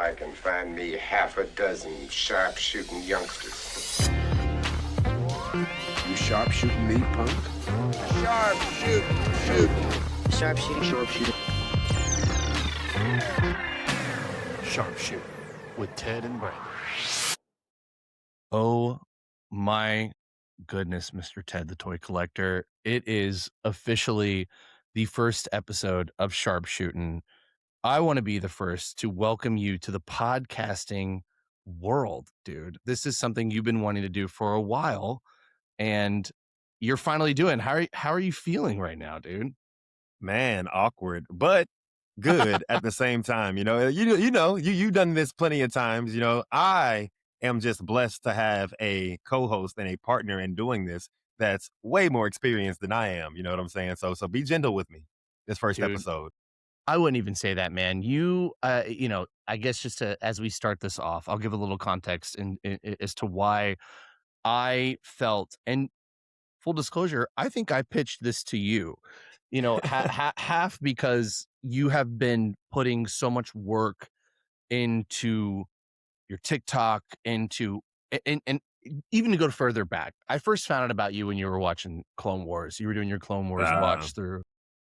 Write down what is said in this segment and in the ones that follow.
I can find me half a dozen sharpshooting youngsters. You sharpshooting me, punk? Sharpshooting. Sharpshootin with Ted and Brandon. Oh my goodness, Mr. Ted the Toy Collector. It is officially the first episode of Sharpshootin. I want to be the first to welcome you to the podcasting world, dude. This is something you've been wanting to do for a while, and you're finally doing. How are you feeling right now, dude? Man, awkward, but good at the same time. You've done this plenty of times. I am just blessed to have a co-host and a partner in doing this that's way more experienced than I am. You know what I'm saying? So be gentle with me this first Dude, episode. I wouldn't even say that, man. I guess just as we start this off, I'll give a little context as to why I felt, and full disclosure, I think I pitched this to you, half because you have been putting so much work into your TikTok, and even to go further back. I first found out about you when you were watching Clone Wars. You were doing your Clone Wars watch through,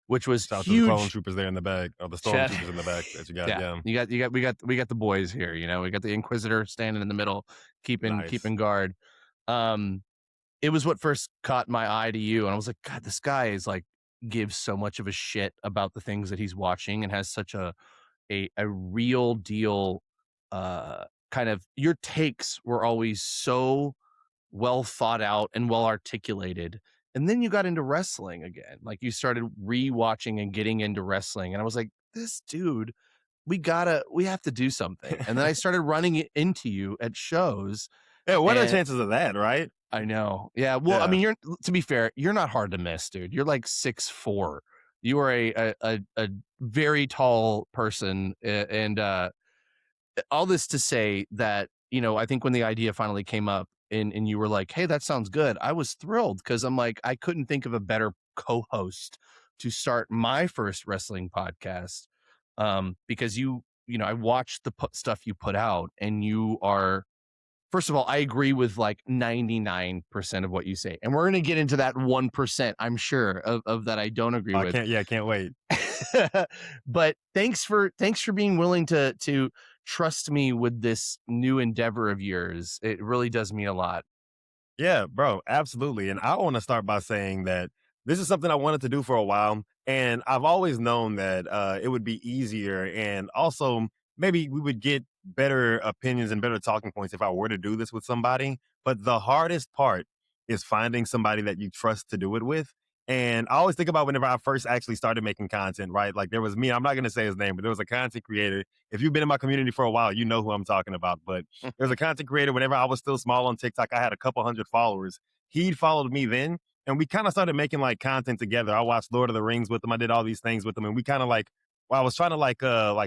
which was Shout out huge. to the clone troopers there in the back, or the stormtroopers in the back that you got. Yeah. We got the boys here. We got the Inquisitor standing in the middle, keeping guard. It was what first caught my eye to you, and I was like, God, this guy is like gives so much of a shit about the things that he's watching, and has such a real deal. Kind of your takes were always so well thought out and well articulated. And then you got into wrestling again. Like you started rewatching and getting into wrestling. And I was like, this dude, we have to do something. And then I started running it into you at shows. Yeah, what are the chances of that, right? I know. Yeah. Well, Yeah. I mean, to be fair, you're not hard to miss, dude. You're like 6'4". You are a very tall person. And all this to say that, I think when the idea finally came up, and you were like, hey, that sounds good, I was thrilled, because I'm like, I couldn't think of a better co-host to start my first wrestling podcast, because I watched the stuff you put out, and you are, first of all, I agree with like 99% of what you say, and we're going to get into that 1%, I'm sure, of that I don't agree with. I can't wait. But thanks for being willing to trust me with this new endeavor of yours. It really does mean a lot. Yeah, bro, absolutely. And I want to start by saying that this is something I wanted to do for a while. And I've always known that it would be easier, and also maybe we would get better opinions and better talking points if I were to do this with somebody. But the hardest part is finding somebody that you trust to do it with. And I always think about whenever I first actually started making content, right? Like there was me, I'm not going to say his name, but there was a content creator. If you've been in my community for a while, you know who I'm talking about. But there was a content creator whenever I was still small on TikTok. I had a couple hundred followers. He'd followed me then, and we kind of started making like content together. I watched Lord of the Rings with him. I did all these things with him. And we kind of I was trying to like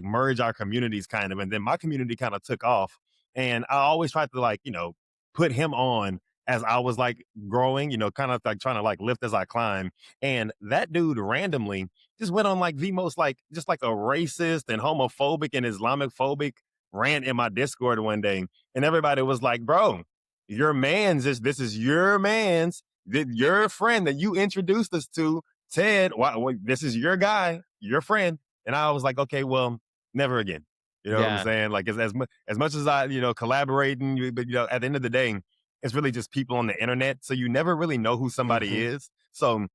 merge our communities kind of. And then my community kind of took off. And I always tried to put him on as I was like growing, kind of like trying to like lift as I climb. And that dude randomly just went on like the most just like a racist and homophobic and Islamophobic rant in my Discord one day. And everybody was like, bro, this is your your friend that you introduced us to, Ted. This is your guy, your friend. And I was like, okay, well, never again. You know what I'm saying? Like as much as I, collaborating, but at the end of the day, it's really just people on the internet. So you never really know who somebody is. So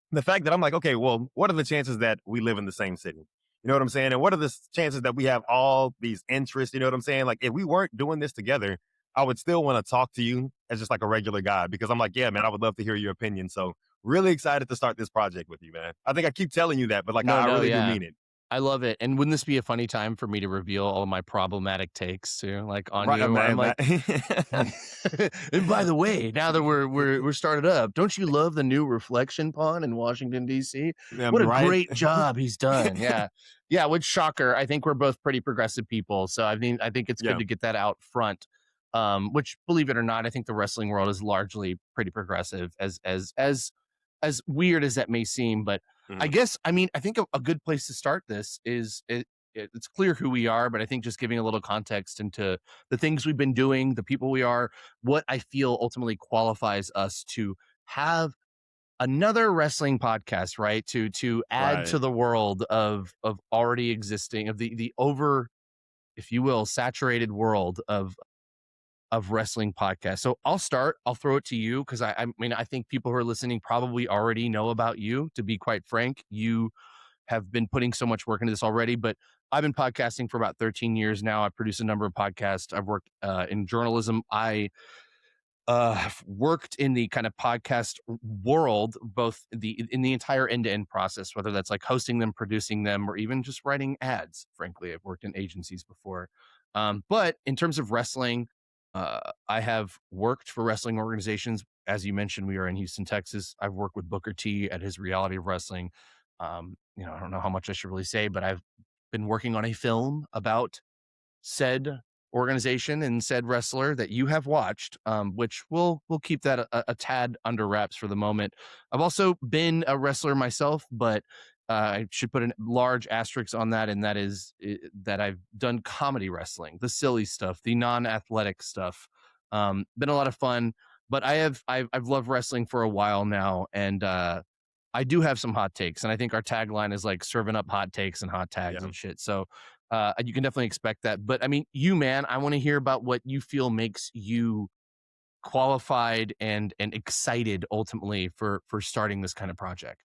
the fact that I'm like, okay, well, what are the chances that we live in the same city? You know what I'm saying? And what are the chances that we have all these interests? You know what I'm saying? Like if we weren't doing this together, I would still want to talk to you as just like a regular guy, because I'm like, yeah, man, I would love to hear your opinion. So really excited to start this project with you, man. I think I keep telling you that, but I really do mean it. I love it. And wouldn't this be a funny time for me to reveal all of my problematic takes too, like on Right, you? man, I'm like, and by the way, now that we're started up, don't you love the new reflection pond in Washington D.C.? What a great job he's done. Yeah. Which, shocker, I think we're both pretty progressive people, so I think it's good to get that out front. Which, believe it or not, I think the wrestling world is largely pretty progressive, as weird as that may seem, but I guess, I think a good place to start this is it's clear who we are, but I think just giving a little context into the things we've been doing, the people we are, what I feel ultimately qualifies us to have another wrestling podcast, right? To add Right. to the world of already existing, of the over, if you will, saturated world of wrestling podcasts. So I'll start. I'll throw it to you because I mean I think people who are listening probably already know about you. To be quite frank, you have been putting so much work into this already. But I've been podcasting for about 13 years now. I produce a number of podcasts. I've worked in journalism. I worked in the kind of podcast world, both in the entire end-to-end process, whether that's like hosting them, producing them, or even just writing ads. Frankly, I've worked in agencies before. But in terms of wrestling, I have worked for wrestling organizations. As you mentioned, we are in Houston, Texas. I've worked with Booker T at his Reality of Wrestling. I don't know how much I should really say, but I've been working on a film about said organization and said wrestler that you have watched, which we'll keep that a tad under wraps for the moment. I've also been a wrestler myself, but I should put a large asterisk on that, and that is that I've done comedy wrestling, the silly stuff, the non-athletic stuff. Been a lot of fun, but I've loved wrestling for a while now, and I do have some hot takes, and I think our tagline is like serving up hot takes and hot tags Yeah. and shit. So you can definitely expect that. But I mean, you man, I want to hear about what you feel makes you qualified and excited ultimately for starting this kind of project.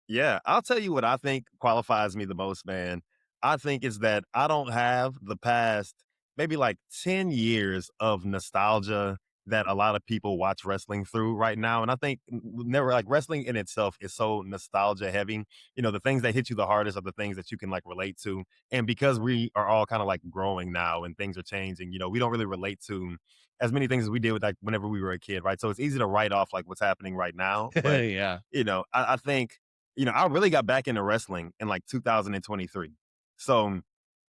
Yeah, I'll tell you what I think qualifies me the most, man. I think is that I don't have the past maybe like 10 years of nostalgia that a lot of people watch wrestling through right now. And I think never like wrestling in itself is so nostalgia heavy. The things that hit you the hardest are the things that you can like relate to. And because we are all kind of like growing now and things are changing, we don't really relate to as many things as we did with like whenever we were a kid, right? So it's easy to write off like what's happening right now. But Yeah. I think I really got back into wrestling in like 2023. So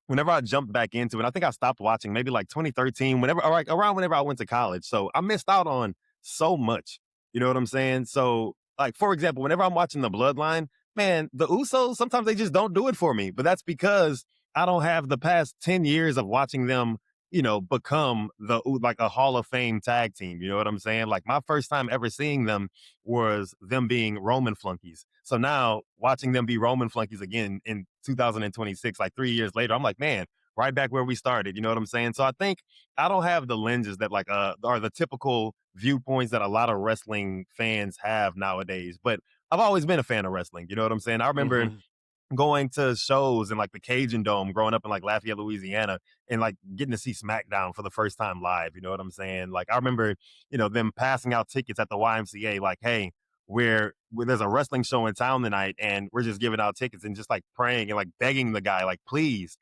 whenever I jumped back into it, I think I stopped watching maybe like 2013, whenever, or like around whenever I went to college. So I missed out on so much. You know what I'm saying? So, like, for example, whenever I'm watching the Bloodline, man, the Usos, sometimes they just don't do it for me. But that's because I don't have the past 10 years of watching them, become like a Hall of Fame tag team. You know what I'm saying? Like, my first time ever seeing them was them being Roman flunkies. So now watching them be Roman flunkies again in 2026, like 3 years later, I'm like, man, right back where we started. You know what I'm saying? So I think I don't have the lenses that like are the typical viewpoints that a lot of wrestling fans have nowadays. But I've always been a fan of wrestling. You know what I'm saying? I remember Hmm. going to shows in like the Cajun Dome growing up in like Lafayette, Louisiana, and like getting to see SmackDown for the first time live. You know what I'm saying? Like I remember, them passing out tickets at the YMCA, like, hey, where there's a wrestling show in town tonight and we're just giving out tickets and just like praying and like begging the guy, like, please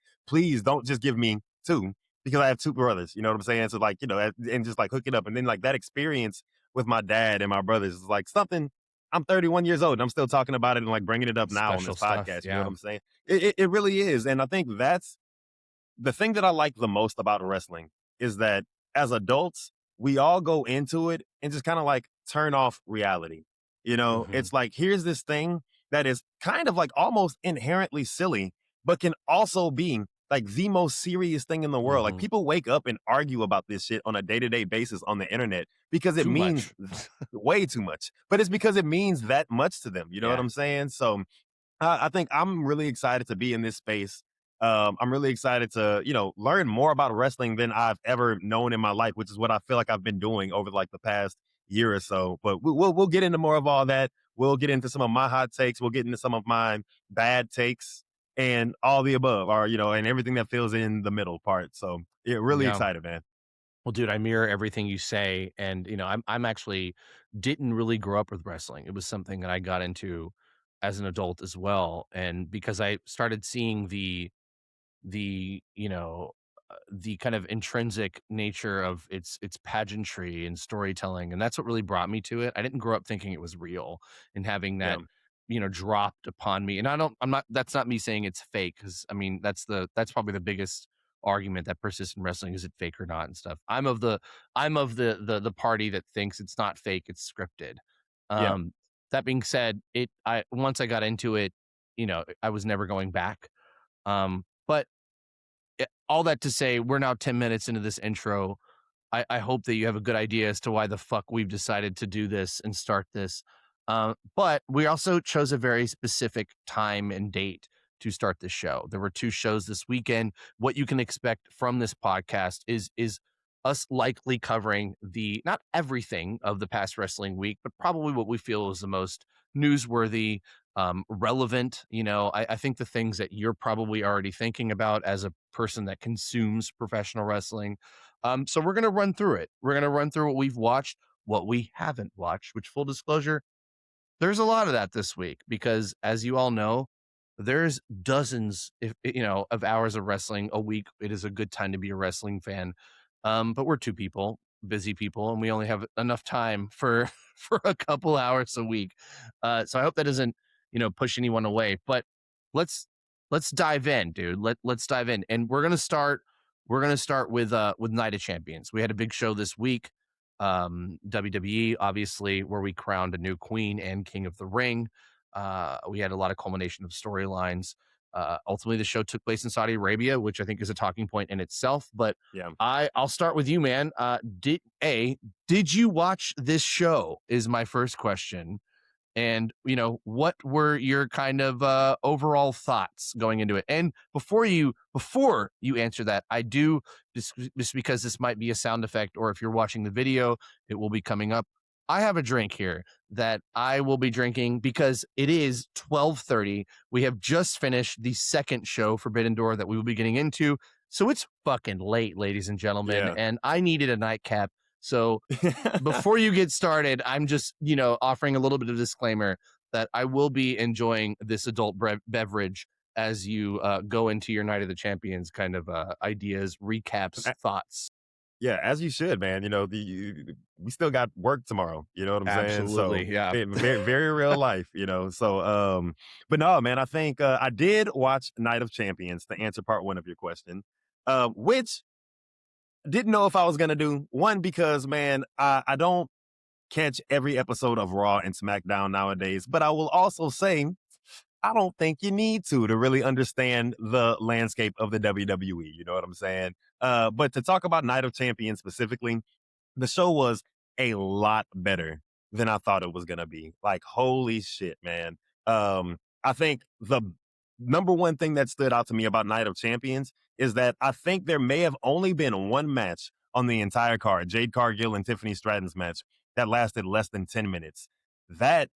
don't just give me two because I have two brothers. You know what I'm saying? So like, and just like hook it up. And then like that experience with my dad and my brothers is like something I'm 31 years old and I'm still talking about it and like bringing it up now on Special this stuff. podcast. You know what Yeah. I'm saying? It really is. And I think that's the thing that I like the most about wrestling is that as adults, we all go into it and just kind of like turn off reality. Hmm. It's like, here's this thing that is kind of like almost inherently silly, but can also be like the most serious thing in the world. Like Hmm. people wake up and argue about this shit on a day to day basis on the internet because it Too means much. way too much, but it's because it means that much to them. You know what Yeah. I'm saying? So I think I'm really excited to be in this space. I'm really excited to, learn more about wrestling than I've ever known in my life, which is what I feel like I've been doing over like the past year or so. But we'll get into more of all that. We'll get into some of my hot takes. We'll get into some of my bad takes and all the above, or and everything that fills in the middle part. So yeah, really Yeah. excited, man. Well, dude, I mirror everything you say, and I'm actually didn't really grow up with wrestling. It was something that I got into as an adult as well, and because I started seeing the kind of intrinsic nature of its pageantry and storytelling, and that's what really brought me to it. I didn't grow up thinking it was real and having Yeah, that dropped upon me. And I'm not that's not me saying it's fake, because I mean that's probably the biggest argument that persists in wrestling, is it fake or not and stuff. I'm of the party that thinks it's not fake, it's scripted. yeah, um that being said, I once I got into it, I was never going back. But all that to say, we're now 10 minutes into this intro. I hope that you have a good idea as to why the fuck we've decided to do this and start this. But we also chose a very specific time and date to start the show. There were 2 shows this weekend. What you can expect from this podcast is us likely covering not everything of the past wrestling week, but probably what we feel is the most newsworthy, relevant. I think the things that you're probably already thinking about as a person that consumes professional wrestling. So we're going to run through it. We're going to run through what we've watched, what we haven't watched, which, full disclosure, there's a lot of that this week because, as you all know, there's dozens of hours of wrestling a week. It is a good time to be a wrestling fan. But we're 2 people, busy people, and we only have enough time for for a couple hours a week. So I hope that doesn't, push anyone away. But let's dive in, dude. Let's dive in. And we're gonna start with Night of Champions. We had a big show this week. WWE, obviously, where we crowned a new queen and king of the ring. We had a lot of culmination of storylines. Ultimately, the show took place in Saudi Arabia, which I think is a talking point in itself. But Yeah. I'll start with you, man. Did you watch this show? Is my first question. And what were your kind of overall thoughts going into it? And before you answer that, I do, just because this might be a sound effect, or if you're watching the video, it will be coming up. I have a drink here that I will be drinking because it is 12:30. We have just finished the second show, Forbidden Door, that we will be getting into. So it's fucking late, ladies and gentlemen, Yeah. and I needed a nightcap. So before you get started, I'm just, offering a little bit of disclaimer that I will be enjoying this adult beverage as you go into your Night of the Champions kind of ideas, recaps, thoughts. Yeah, as you should, man. We still got work tomorrow. You know what I'm saying? Absolutely, So yeah. very, very real life. So but no, man. I think I did watch Night of Champions to answer part 1 of your question, which didn't know if I was gonna do. One, because man, I don't catch every episode of Raw and SmackDown nowadays, but I will also say I don't think you need to really understand the landscape of the WWE. You know what I'm saying? But to talk about Night of Champions specifically, the show was a lot better than I thought it was gonna be. Like, holy shit, man. I think the number one thing that stood out to me about Night of Champions is that I think there may have only been 1 match on the entire card, Jade Cargill and Tiffany Stratton's match, that lasted less than 10 minutes. That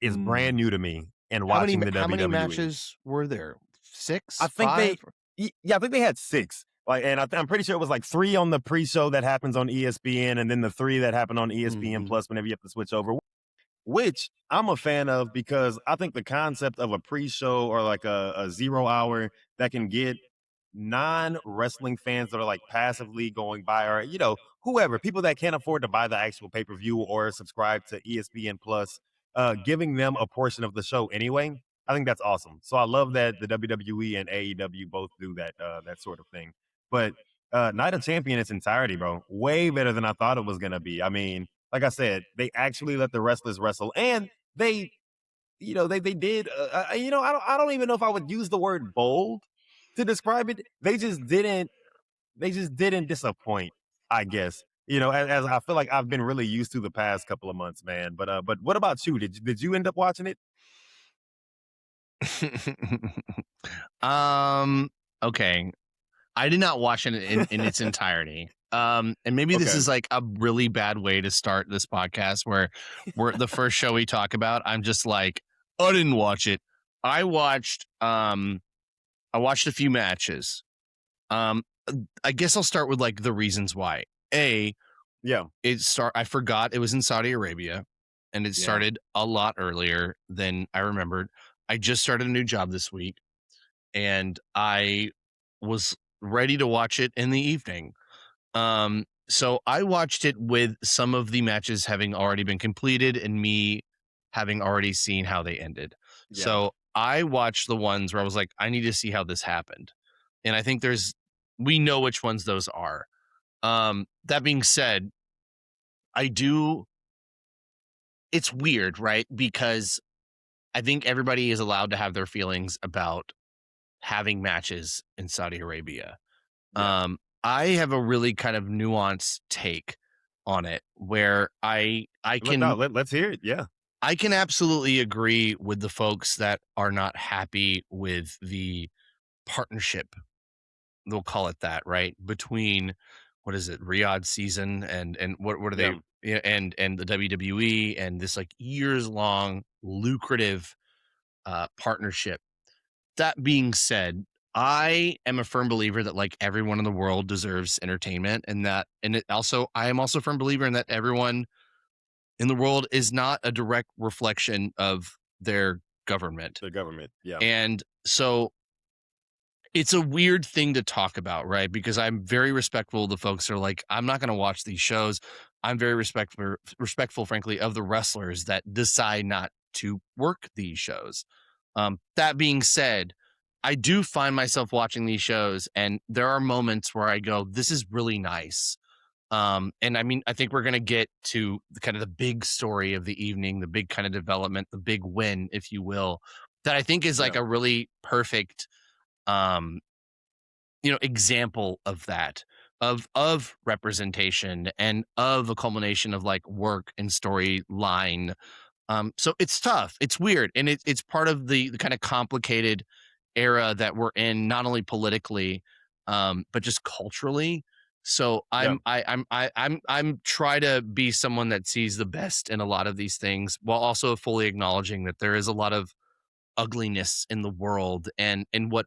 is brand new to me in watching the WWE. How many matches were there? 6? I think 5? I think they had 6. And I'm pretty sure it was like 3 on the pre-show that happens on ESPN, and then the 3 that happen on ESPN Plus whenever you have to switch over, which I'm a fan of because I think the concept of a pre-show or like a 0 hour that can get non-wrestling fans that are like passively going by, or whoever, people that can't afford to buy the actual pay-per-view or subscribe to ESPN Plus, giving them a portion of the show anyway. I think that's awesome. So I love that the WWE and AEW both do that sort of thing. But Night of Champion in its entirety, bro, way better than I thought it was gonna be. I mean, like I said, they actually let the wrestlers wrestle, and they did. I don't even know if I would use the word bold to describe it. They just didn't. They just didn't disappoint, I guess. As I feel like I've been really used to the past couple of months, man. But what about you? Did you end up watching it? Okay. I did not watch it in its entirety. And maybe this Okay. is like a really bad way to start this podcast where we're the first show we talk about. I'm just like, I didn't watch it. I watched a few matches. I guess I'll start with like the reasons why. Yeah. I forgot it was in Saudi Arabia, and it Yeah. started a lot earlier than I remembered. I just started a new job this week, and I was ready to watch it in the evening. So I watched it with some of the matches having already been completed and me having already seen how they ended. Yeah. So I watched the ones where I was like, I need to see how this happened. And I think we know which ones those are. That being said, it's weird, right? Because I think everybody is allowed to have their feelings about having matches in Saudi Arabia. Yeah. I have a really kind of nuanced take on it where Let's hear it. Yeah. I can absolutely agree with the folks that are not happy with the partnership, they'll call it that, right? Between what is it, Riyadh season and what are they, Yeah. yeah, and the WWE and this like years long lucrative partnership. That being said, I am a firm believer that like everyone in the world deserves entertainment, I am also a firm believer in that everyone in the world is not a direct reflection of their government. The government. Yeah. And so it's a weird thing to talk about, right? Because I'm very respectful of the folks who are like, I'm not going to watch these shows. I'm very respectful, frankly, of the wrestlers that decide not to work these shows. That being said, I do find myself watching these shows, and there are moments where I go, "This is really nice." And I mean, I think we're going to get to kind of the big story of the evening, the big kind of development, the big win, if you will, that I think is like Yeah. a really perfect um example of that, of representation and of a culmination of like work and storyline. So it's tough, it's weird, and it's part of the kind of complicated era that we're in, not only politically but just culturally. So Yeah. I'm try to be someone that sees the best in a lot of these things while also fully acknowledging that there is a lot of ugliness in the world and what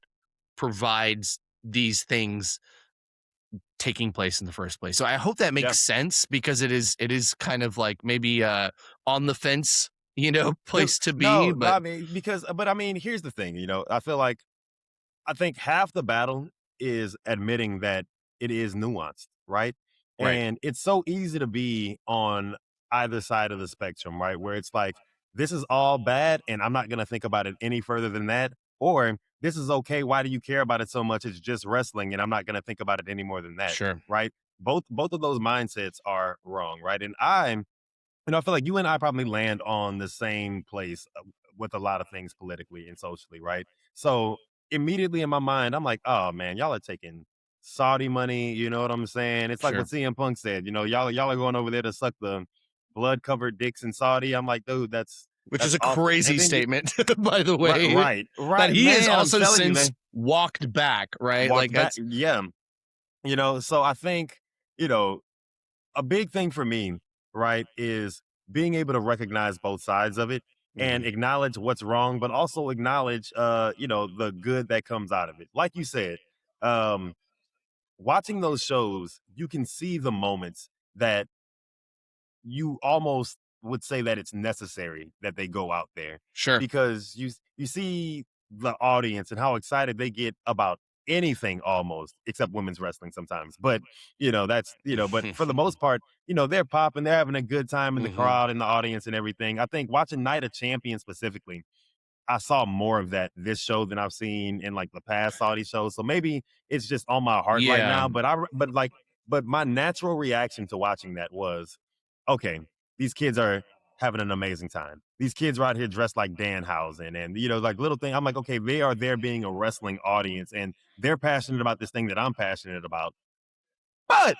provides these things taking place in the first place. So I hope that Yeah. makes sense because it is kind of like maybe on the fence, No, place to be, no, but I mean, but I mean, here's the thing, I feel like I think half the battle is admitting that it is nuanced, right? right. And it's so easy to be on either side of the spectrum, right? Where it's like, this is all bad and I'm not going to think about it any further than that. Or this is okay. Why do you care about it so much? It's just wrestling and I'm not going to think about it any more than that, Sure. right? Both of those mindsets are wrong, right? And I feel like you and I probably land on the same place with a lot of things politically and socially, right? So immediately in my mind, I'm like, oh man, y'all are taking Saudi money. You know what I'm saying? It's like what Sure. CM Punk said. Y'all are going over there to suck the blood covered dicks in Saudi. I'm like, dude, Which is that's a awful. And crazy then you statement, by the right, way, right, that right, he has man. I'm also telling you, since man, walked back, right? Like walked back. that's Yeah, So I think you know a big thing for me, right, is being able to recognize both sides of it and Mhm. acknowledge what's wrong, but also acknowledge, the good that comes out of it. Like you said, um, watching those shows, you can see the moments that you almost would say that it's necessary that they go out there Sure. because you see the audience and how excited they get about anything almost except women's wrestling sometimes but but for the most part they're popping, they're having a good time in the Mhm. crowd and the audience and everything. I think watching Night of Champions specifically, I saw more of that this show than I've seen in like the past Saudi shows. So maybe it's just on my heart right Yeah. now. But my natural reaction to watching that was, okay, these kids are having an amazing time. These kids are out here dressed like Danhausen and like little thing. I'm like, okay, they are there being a wrestling audience and they're passionate about this thing that I'm passionate about. But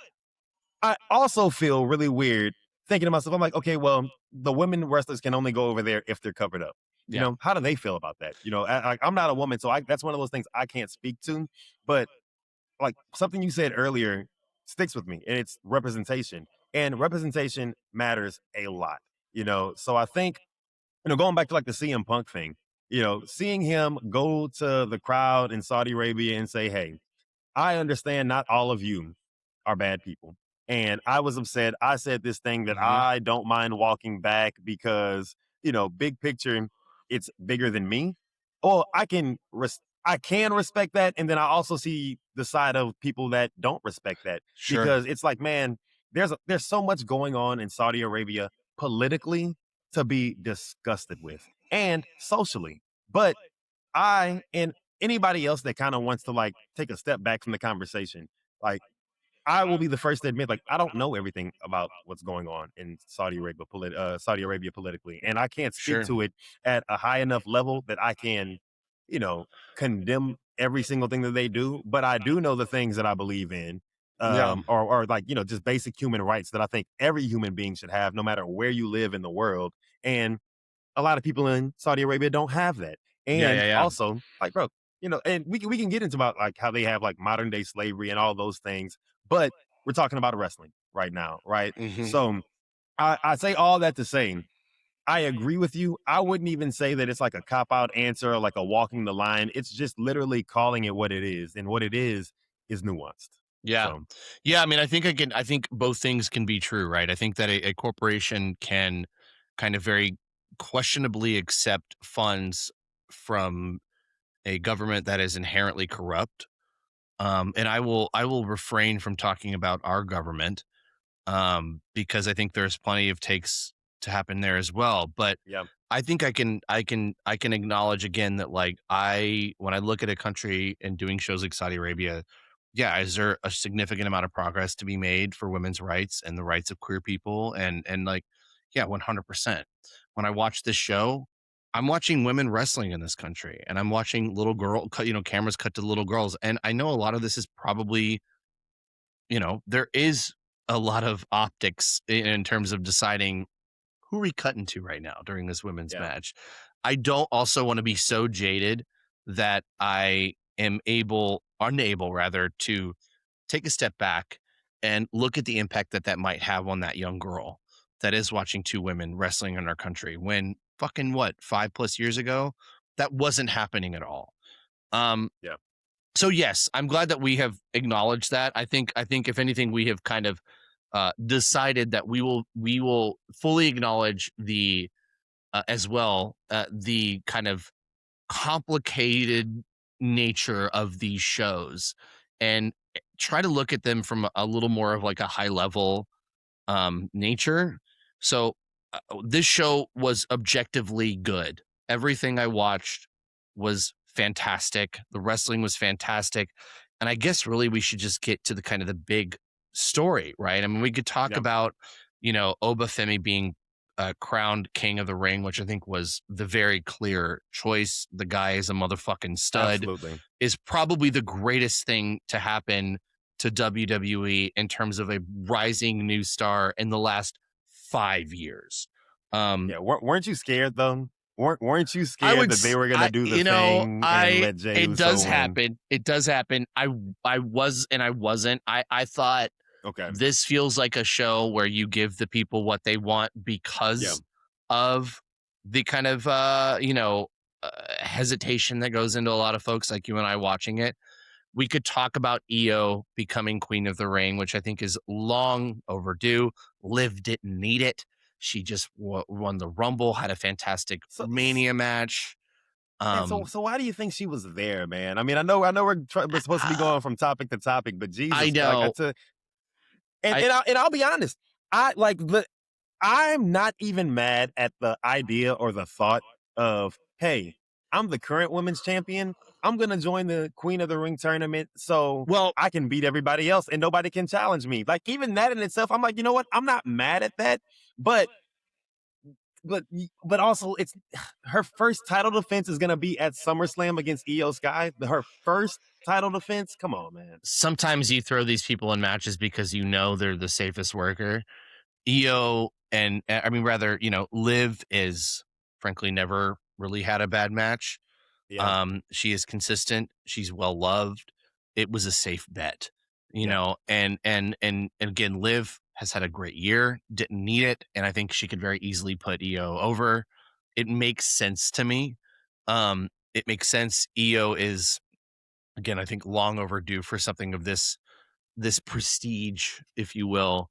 I also feel really weird thinking to myself, I'm like, okay, well, the women wrestlers can only go over there if they're covered up. Yeah. How do they feel about that? I'm not a woman, so that's one of those things I can't speak to. But like something you said earlier sticks with me, and it's representation. And representation matters a lot. So I think, going back to like the CM Punk thing, seeing him go to the crowd in Saudi Arabia and say, hey, I understand not all of you are bad people. And I was upset. I said this thing that Mhm. I don't mind walking back because, big picture, it's bigger than me. Well, I can respect that. And then I also see the side of people that don't respect that Sure. because it's like, man, there's so much going on in Saudi Arabia politically to be disgusted with and socially. But I and anybody else that kind of wants to like take a step back from the conversation, like I will be the first to admit, like I don't know everything about what's going on in Saudi Arabia politically, and I can't speak Sure. to it at a high enough level that I can you know, condemn every single thing that they do, but I do know the things that I believe in. Yeah. Or like, just basic human rights that I think every human being should have, no matter where you live in the world. And a lot of people in Saudi Arabia don't have that. Yeah. And Yeah. Yeah. also, like, bro, and we can get into about like how they have like modern day slavery and all those things, but we're talking about wrestling right now, right? Hmm. So I say all that to say I agree with you. I wouldn't even say that it's like a cop out answer or like a walking the line. It's just literally calling it what it is, and what it is nuanced. Yeah. So Yeah. I mean, I think both things can be true, right? I think that a corporation can kind of very questionably accept funds from a government that is inherently corrupt. And I will refrain from talking about our government, because I think there's plenty of takes to happen there as well. But yeah, I think I can acknowledge again that, like, when I look at a country and doing shows like Saudi Arabia, yeah, is there a significant amount of progress to be made for women's rights and the rights of queer people? And like, yeah, 100%. When I watch this show, I'm watching women wrestling in this country, and I'm watching cameras cut to little girls. And I know a lot of this is probably, there is a lot of optics in terms of deciding who are we cutting to right now during this women's yeah, match. I don't also want to be so jaded that I am unable rather, to take a step back and look at the impact that that might have on that young girl that is watching two women wrestling in our country, when fucking what, 5+ years ago, that wasn't happening at all. Um, yeah, so yes, I'm glad that we have acknowledged that. I think if anything, we have kind of decided that we will fully acknowledge the as well the kind of complicated nature of these shows, and try to look at them from a little more of like a high level nature. So this show was objectively good. Everything I watched was fantastic. The wrestling was fantastic. And I guess really we should just get to the kind of the big story, right? I mean, we could talk yeah, about, Obafemi being crowned king of the ring, which I think was the very clear choice. The guy is a motherfucking stud, absolutely. is probably the greatest thing to happen to WWE in terms of a rising new star in the last 5 years. Um, Yeah, weren't you scared though? Weren't you I scared would, that they were gonna do the thing and let Jey it does Uso win? happen. It does happen. I was, and I wasn't. I thought Okay, this feels like a show where you give the people what they want yeah, because of the kind of, hesitation that goes into a lot of folks like you and I watching it. We could talk about Io becoming queen of the ring, which I think is long overdue. Liv didn't need it. She just won the Rumble, had a fantastic so Mania match. and so why do you think she was there, man? I mean, I know we're supposed to be I, going from topic to topic, but I Jesus, like know. I I'll be honest, I like the I'm not even mad at the idea or the thought of, hey, I'm the current women's champion. I'm gonna join the Queen of the Ring tournament so well, I can beat everybody else and nobody can challenge me. Like even that in itself, I'm like, you know what? I'm not mad at that, but but also it's her first title defense is gonna be at SummerSlam against Io Sky. Her first title defense. Come on, man. sometimes you throw these people in matches because they're the safest worker. Io and I mean, rather, Liv is frankly never really had a bad match. Yeah, She is consistent. She's well loved. It was a safe bet, yeah, and again, Liv has had a great year, didn't need it. And I think she could very easily put Io over. It makes sense to me. It makes sense. Io is, again, I think long overdue for something of this prestige, if you will.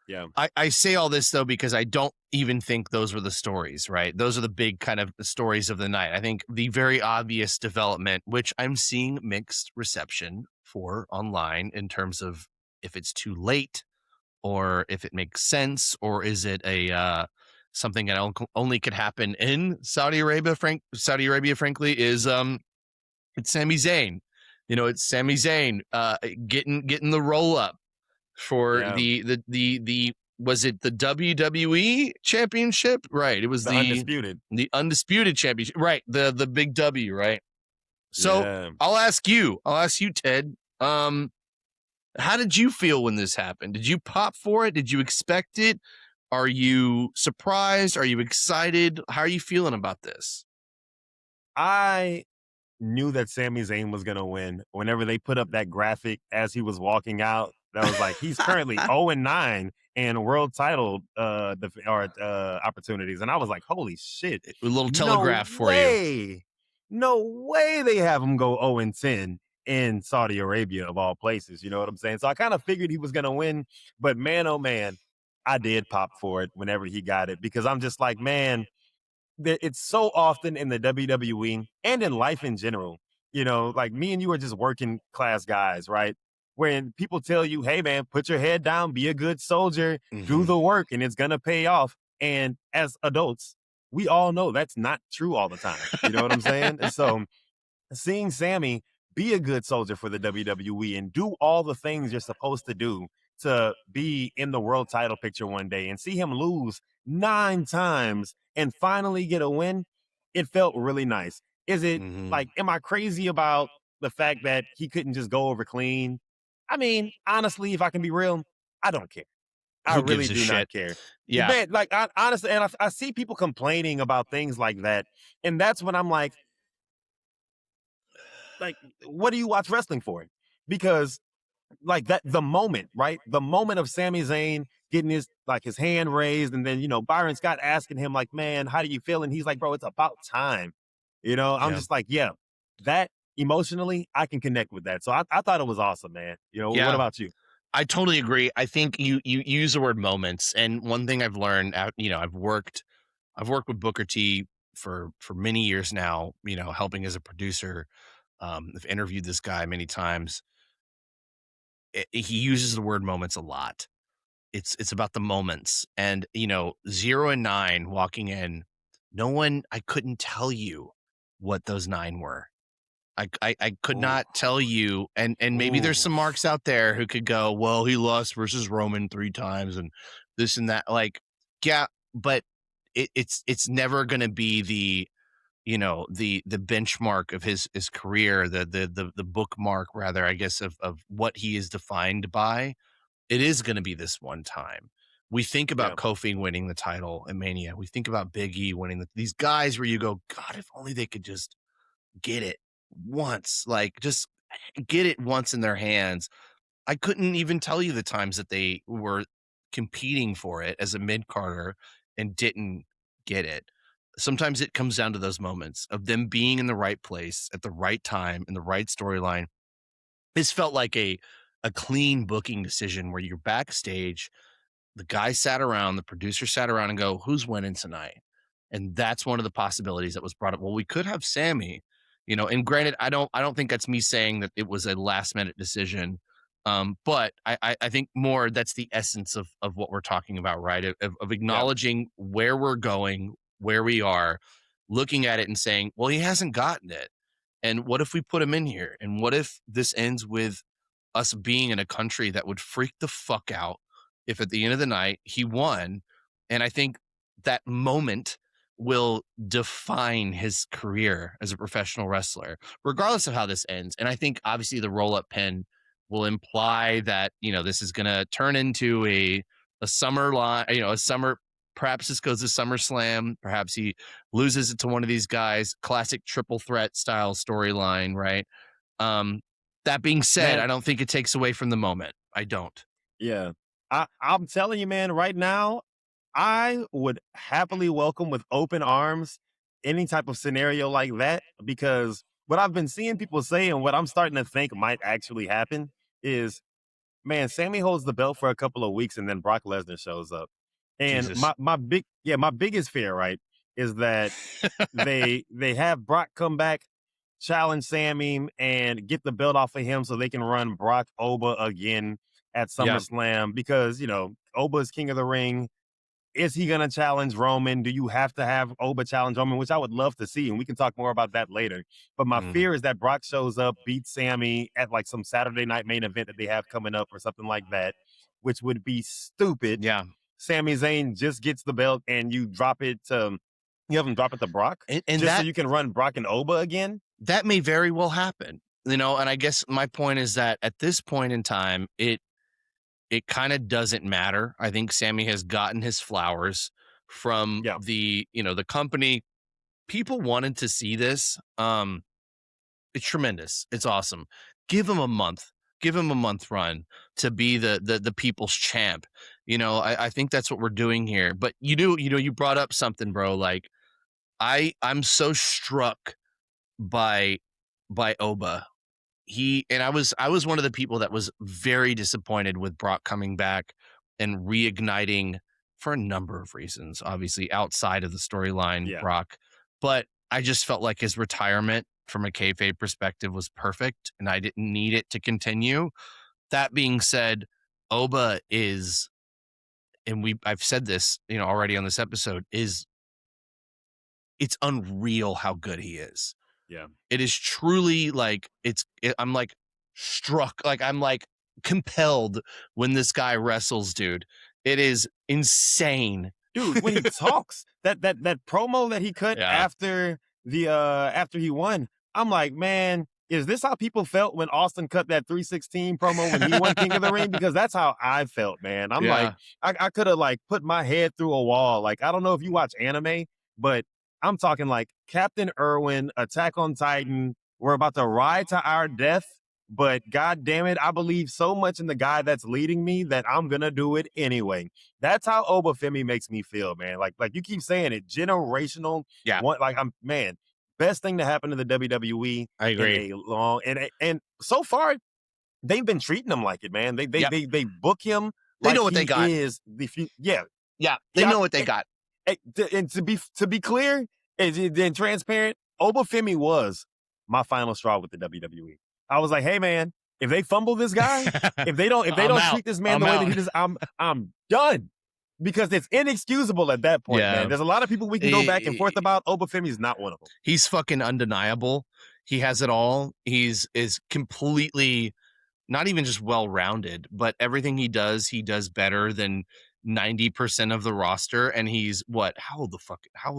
yeah, I say all this though because I don't even think those were the stories, right? Those are the big kind of stories of the night. I think the very obvious development, which I'm seeing mixed reception for online in terms of if it's too late or if it makes sense, or is it a something that only could happen in Saudi Arabia. Saudi Arabia, frankly, is it's Sami Zayn. It's Sami Zayn getting the roll up for yeah. the was it the WWE championship? Right. It was The undisputed. the undisputed championship. Right. The big W, right? So Yeah. I'll ask you, Ted. How did you feel when this happened? Did you pop for it? Did you expect it? Are you surprised? Are you excited? How are you feeling about this? I knew that Sami Zayn was gonna win whenever they put up that graphic as he was walking out. That was like he's currently 0-9 in world title opportunities, and I was like, "Holy shit! A little No telegraph for you. way, no way they have him go 0-10 in Saudi Arabia of all places." You know what I'm saying? So I kind of figured he was gonna win, but man, oh man, I did pop for it whenever he got it because I'm just like, man, it's so often in the WWE and in life in general, like me and you are just working class guys, right? When people tell you, hey man, put your head down, be a good soldier, do the work, and it's gonna pay off. And as adults, we all know that's not true all the time. You know what I'm saying? And so seeing Sammy be a good soldier for the WWE and do all the things you're supposed to do to be in the world title picture one day and see him lose 9 times and finally get a win, it felt really nice. Is it like, am I crazy about the fact that he couldn't just go over clean? I mean, honestly, if I can be real, I don't care. I Who really gives a do not shit? care. Yeah. Man, like, honestly, and I see people complaining about things like that. And that's when I'm like, what do you watch wrestling for? Because like that, the moment, right? The moment of Sami Zayn getting his hand raised, and then Byron Scott asking him like, "Man, how do you feel?" And he's like, "Bro, it's about time." I'm Yeah. just like, yeah, that emotionally, I can connect with that. So I thought it was awesome, man. What Yeah. about you? I totally agree. I think you use the word moments, and one thing I've learned, I've worked with Booker T for many years now. Helping as a producer. I've interviewed this guy many times. He uses the word moments a lot. It's about the moments, and 0 and 9 walking in. No one, I couldn't tell you what those 9 were. I could Ooh, not tell you, and maybe there's ooh, some marks out there who could go, well, he lost versus Roman 3 times and this and that. Like, yeah, but it's never gonna be the benchmark of his career, the bookmark rather, I guess, of what he is defined by. It is gonna be this one time. We think about yeah, Kofi winning the title at Mania. We think about Big E winning these guys where you go, God, if only they could just get it once, like just get it once in their hands. I couldn't even tell you the times that they were competing for it as a mid-carder and didn't get it. Sometimes it comes down to those moments of them being in the right place at the right time in the right storyline. This felt like a clean booking decision where you're backstage, the guy sat around, the producer sat around and go, "Who's winning tonight?" And that's one of the possibilities that was brought up. Well, we could have Sammy, and granted, I don't think that's me saying that it was a last minute decision. But I think more that's the essence of what we're talking about, right? Of yeah, acknowledging where we're going, where we are, looking at it and saying, well, he hasn't gotten it. And what if we put him in here? And what if this ends with us being in a country that would freak the fuck out if at the end of the night he won? And I think that moment will define his career as a professional wrestler, regardless of how this ends. And I think obviously the roll up pin will imply that, this is going to turn into a summer line, a summer. Perhaps this goes to SummerSlam. Perhaps he loses it to one of these guys. Classic triple threat style storyline, right? Um, that being said, man. I don't think it takes away from the moment. I don't. Yeah. I'm telling you, man, right now, I would happily welcome with open arms any type of scenario like that because what I've been seeing people say and what I'm starting to think might actually happen is, man, Sammy holds the belt for a couple of weeks and then Brock Lesnar shows up. And Jesus. my biggest fear, right, is that they have Brock come back, challenge Sammy, and get the belt off of him so they can run Brock Oba again at Yeah. SummerSlam because Oba is King of the Ring. Is he gonna challenge Roman? Do you have to have Oba challenge Roman? Which I would love to see, and we can talk more about that later. But my Mhm. fear is that Brock shows up, beats Sammy at like some Saturday night main event that they have coming up or something like that, which would be stupid. Yeah. Sami Zayn just gets the belt and you have him drop it to Brock And just so that you can run Brock and Oba again. that may very well happen, and I guess my point is that at this point in time, it kind of doesn't matter. I think Sammy has gotten his flowers from Yeah. the company. People wanted to see this. It's tremendous. It's awesome. Give him a month. Give him a month run to be the people's champ. I think that's what we're doing here. But you brought up something, bro. Like I'm so struck by Oba. I was one of the people that was very disappointed with Brock coming back and reigniting for a number of reasons, obviously outside of the storyline, Yeah. Brock. But I just felt like his retirement from a kayfabe perspective was perfect, and I didn't need it to continue. That being said, Oba is, and I've said this, already on this episode, it's unreal how good he is. Yeah. It is truly like I'm like struck, like I'm like compelled when this guy wrestles, dude. It is insane. Dude, when he talks, that promo that he cut Yeah. after he won, I'm like, man, is this how people felt when Austin cut that 316 promo when he won King of the Ring? Because that's how I felt, man. I'm like, I could have like put my head through a wall. Like, I don't know if you watch anime, but I'm talking like Captain Irwin, Attack on Titan. We're about to ride to our death, but God damn it, I believe so much in the guy that's leading me that I'm gonna do it anyway. That's how Obafemi makes me feel, man. Like you keep saying it, generational. Yeah. Best thing to happen to the WWE. I agree. In a long and so far, they've been treating him like it, man. They book him. They like know what they he got. Is Yeah, they know what they got. And to be clear and transparent, Obafemi was my final straw with the WWE. I was like, hey man, if they fumble this guy, if they don't treat this man the way that he does, I'm done. Because it's inexcusable at that point, man. There's a lot of people we can go back and forth about. Obafemi is not one of them. He's fucking undeniable. He has it all. Is completely not even just well-rounded, but everything he does better than 90% of the roster. And he's how old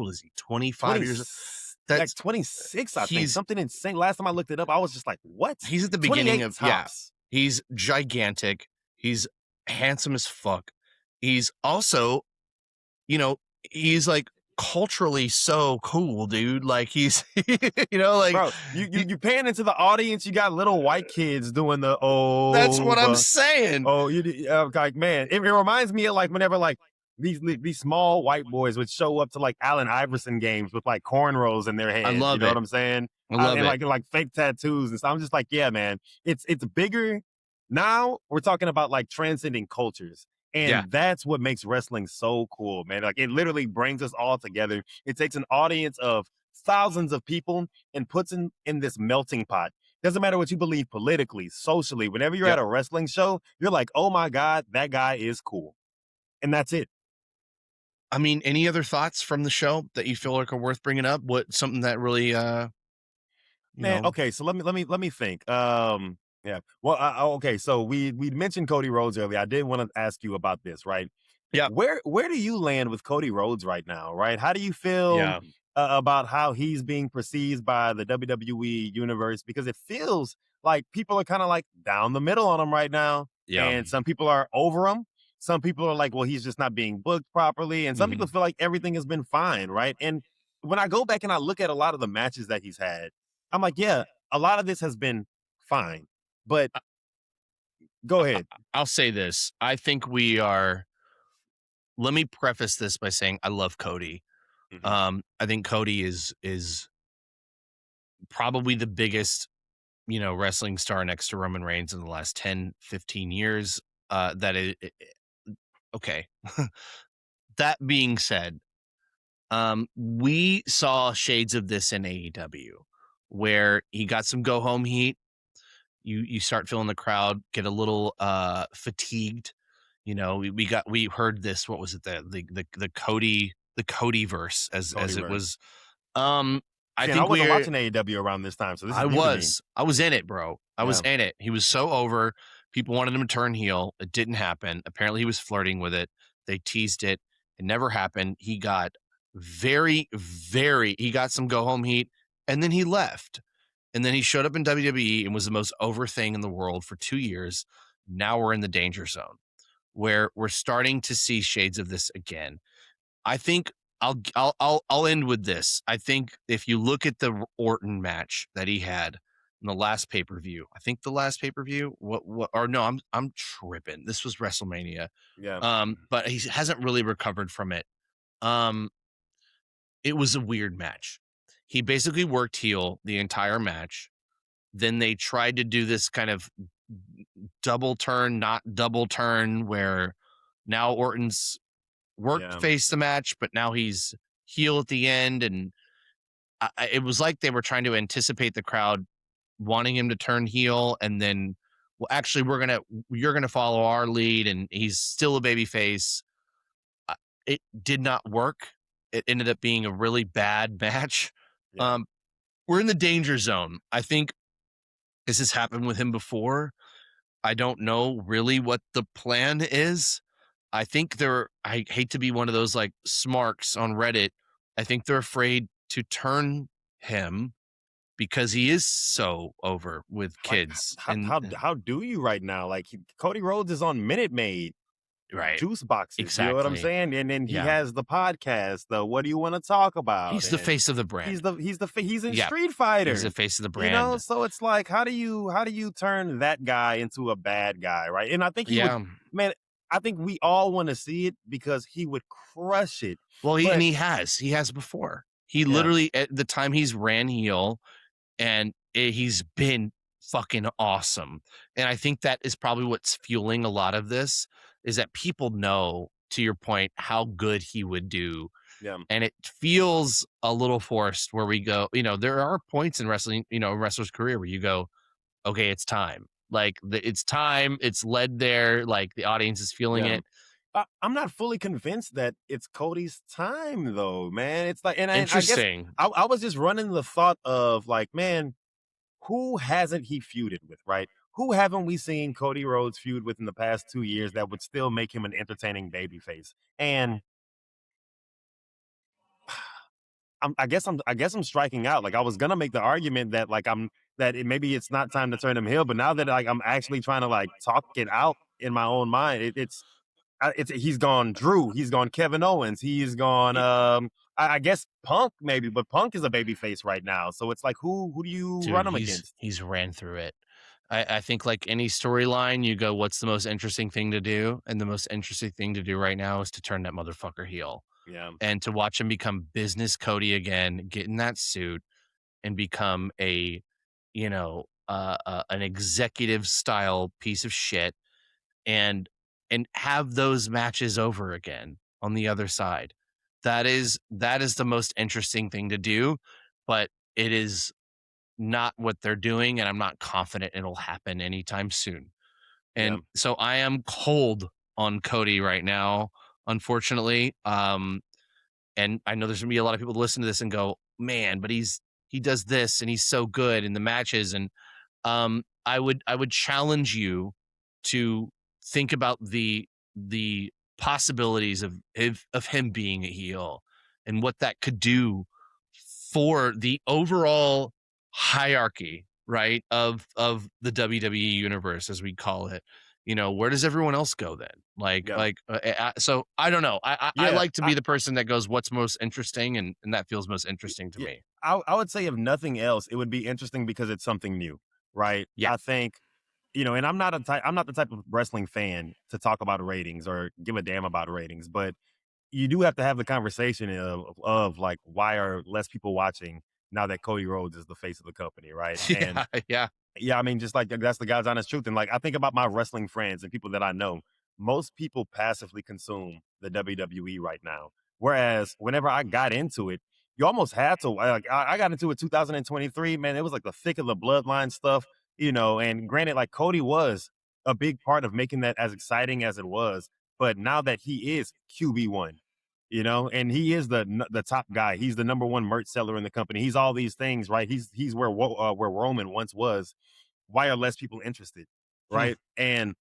is he? 25 years? That's like 26, I think. Something insane. Last time I looked it up, I was just like, what? He's at the beginning of tops. He's gigantic. He's handsome as fuck. He's also, he's like culturally so cool, dude. Like he's, like bro, you pan into the audience, you got little white kids doing the That's what I'm saying. Like man, it reminds me of like whenever like these small white boys would show up to like Allen Iverson games with like cornrows in their head. I love you know what I'm saying? I love it. And like fake tattoos and stuff. I'm just like, yeah, man, it's bigger. Now we're talking about like transcending cultures. And that's what makes wrestling so cool, man. Like it literally brings us all together. It takes an audience of thousands of people and puts in this melting pot. Doesn't matter what you believe politically, socially. Whenever you're at a wrestling show, you're like, oh my God, that guy is cool. And that's it. I mean, any other thoughts from the show that you feel like are worth bringing up? What something that really, man? Okay, so let me think. Yeah. Well, okay. So we mentioned Cody Rhodes earlier. I did want to ask you about this, right? Yeah. Where do you land with Cody Rhodes right now, right? How do you feel about how he's being perceived by the WWE universe? Because it feels like people are kind of like down the middle on him right now. Yeah. And some people are over him. Some people are like, well, he's just not being booked properly. And some people feel like everything has been fine, right? And when I go back and I look at a lot of the matches that he's had, I'm like, yeah, a lot of this has been fine. But go ahead. I'll say this. I think let me preface this by saying I love Cody. I think Cody is probably the biggest, wrestling star next to Roman Reigns in the last 10, 15 years. Okay. That being said, we saw shades of this in AEW where he got some go home heat. You start feeling the crowd get a little fatigued. We heard this. What was it? The Cody verse as it was. I wasn't watching AEW around this time, so this is I was in it, bro. I was in it. He was so over. People wanted him to turn heel. It didn't happen. Apparently, he was flirting with it. They teased it. It never happened. He got he got some go home heat, and then he left. And then he showed up in WWE and was the most over thing in the world for 2 years. Now we're in the danger zone where we're starting to see shades of this again. I think I'll end with this. I think if you look at the Orton match that he had in the last pay-per-view, I think the last pay-per-view, what or no, I'm tripping. This was WrestleMania. Yeah. But he hasn't really recovered from it. Um, it was a weird match. He basically worked heel the entire match. Then they tried to do this kind of double turn, not double turn, where now Orton's worked Yeah. face the match, but now he's heel at the end. And it was like they were trying to anticipate the crowd wanting him to turn heel. And then, well, actually, you're going to follow our lead. And he's still a baby face. It did not work. It ended up being a really bad match. Yeah. We're in the danger zone. I think this has happened with him before. I don't know really what the plan is. I think I hate to be one of those like smarks on Reddit. I think they're afraid to turn him because he is so over with Like, kids. how do you right now? Like Cody Rhodes is on Minute Maid, Right. juice boxes. You know what I'm Exactly. saying? And then he Yeah. has the podcast. The What do you want to talk about? He's the And face of the brand. he's in Yeah. Street Fighter. He's the face of the brand. You know, so it's like, how do you turn that guy into a bad guy, right? And I think he would, man. I think we all want to see it because he would crush it. Well, But- he has before. He literally, at the time he's ran heel, and he's been fucking awesome. And I think that is probably what's fueling a lot of this, is that people know, to your point, how good he would do. Yeah. And it feels a little forced where we go, there are points in wrestling, wrestler's career where you go, okay, it's time. Like it's time. It's led there. Like the audience is feeling Yeah. it. I'm not fully convinced that it's Cody's time, though, man. It's like, and I guess Interesting. I was just running the thought of like, man, who hasn't he feuded with, right? Who haven't we seen Cody Rhodes feud with in the past 2 years that would still make him an entertaining babyface? And I guess I'm striking out. Like I was gonna make the argument that like maybe it's not time to turn him heel, but now that like I'm actually trying to like talk it out in my own mind, he's gone Drew, he's gone Kevin Owens, he's gone I guess Punk maybe, but Punk is a babyface right now, so it's like who do you Dude, run him against? He's ran through it. I think like any storyline, you go, what's the most interesting thing to do? And the most interesting thing to do right now is to turn that motherfucker heel. Yeah. And to watch him become business Cody again, get in that suit and become an executive style piece of shit, and have those matches over again on the other side. That is the most interesting thing to do, but it is not what they're doing, and I'm not confident it'll happen anytime soon. And so I am cold on Cody right now, unfortunately. And I know there's gonna be a lot of people to listen to this and go, man, but he does this and he's so good in the matches. And I would challenge you to think about the possibilities of him being a heel and what that could do for the overall hierarchy, right, of the WWE universe, as we call it. Where does everyone else go then? So I don't know. I like to be the person that goes, what's most interesting, and that feels most interesting to me. I would say if nothing else, it would be interesting because it's something new, right? Yeah. I think, and I'm not the type of wrestling fan to talk about ratings or give a damn about ratings, but you do have to have the conversation of like, why are less people watching now that Cody Rhodes is the face of the company, right? And Yeah. I mean, just like that's the God's honest truth. And like, I think about my wrestling friends and people that I know. Most people passively consume the WWE right now. Whereas whenever I got into it, you almost had to. Like, I got into it 2023, man. It was like the thick of the bloodline stuff, And granted, like Cody was a big part of making that as exciting as it was. But now that he is QB1, and he is the top guy. He's the number one merch seller in the company. He's all these things, right? He's where Roman once was. Why are less people interested, right? And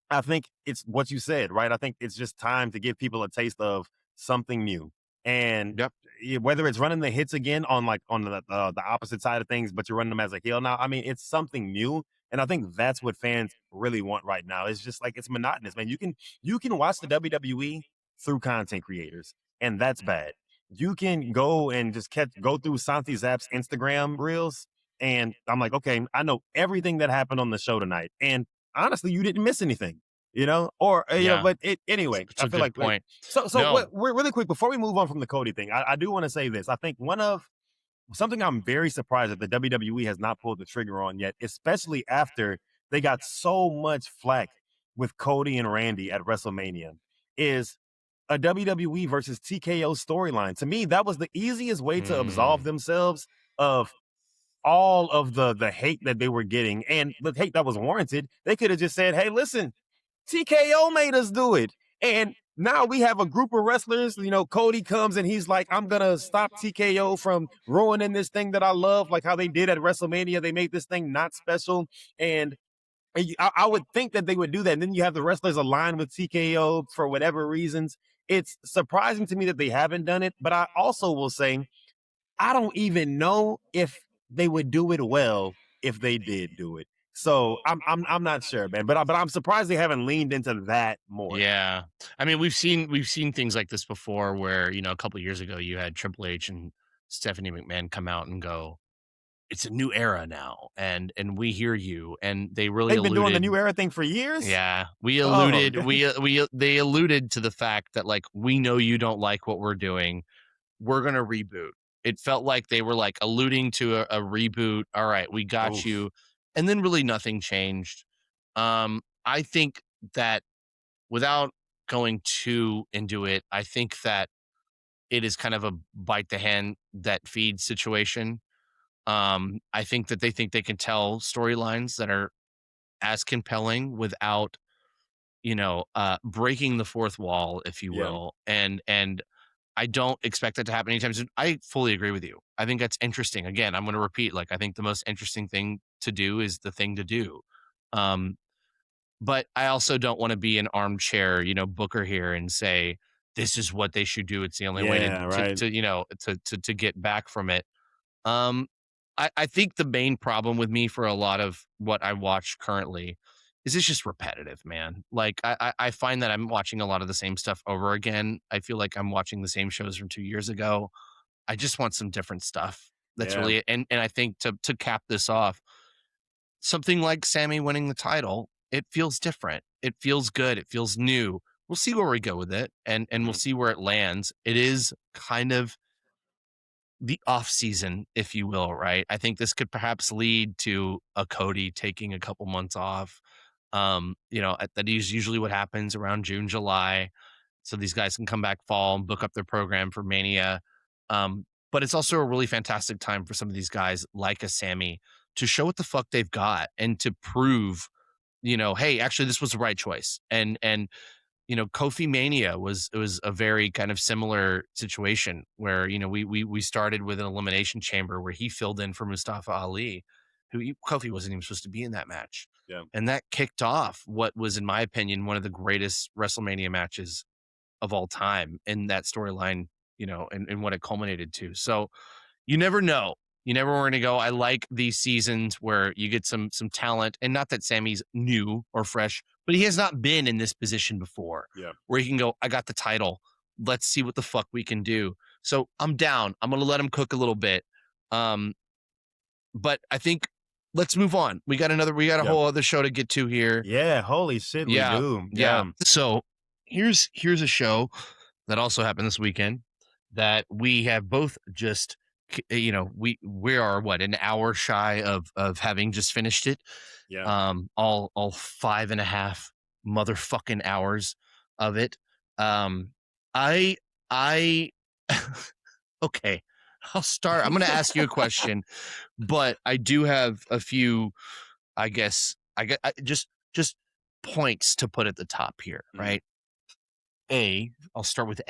I think it's what you said, right? I think it's just time to give people a taste of something new. And Yep. whether it's running the hits again on the opposite side of things, but you're running them as a heel now. I mean, it's something new. And I think that's what fans really want right now. It's just like it's monotonous, man. You can watch the WWE through content creators, and that's bad. You can go and just go through Santi Zap's Instagram reels, and I'm like, okay, I know everything that happened on the show tonight, and honestly, you didn't miss anything, or Yeah. but anyway, It's I a feel good like point. so No. we're really quick before we move on from the Cody thing. I do want to say this. I think something I'm very surprised that the WWE has not pulled the trigger on yet, especially after they got so much flack with Cody and Randy at WrestleMania, is a WWE versus TKO storyline. To me, that was the easiest way to absolve themselves of all of the hate that they were getting, and the hate that was warranted. They could have just said, hey, listen, TKO made us do it. And now we have a group of wrestlers. Cody comes and he's like, I'm going to stop TKO from ruining this thing that I love, like how they did at WrestleMania. They made this thing not special. And I would think that they would do that. And then you have the wrestlers align with TKO for whatever reasons. It's surprising to me that they haven't done it. But I also will say, I don't even know if they would do it well if they did do it. So I'm not sure, man. But I'm surprised they haven't leaned into that more. Yeah. I mean, we've seen things like this before where, a couple of years ago you had Triple H and Stephanie McMahon come out and go, it's a new era now, and we hear you, and they really They've been doing the alluded. new era thing for years. Yeah, we Oh. alluded. They alluded to the fact that, like, we know you don't like what we're doing. We're gonna reboot. It felt like they were like alluding to a reboot. All right, we got Oof. you, and then really nothing changed. I think that without going too into it, I think that it is kind of a bite the hand that feeds situation. I think that they think they can tell storylines that are as compelling without, breaking the fourth wall, if you Yeah. will. And I don't expect that to happen anytime soon. I fully agree with you. I think that's interesting. Again, I'm going to repeat, like, I think the most interesting thing to do is the thing to do. But I also don't want to be an armchair, booker here and say, this is what they should do. It's the only way Yeah, right. to get back from it. Um, I think the main problem with me for a lot of what I watch currently is it's just repetitive, man. Like I find that I'm watching a lot of the same stuff over again. I feel like I'm watching the same shows from 2 years ago. I just want some different stuff. That's Yeah. really it. And I think to cap this off, something like Sammy winning the title, it feels different. It feels good. It feels new. We'll see where we go with it, and we'll see where it lands. It is kind of the off season, if you will, right? I think this could perhaps lead to a Cody taking a couple months off. That is usually what happens around June, July. So these guys can come back fall and book up their program for Mania. But it's also a really fantastic time for some of these guys like a Sammy to show what the fuck they've got and to prove, hey, actually this was the right choice. And Kofi Mania was a very kind of similar situation where, we started with an elimination chamber where he filled in for Mustafa Ali, Kofi wasn't even supposed to be in that match. Yeah. And that kicked off what was, in my opinion, one of the greatest WrestleMania matches of all time in that storyline, and what it culminated to. So you never know. You never want to go. I like these seasons where you get some talent, and not that Sammy's new or fresh, but he has not been in this position before. Yeah. Where he can go, I got the title. Let's see what the fuck we can do. So I'm down. I'm gonna let him cook a little bit. But I think let's move on. We got a whole other show to get to here. Yeah, holy shit, we do. Yeah. So here's a show that also happened this weekend that we have both just, we are an hour shy of having just finished it. Yeah. All 5.5 motherfucking hours of it. I okay, I'll start. I'm going to ask you a question, but I do have a few, I guess, just points to put at the top here, right? I'll start with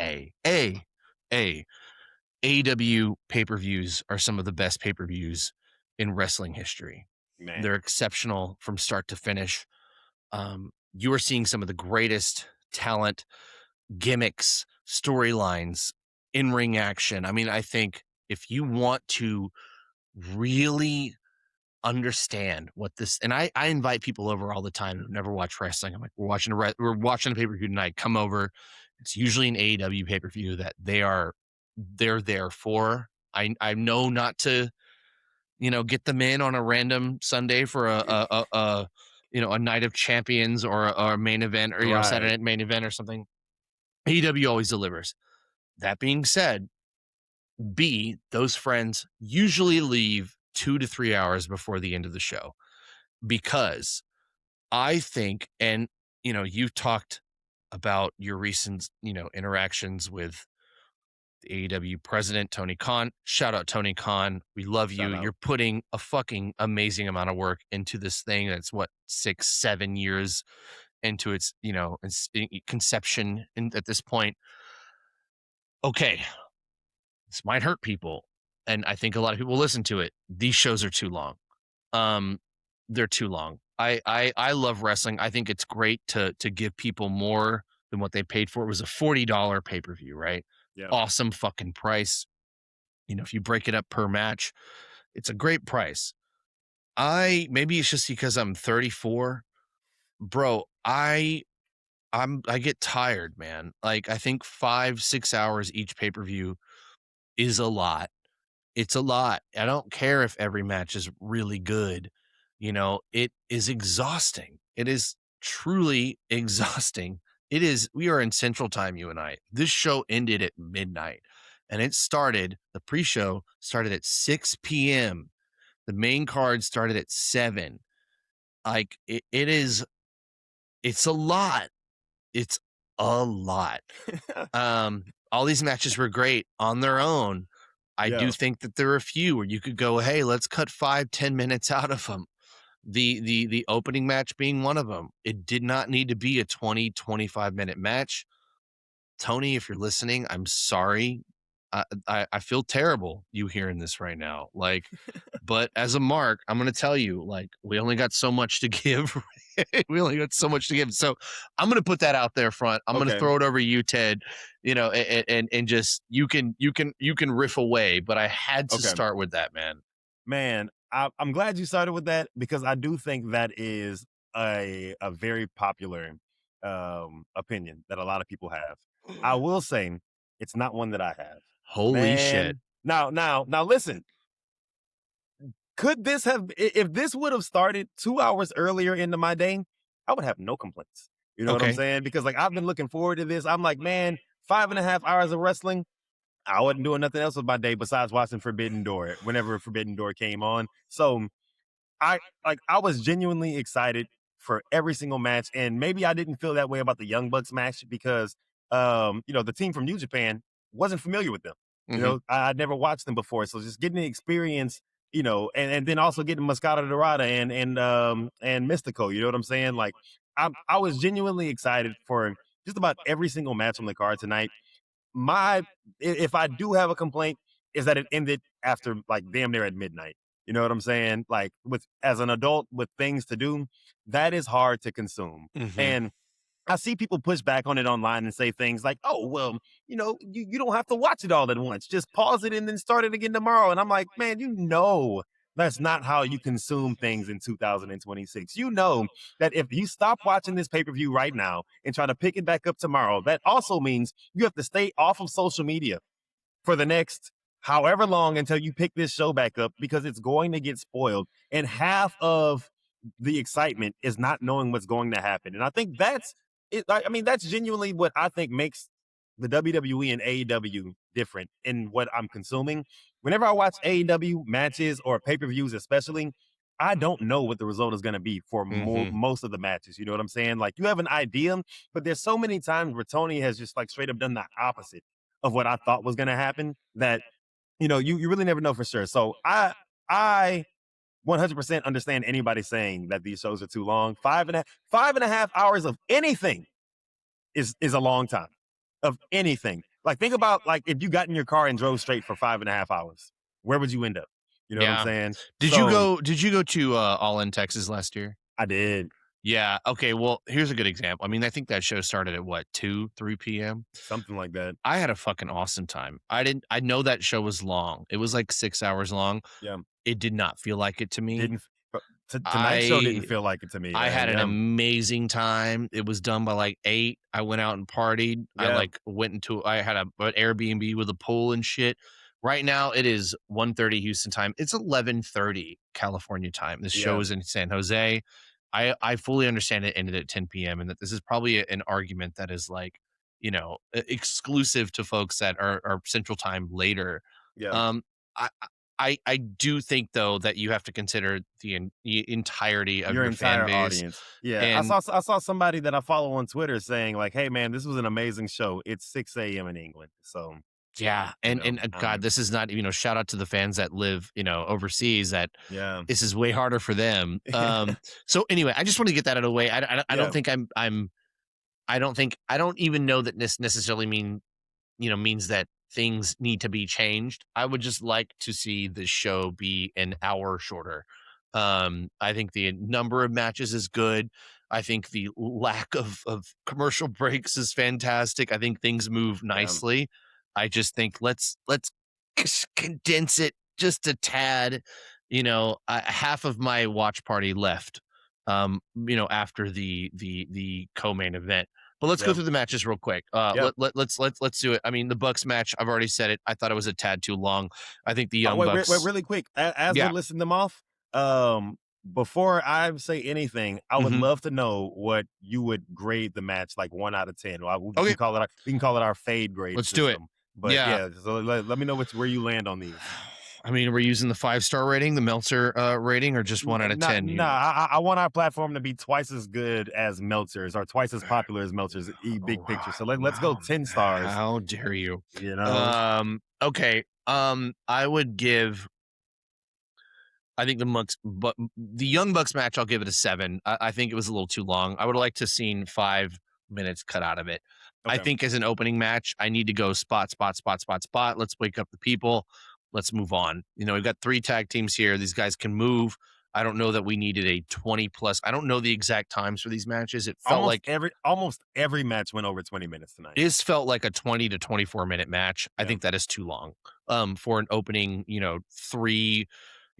AEW pay-per-views are some of the best pay-per-views in wrestling history. Man. They're exceptional from start to finish. You are seeing some of the greatest talent, gimmicks, storylines in-ring action. I mean, I think if you want to really understand what this, and I invite people over all the time who've never watched wrestling. I'm like, we're watching a pay-per-view tonight. Come over. It's usually an AEW pay-per-view that they're there for. I know not to, get them in on a random Sunday for a night of champions or a main event, or Right. Saturday night main event or something. AEW always delivers. That being said, B, those friends usually leave 2 to 3 hours before the end of the show, because I think, and you've talked about your recent, interactions with the AEW president, Tony Khan. Shout out Tony Khan. We love you. Shout out. You're putting a fucking amazing amount of work into this thing. That's what, 6-7 years into its, conception at this point. Okay, this might hurt people, and I think a lot of people listen to it. These shows are too long. They're too long. I love wrestling. I think it's great to give people more than what they paid for. It was a $40 pay-per-view, right? Yeah. Awesome fucking price. If you break it up per match, it's a great price. Maybe it's just because I'm 34, bro. I get tired, man. Like, I think 5-6 hours each pay-per-view is a lot. It's a lot. I don't care if every match is really good. It is exhausting. It is truly exhausting. We are in Central Time, you and I. This show ended at midnight, and the pre-show started at 6 p.m. The main card started at 7. Like, it's a lot. It's a lot. All these matches were great on their own. I do think that there are a few where you could go, hey, let's cut 5-10 minutes out of them. The opening match being one of them. It did not need to be a 20-25 minute match. Tony, if you're listening, I'm sorry. I feel terrible you hearing this right now. Like, but as a mark, I'm going to tell you, like, we only got so much to give. We only got so much to give. So I'm going to put that out there front. I'm going to throw it over to you, Ted, and just, you can riff away, but I had to start with that, man. Man, I'm glad you started with that, because I do think that is a very popular opinion that a lot of people have. I will say it's not one that I have. Holy shit. Now, listen. Could this have, if this would have started 2 hours earlier into my day, I would have no complaints. You know what I'm saying? Because, like, I've been looking forward to this. I'm like, man, 5.5 hours of wrestling, I wasn't doing nothing else with my day besides watching Forbidden Door whenever Forbidden Door came on. So I was genuinely excited for every single match, and maybe I didn't feel that way about the Young Bucks match because the team from New Japan wasn't familiar with them. I'd never watched them before, so just getting the experience, and then also getting Mascara Dorada and Mystico. You know what I'm saying? Like, I was genuinely excited for just about every single match on the card tonight. If I do have a complaint, is that it ended after, like, damn near at midnight. You know what I'm saying? Like, as an adult with things to do, that is hard to consume. And I see people push back on it online and say things like, oh, well, you don't have to watch it all at once. Just pause it and then start it again tomorrow. And I'm like, man, that's not how you consume things in 2026. You know that if you stop watching this pay-per-view right now and try to pick it back up tomorrow, that also means you have to stay off of social media for the next however long until you pick this show back up, because it's going to get spoiled. And half of the excitement is not knowing what's going to happen. And I think that's it. I mean, that's genuinely what I think makes the WWE and AEW different in what I'm consuming. Whenever I watch AEW matches or pay-per-views especially, I don't know what the result is going to be for most of the matches. You know what I'm saying? Like, you have an idea, but there's so many times where Tony has just, like, straight up done the opposite of what I thought was going to happen that, you really never know for sure. So I 100% understand anybody saying that these shows are too long. 5.5 hours of anything is a long time. Of anything. Like, think about, like, if you got in your car and drove straight for 5.5 hours, where would you end up? You know what I'm saying? Did you go to All in Texas last year? I did. Yeah. Okay. Well, here's a good example. I mean, I think that show started at what, 2, 3 p.m. Something like that. I had a fucking awesome time. I know that show was long. It was like 6 hours long. Yeah. It did not feel like it to me. Didn't tonight's show didn't I feel like it to me, I man. had an Yeah. amazing time. It was done by like 8. I went out and partied. I Yeah. like went into I had an Airbnb with a pool and shit. Right now it is 1:30 Houston time. It's 11:30 California time. This show Yeah. is in San Jose. I fully understand it ended at 10 p.m. and that this is probably an argument that is like, exclusive to folks that are Central Time later. Yeah. Um, I I do think though that you have to consider the entirety of Your your fan entire base, audience. Yeah. and I saw somebody that I follow on Twitter saying like, "Hey man, this was an amazing show. It's 6 a.m. in England." So, yeah, God, this is not shout out to the fans that live overseas that yeah. this is way harder for them. So anyway, I just want to get that out of the way. I don't Yeah. think I don't even know that this necessarily means that things need to be changed. I would just like to see the show be an hour shorter. I think the number of matches is good. I think the lack of commercial breaks is fantastic. I think things move Yeah. nicely. I just think let's condense it just a tad. Half of my watch party left. After the co-main event. But let's go Yeah. through the matches real quick. Yeah. Let's do it. I mean, the Bucks match, I've already said it. I thought it was a tad too long. I think the Oh, Young wait, Bucks. really quick. As we're Yeah. listing them off, before I say anything, I would Mhm. love to know what you would grade the match, like 1 out of 10. We Okay. can call it our fade grade Let's do it. system. But Yeah. yeah, so let me know where you land on these. I mean, we're using the 5-star rating, the Meltzer rating, or just 1 out of 10. Nah, I want our platform to be twice as good as Meltzer's or twice as popular as Meltzer's big Oh, picture. So let's go wow, 10 stars. how dare you? You know, Okay. I would give. I think the Young Bucks match, I'll give it a 7. I think it was a little too long. I would like to seen 5 minutes cut out of it. I okay. think as an opening match, I need to go spot, spot, spot, spot, spot. Let's wake up the people. Let's move on. We've got 3 tag teams here. These guys can move. I don't know that we needed a 20 plus. I don't know the exact times for these matches. It felt Almost every match went over 20 minutes tonight. this felt like a 20 to 24-minute match. I Yeah. think that is too long. For an opening, 3,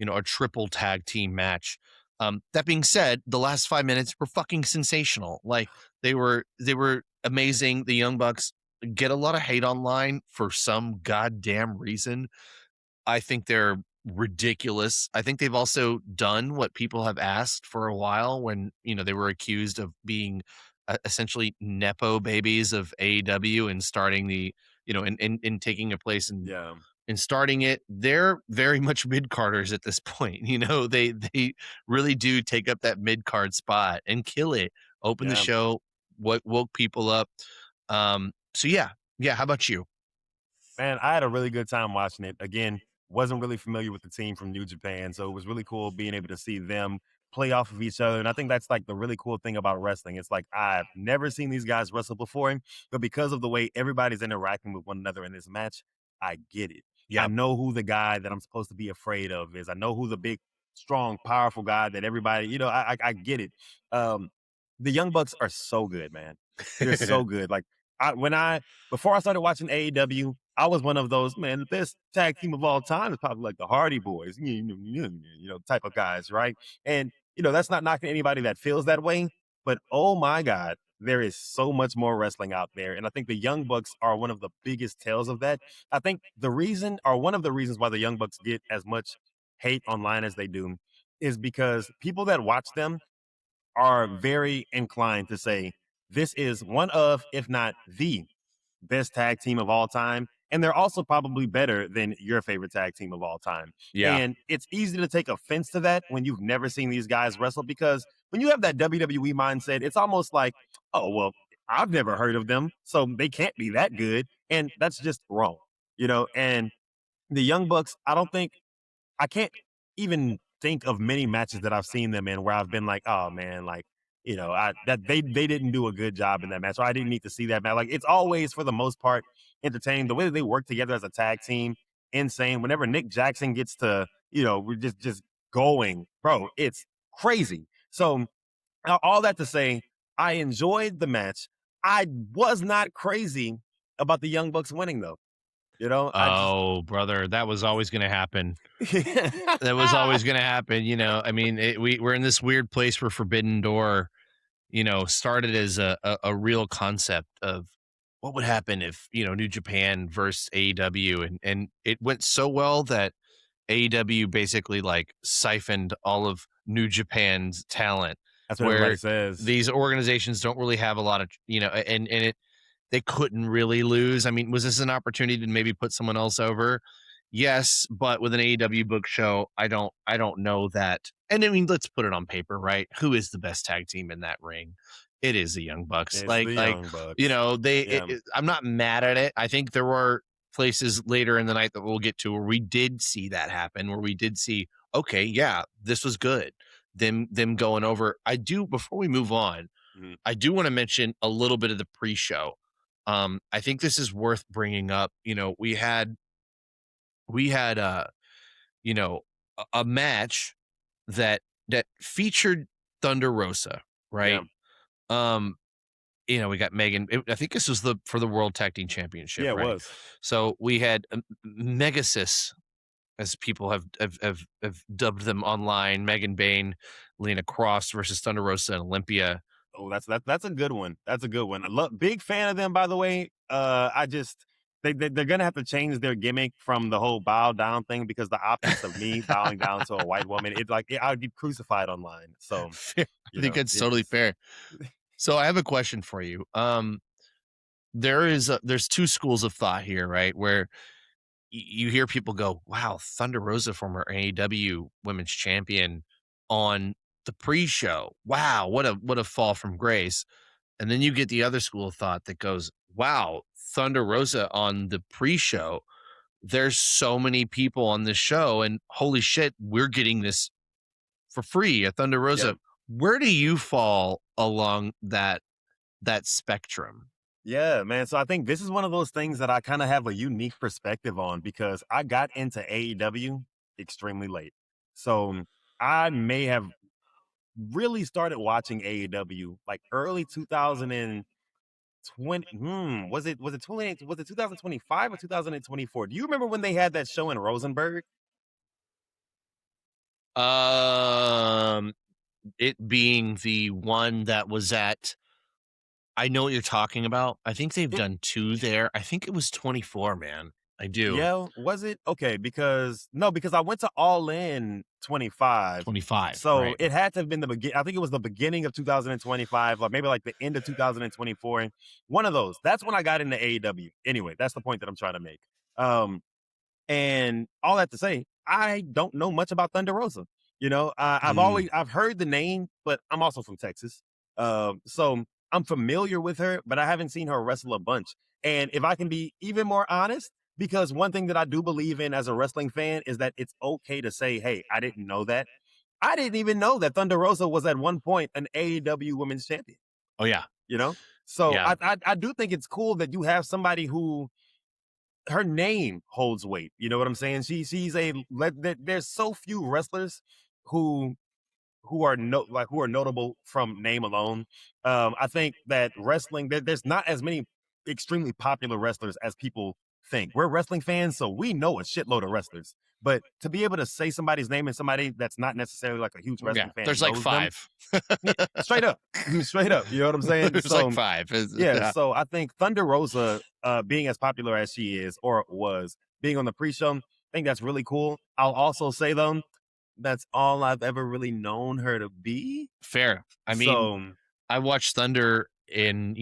a triple tag team match. That being said, the last 5 minutes were fucking sensational. Like they were amazing. The Young Bucks get a lot of hate online for some goddamn reason. I think they're ridiculous. I think they've also done what people have asked for a while when, they were accused of being essentially Nepo babies of AEW and starting and taking a place Yeah. and starting it. They're very much mid carders at this point. They really do take up that mid card spot and kill it. Open the Yeah. show, what woke people up. So yeah. How about you? Man, I had a really good time watching it. Again, wasn't really familiar with the team from New Japan, so it was really cool being able to see them play off of each other. And I think that's like the really cool thing about wrestling. It's like I've never seen these guys wrestle before, but because of the way everybody's interacting with one another in this match, I get it. Yeah. I know who the guy that I'm supposed to be afraid of is. I know who the big, strong, powerful guy that everybody, I get it. The Young Bucks are so good, man. They're so good. Like before I started watching AEW, I was one of those, man, the best tag team of all time is probably like the Hardy Boys, type of guys, right? And, that's not knocking anybody that feels that way, but oh my God, there is so much more wrestling out there. And I think the Young Bucks are one of the biggest tales of that. I think one of the reasons why the Young Bucks get as much hate online as they do is because people that watch them are very inclined to say, this is one of, if not the best tag team of all time. And they're also probably better than your favorite tag team of all time. Yeah. And it's easy to take offense to that when you've never seen these guys wrestle, because when you have that WWE mindset, it's almost like, oh, well, I've never heard of them, so they can't be that good. And that's just wrong, And the Young Bucks, I can't even think of many matches that I've seen them in where I've been like, oh man, like, they didn't do a good job in that match, or I didn't need to see that match. Like, it's always for the most part entertaining. The way that they work together as a tag team, insane. Whenever Nick Jackson gets to, we're just going, bro, it's crazy. So All that to say, I enjoyed the match. I was not crazy about the Young Bucks winning, though. You know, I just Oh, brother, that was always going to happen. That was always going to happen. I mean, we're in this weird place where Forbidden Door, started as a real concept of what would happen if, New Japan versus AEW, and it went so well that AEW basically like siphoned all of New Japan's talent, That's what everybody where says. these organizations don't really have a lot of, and it they couldn't really lose. I mean, was this an opportunity to maybe put someone else over? Yes, but with an AEW book show, I don't know that. And I mean, let's put it on paper, right? Who is the best tag team in that ring? It is the Young Bucks. It's Like the like Young Bucks. Yeah. I'm not mad at it. I think there were places later in the night that we'll get to where we did see that happen, where we did see, okay, yeah, this was good. Them going over. I do, before we move on, Mhm. I do want to mention a little bit of the pre-show. I think this is worth bringing up. We had you know, a match that featured Thunder Rosa, Yeah. right? Um, we got Megan. I think this was for the World Tag Team Championship, Yeah, it right? was. So we had Megasis, as people have dubbed them online, Megan Bain, Lena Cross versus Thunder Rosa and Olympia. Oh, that's a good one. That's a good one. I love big fan of them, by the way. I just they're gonna have to change their gimmick from the whole bow down thing because the optics of me bowing down to a white woman, I'd be crucified online. So Fair. I think it's totally fair. So I have a question for you. There's two schools of thought here, right? Where you hear people go, "Wow, Thunder Rosa, former AEW Women's Champion, on the pre-show. Wow, what a fall from grace." And then you get the other school of thought that goes, "Wow, Thunder Rosa on the pre-show. There's so many people on this show, and holy shit, we're getting this for free at Thunder Yeah. Rosa." Where do you fall along that spectrum? Yeah, man. So I think this is one of those things that I kind of have a unique perspective on because I got into AEW extremely late. So I may have really started watching AEW like early 2020. Was it 2025 or 2024? Do you remember when they had that show in Rosenberg? Um, it being the one that was at, I know what you're talking about. I think they've It done 2 there. I think it was 24, man. I do. Yeah, was it? Okay, because no, because I went to All In 25. 25, So right. it had to have been I think it was the beginning of 2025, or maybe like the end of 2024. One of those. That's when I got into AEW. Anyway, that's the point that I'm trying to make. Um, and all that to say, I don't know much about Thunder Rosa. Mm, I've heard the name, but I'm also from Texas, so I'm familiar with her, but I haven't seen her wrestle a bunch. And if I can be even more honest, because one thing that I do believe in as a wrestling fan is that it's okay to say, "Hey, I didn't know that. I didn't even know that Thunder Rosa was at one point an AEW Women's Champion." oh, yeah. You know, so Yeah. I do think it's cool that you have somebody who her name holds weight. You know what I'm saying? There's so few wrestlers who who are notable from name alone. I think that wrestling there's not as many extremely popular wrestlers as people think. We're wrestling fans, so we know a shitload of wrestlers. But to be able to say somebody's name and somebody that's not necessarily like a huge Yeah, wrestling fan there's like knows them, 5. yeah, straight up, straight up. You know what I'm saying? There's like So 5. yeah, Yeah, so I think Thunder Rosa, being as popular as she is or was, being on the pre-show, I think that's really cool. I'll also say though, that's all I've ever really known her to be. fair. I mean, So I watched Thunder in,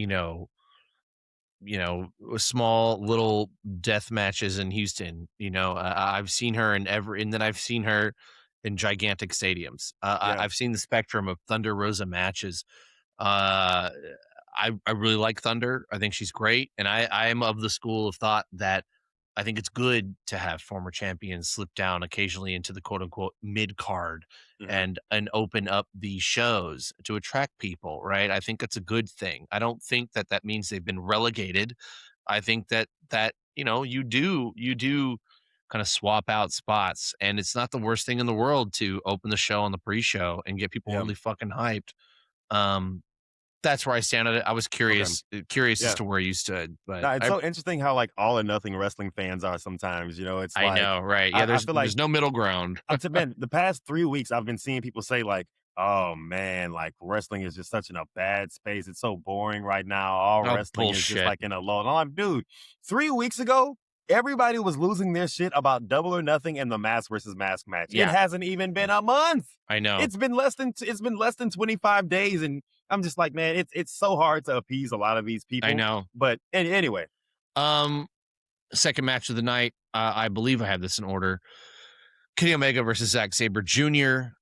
small little death matches in Houston. I've seen her and then I've seen her in gigantic stadiums. yeah, I've seen the spectrum of Thunder Rosa matches. Uh, I really like Thunder. I think she's great, and I am of the school of thought that I think it's good to have former champions slip down occasionally into the quote unquote mid card hmm and open up these shows to attract people, right? I think that's a good thing. I don't think that means they've been relegated. I think that you do kind of swap out spots, and it's not the worst thing in the world to open the show on the pre-show and get people yeah. really fucking hyped. That's where I stand on it. I was curious as Yeah. to where you stood, but No, it's so interesting how like all or nothing wrestling fans are sometimes. It's I like know, right? Yeah, I feel like there's no middle ground. man, the past 3 weeks I've been seeing people say like, "Oh man, like wrestling is just such in a bad space. It's so boring right now. All Oh, wrestling is just bullshit. like in a lull." And I'm like, dude, 3 weeks ago, everybody was losing their shit about Double or Nothing and the mask versus mask match. Yeah. It hasn't even been a month. I know. It's been less than 25 days, and I'm just like, man, it's so hard to appease a lot of these people. I know. But anyway, Second match of the night. I believe I have this in order. Kenny Omega versus Zack Sabre Jr.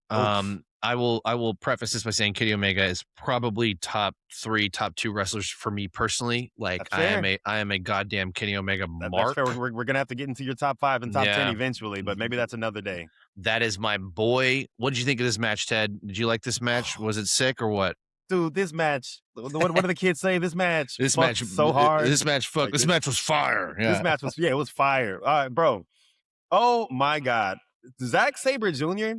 I will preface this by saying Kenny Omega is probably top 3, top 2 wrestlers for me personally. Like I am a goddamn Kenny Omega mark. That's fair. We're gonna have to get into your top 5 and top 10 eventually, but maybe that's another day. That is my boy. What did you think of this match, Ted? Did you like this match? Was it sick or what? Dude, this match. What do the kids say? This match. This match so hard. This match fucked. Like this match was fire. Yeah. This match was it was fire. All right, bro. Oh my God, Zack Sabre Jr.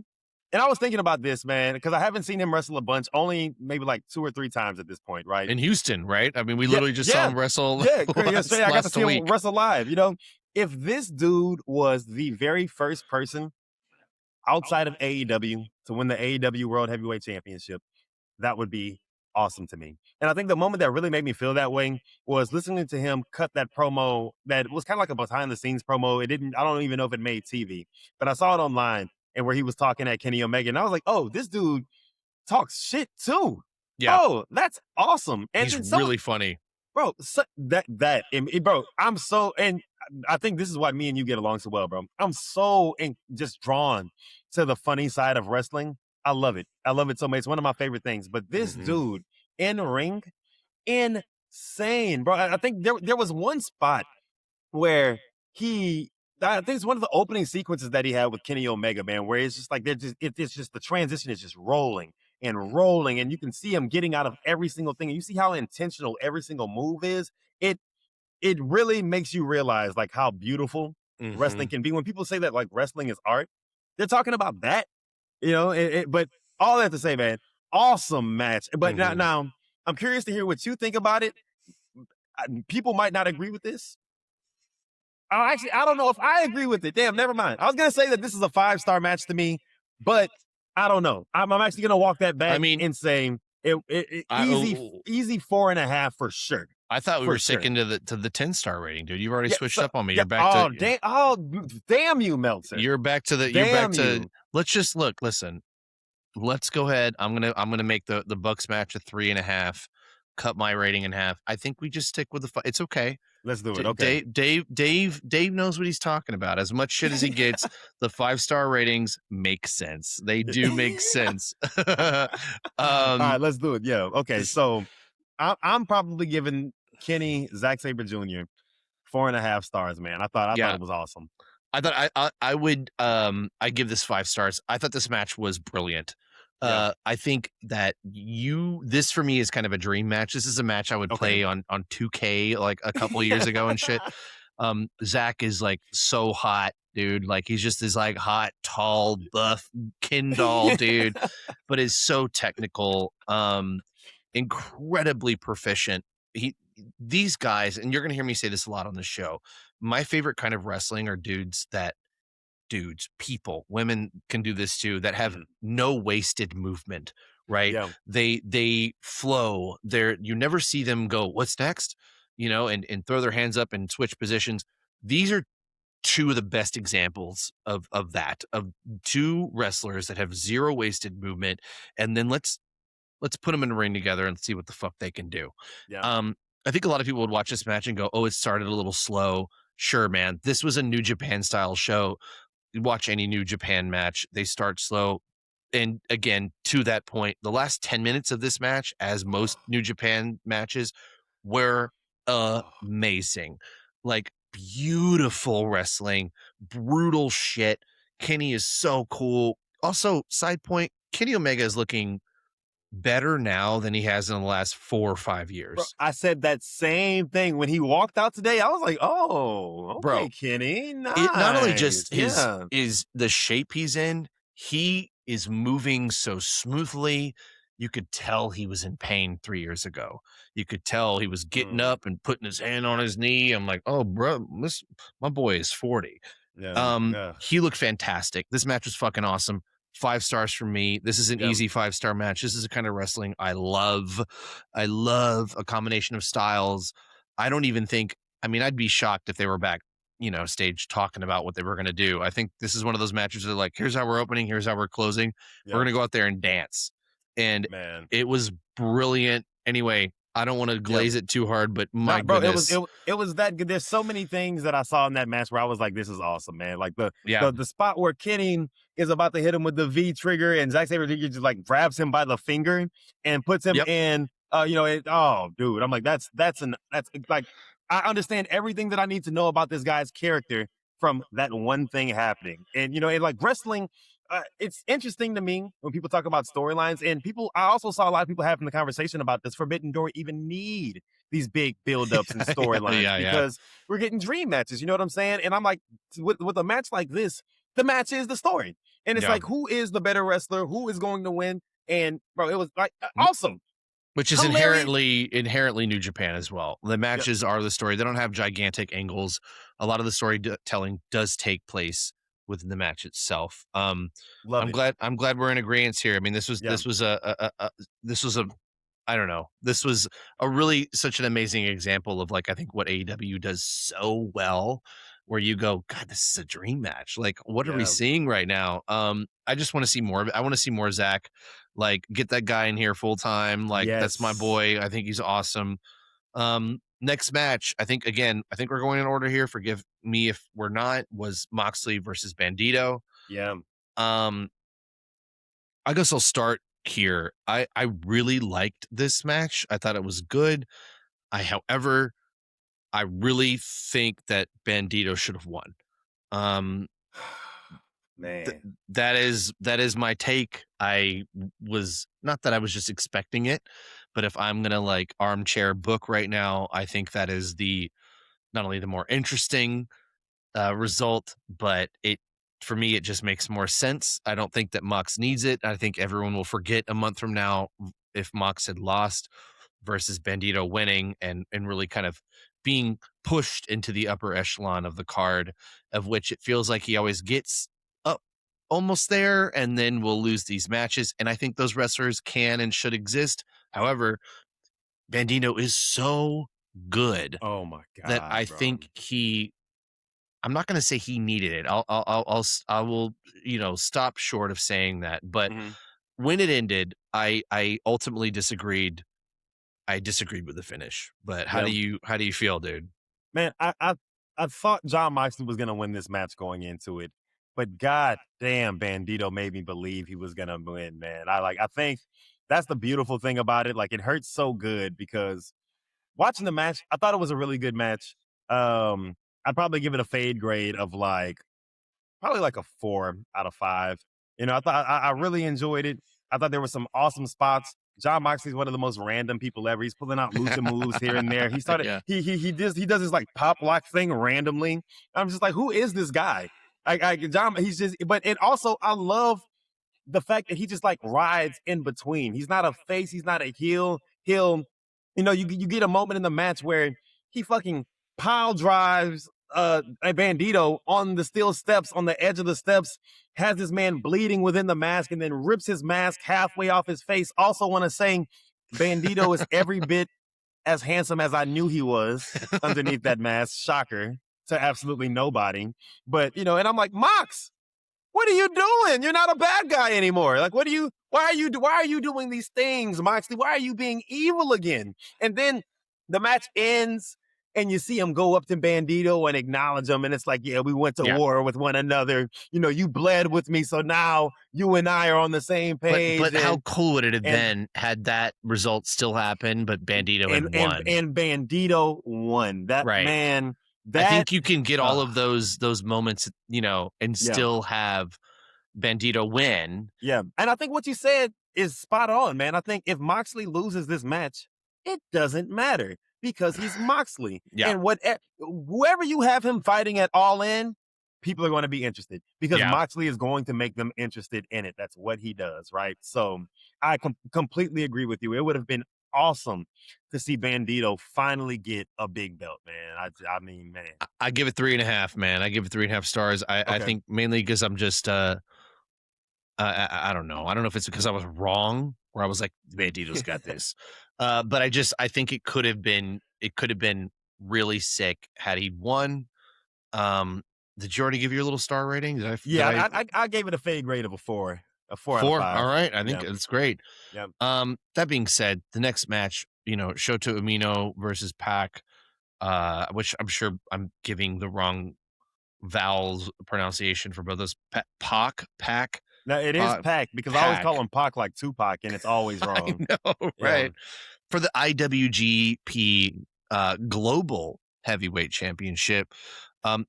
And I was thinking about this, man, because I haven't seen him wrestle a bunch, only maybe like 2 or 3 times at this point, right? In Houston, right? I mean, we literally just saw him wrestle. Yeah, I got to see him wrestle live. If this dude was the very first person outside of AEW to win the AEW World Heavyweight Championship, that would be awesome to me. And I think the moment that really made me feel that way was listening to him cut that promo that was kind of like a behind the scenes promo. I don't even know if it made TV, but I saw it online and where he was talking at Kenny Omega. And I was like, oh, this dude talks shit too. Yeah. Oh, that's awesome. And he's really funny. Bro, bro, I'm so, and I think this is why me and you get along so well, bro. I'm so just drawn to the funny side of wrestling. I love it. I love it so much. It's one of my favorite things. But this dude in the ring, insane, bro. I think there was one spot where I think it's one of the opening sequences that he had with Kenny Omega, man, where it's just like it's just the transition is just rolling and rolling, and you can see him getting out of every single thing. And you see how intentional every single move is. It really makes you realize like how beautiful wrestling can be. When people say that like wrestling is art, they're talking about that. But all that to say, man, awesome match. But now, I'm curious to hear what you think about it. People might not agree with this. I don't know if I agree with it. Damn, never mind. I was going to say that this is a 5-star match to me, but I don't know. I'm actually going to walk that back and say easy 4.5 for sure. I thought we were sticking to the 10-star rating, dude. You've already switched up on me. You're back damn you, Meltzer. You're back to let's just look, listen. Let's go ahead. I'm gonna make the Bucks match a 3.5, cut my rating in half. I think we just stick with the it's okay. Let's do it. Okay. Dave knows what he's talking about. As much shit as he gets, the 5-star ratings make sense. They do make sense. All right, let's do it. Yeah. Okay. So I'm probably giving Kenny Zack Sabre Jr. 4.5 stars, man. I thought it was awesome. I thought I would I give this 5 stars. I thought this match was brilliant. I think that this for me is kind of a dream match. This is a match I would play on 2K like a couple years ago and shit. Zach is like so hot, dude. Like he's just this like hot, tall, buff Ken doll dude, but is so technical, incredibly proficient. These guys, and you're gonna hear me say this a lot on the show. My favorite kind of wrestling are people, women can do this too, that have no wasted movement, right? Yeah. They flow. You never see them go, what's next? And throw their hands up and switch positions. These are 2 of the best examples of that, of 2 wrestlers that have zero wasted movement. And then let's put them in a ring together and see what the fuck they can do. Yeah. I think a lot of people would watch this match and go, oh, it started a little slow. Sure, man. This was a New Japan style show. You watch any New Japan match, they start slow. And again, to that point, the last 10 minutes of this match, as most New Japan matches, were amazing. Like beautiful wrestling, brutal shit. Kenny is so cool. Also, side point, Kenny Omega is looking better now than he has in the last 4 or 5 years. Bro, I said that same thing when he walked out today. I was like, "Oh, okay, bro, Kenny, nice." It not only just is the shape he's in, he is moving so smoothly. you could tell he was in pain 3 years ago. You could tell he was getting Mm. up and putting his hand on his knee. I'm like, oh, bro, my boy is 40. Yeah. Yeah. He looked fantastic. This match was fucking awesome. 5 stars from me. This is an Yep. easy 5-star match. This is a kind of wrestling I love. I love a combination of styles. I don't even think, I mean, I'd be shocked if they were back, stage talking about what they were going to do. I think this is one of those matches that like, here's how we're opening, here's how we're closing. We're going to go out there and dance. And Man. it was brilliant. Anyway, I don't want to glaze it too hard, but my Bro, goodness. it was that good. There's so many things that I saw in that match where I was like, this is awesome, man. Like the spot where Kenny is about to hit him with the V trigger and Zack Sabre Jr. just like grabs him by the finger and puts him in oh dude, I'm like, that's like, I understand everything that I need to know about this guy's character from that one thing happening. And like wrestling, it's interesting to me when people talk about storylines, and I also saw a lot of people having the conversation about, does Forbidden Door even need these big buildups and storylines? Because we're getting dream matches, you know what I'm saying? And I'm like, with a match like this, the match is the story. And it's like, who is the better wrestler? Who is going to win? And bro, it was like awesome. Which is inherently New Japan as well. The matches are the story. They don't have gigantic angles. A lot of the storytelling does take place within the match itself. I'm glad we're in agreement here. I mean, this was I don't know. This was a really such an amazing example of like, I think what AEW does so well, where you go, God, this is a dream match. Like, what are we seeing right now? I just want to see more of it. I want to see more Zach. Like, get that guy in here full time. Like, that's my boy. I think he's awesome. Next match, I think we're going in order here. Forgive me if we're not, was Moxley versus Bandito. Yeah. I guess I'll start here. I really liked this match. I thought it was good. However, I really think that Bandito should have won. Man, that is my take. I was not that I was just expecting it, but if I'm gonna like armchair book right now, I think that is not only the more interesting result, but for me it just makes more sense. I don't think that Mox needs it. I think everyone will forget a month from now if Mox had lost versus Bandito winning and really kind of being pushed into the upper echelon of the card, of which it feels like he always gets up almost there and then we'll lose these matches. And I think those wrestlers can and should exist. However, Bandito is so good. Oh my God. That I think I'm not going to say he needed it. I will, stop short of saying that. But when it ended, I ultimately disagreed. I disagreed with the finish. But how do you feel, dude? Man, I thought John Moxley was gonna win this match going into it, but God damn, Bandito made me believe he was gonna win, man. I think that's the beautiful thing about it. Like, it hurts so good because watching the match, I thought it was a really good match. I'd probably give it a fade grade of probably like a 4 out of 5. I thought I really enjoyed it. I thought there were some awesome spots. John Moxley's one of the most random people ever. He's pulling out lucha moves here and there. He started he does his like pop lock thing randomly. I'm just like, who is this guy? John, he's just, but it also, I love the fact that he just like rides in between. He's not a face, he's not a heel. You get a moment in the match where he fucking pile drives a Bandito on the steel steps, on the edge of the steps, has this man bleeding within the mask, and then rips his mask halfway off his face. Also want to say Bandito is every bit as handsome as I knew he was underneath that mask. Shocker to absolutely nobody. But, and I'm like, Mox, what are you doing? You're not a bad guy anymore. Like, why are you doing these things, Moxley? Why are you being evil again? And then the match ends, and you see him go up to Bandito and acknowledge him. And it's like, we went to war with one another. You bled with me. So now you and I are on the same page. But how cool would it have been had that result still happened, but Bandito had won? And Bandito won. That man. I think you can get all of those moments, and still have Bandito win. Yeah. And I think what you said is spot on, man. I think if Moxley loses this match, it doesn't matter, because he's Moxley. Yeah. And whoever you have him fighting at All In, people are going to be interested because Yeah. Moxley is going to make them interested in it. That's what he does, right? So I completely agree with you. It would have been awesome to see Bandito finally get a big belt, man. I mean, man. I give it 3.5, man. I give it 3.5 stars. I Okay. think mainly because I'm just I don't know. I don't know if it's because I was wrong where I was like, Bandito's got this. But I think it could have been really sick had he won. Did you already give your little star rating? Did I? Yeah, I gave it a fade grade of a 4. A 4 out of Four. 5. All right. I think Yeah. it's great. Yeah. That being said, the next match, Shota Umino versus Pac, which I'm sure I'm giving the wrong vowels pronunciation for both those. Pac. Now it is Pac because I always call him Pac like Tupac, and it's always I wrong. know, right? Yeah. For the IWGP Global Heavyweight Championship,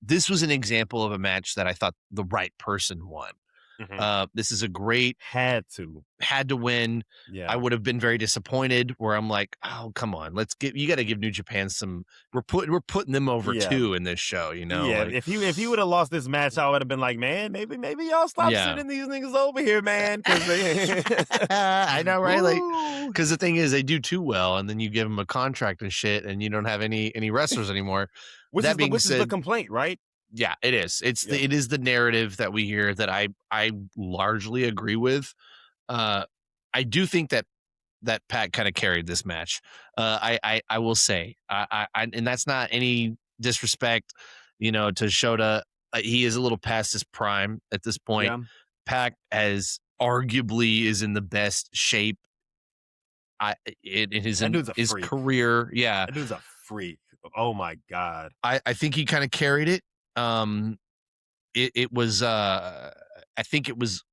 this was an example of a match that I thought the right person won. This is a great had to win. Yeah. I would have been very disappointed where I'm like, oh, come on, you got to give New Japan some, we're putting them over too in this show, Yeah, like, if he would have lost this match, I would have been like, man, maybe y'all stop sending these niggas over here, man. I know, right? Like, because the thing is, they do too well, and then you give them a contract and shit, and you don't have any wrestlers anymore. Which is the complaint, right? Yeah, it is. It is the narrative that we hear that I largely agree with. I do think that Pat kind of carried this match. I will say, and that's not any disrespect, to Shota. He is a little past his prime at this point. Yeah. Pat arguably is in the best shape. In his career. Yeah, that dude's a freak. Oh my God. I think he kind of carried it. It was I think it was,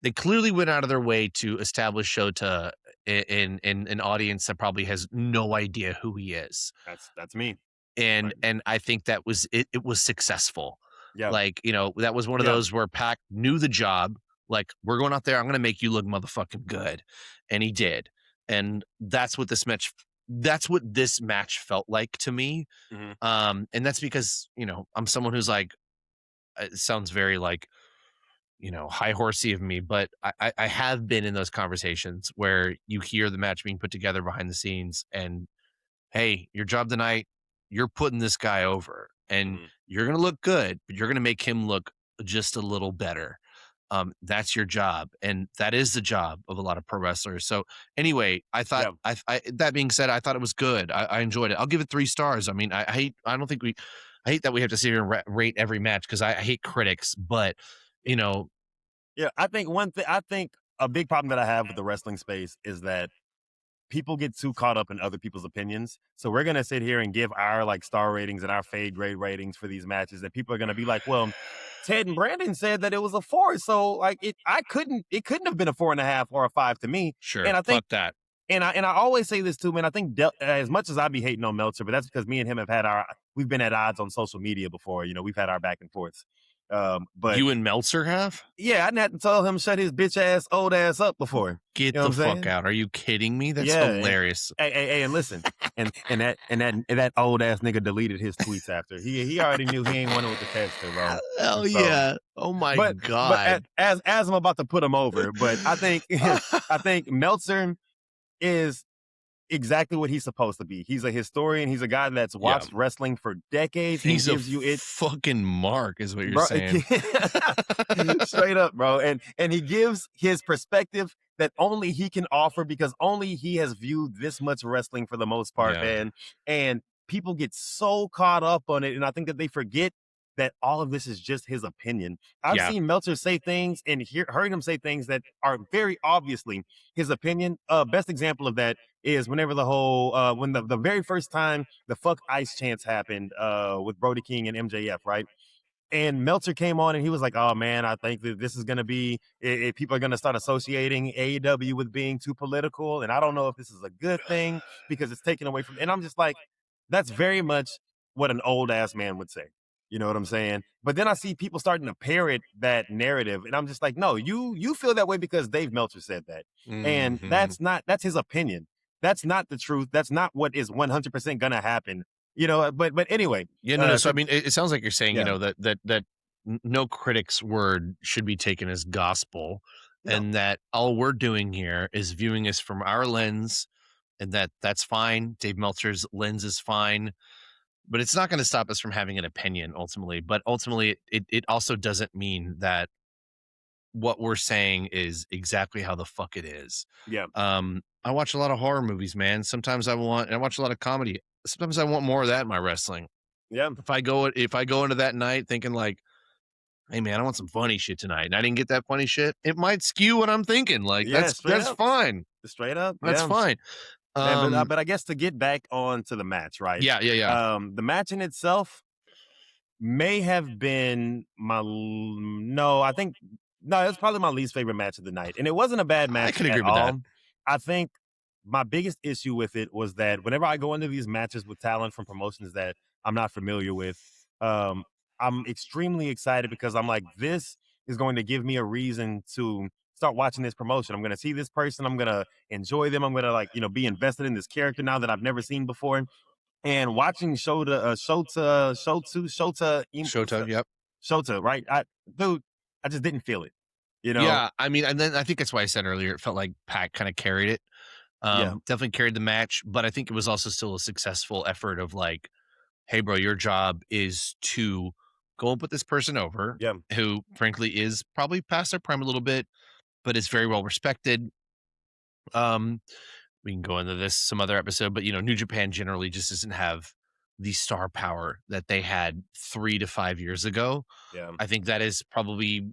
they clearly went out of their way to establish Shota in an audience that probably has no idea who he is. That's me. And I think that was it was successful. Yeah. Like, that was one of those where Pac knew the job. Like, we're going out there, I'm going to make you look motherfucking good. And he did. And that's what this match felt like to me. And that's because, I'm someone who's like, it sounds very like, high horsey of me, but I have been in those conversations where you hear the match being put together behind the scenes and, hey, your job tonight, you're putting this guy over and you're going to look good, but you're going to make him look just a little better. That's your job. And that is the job of a lot of pro wrestlers. So anyway, I thought, that being said, I thought it was good. I enjoyed it. I'll give it 3 stars. I mean, I hate that we have to sit here and rate every match because I hate critics, but yeah, I think a big problem that I have with the wrestling space is that people get too caught up in other people's opinions. So we're going to sit here and give our like star ratings and our fade grade ratings for these matches that people are going to be like, well, Ted and Brandon said that it was a 4. So like it couldn't have been a 4.5 or a 5 to me. Sure. And I think fuck that. And I always say this too, man. I think as much as I be hating on Meltzer, but that's because me and him we've been at odds on social media before. We've had our back and forths. But you and Meltzer have? Yeah, I didn't have to tell him shut his bitch ass old ass up before. Get the fuck out! Are you kidding me? That's hilarious. Hey, and listen, and that old ass nigga deleted his tweets after he already knew he ain't wanted with the tester, bro. Hell yeah! Oh my god! But as I'm about to put him over, but I think Meltzer is exactly what he's supposed to be. He's a historian. He's a guy that's watched wrestling for decades. He's and gives you fucking mark, is what you're saying. Straight up, bro. And he gives his perspective that only he can offer because only he has viewed this much wrestling for the most part, man. And people get so caught up on it, and I think that they forget that all of this is just his opinion. I've seen Meltzer say things and heard him say things that are very obviously his opinion. Best example of that is whenever the whole, when the very first time the fuck ice chants happened with Brody King and MJF, right? And Meltzer came on and he was like, oh man, I think that this is going to be, people are going to start associating AEW with being too political. And I don't know if this is a good thing because it's taken away from, and I'm just like, that's very much what an old ass man would say. You know what I'm saying? But then I see people starting to parrot that narrative. And I'm just like, no, you feel that way because Dave Meltzer said that. And that's his opinion. That's not the truth. That's not what is 100% going to happen But anyway, Yeah, no. So I so mean, it sounds like you're saying, yeah, that no critic's word should be taken as gospel, no, and that all we're doing here is viewing this from our lens, and that's fine. Dave Meltzer's lens is fine, but it's not going to stop us from having an opinion ultimately. But ultimately, it also doesn't mean that what we're saying is exactly how the fuck it is. yeah, I watch a lot of horror movies, man. Sometimes I watch a lot of comedy. Sometimes I want more of that in my wrestling. yeah, If I go into that night thinking like, hey man, I want some funny shit tonight, and I didn't get that funny shit, it might skew what I'm thinking. Like yeah, straight that's up, fine. straight up, That's yeah. fine. Man, Um, but I guess to get back on to the match, right? yeah. The match in itself may have been no, I think no, it was probably my least favorite match of the night, and it wasn't a bad I match can at agree with that. all. I think my biggest issue with it was that whenever I go into these matches with talent from promotions that I'm not familiar with, um, I'm extremely excited because I'm like, this is going to give me a reason to start watching this promotion. I'm going to see this person. I'm going to enjoy them. I'm going to be invested in this character now that I've never seen before. And watching Shota, yep. Shota, right? Dude, I just didn't feel it. You know? Yeah, I mean, and then I think that's why I said earlier, it felt like Pac kind of carried it. Yeah, Definitely carried the match, but I think it was also still a successful effort of like, hey, bro, your job is to go and put this person over yeah, who, frankly, is probably past their prime a little bit, but is very well respected. Um, we can go into this some other episode, but New Japan generally just doesn't have the star power that they had 3 to 5 years ago. yeah. I think that is probably,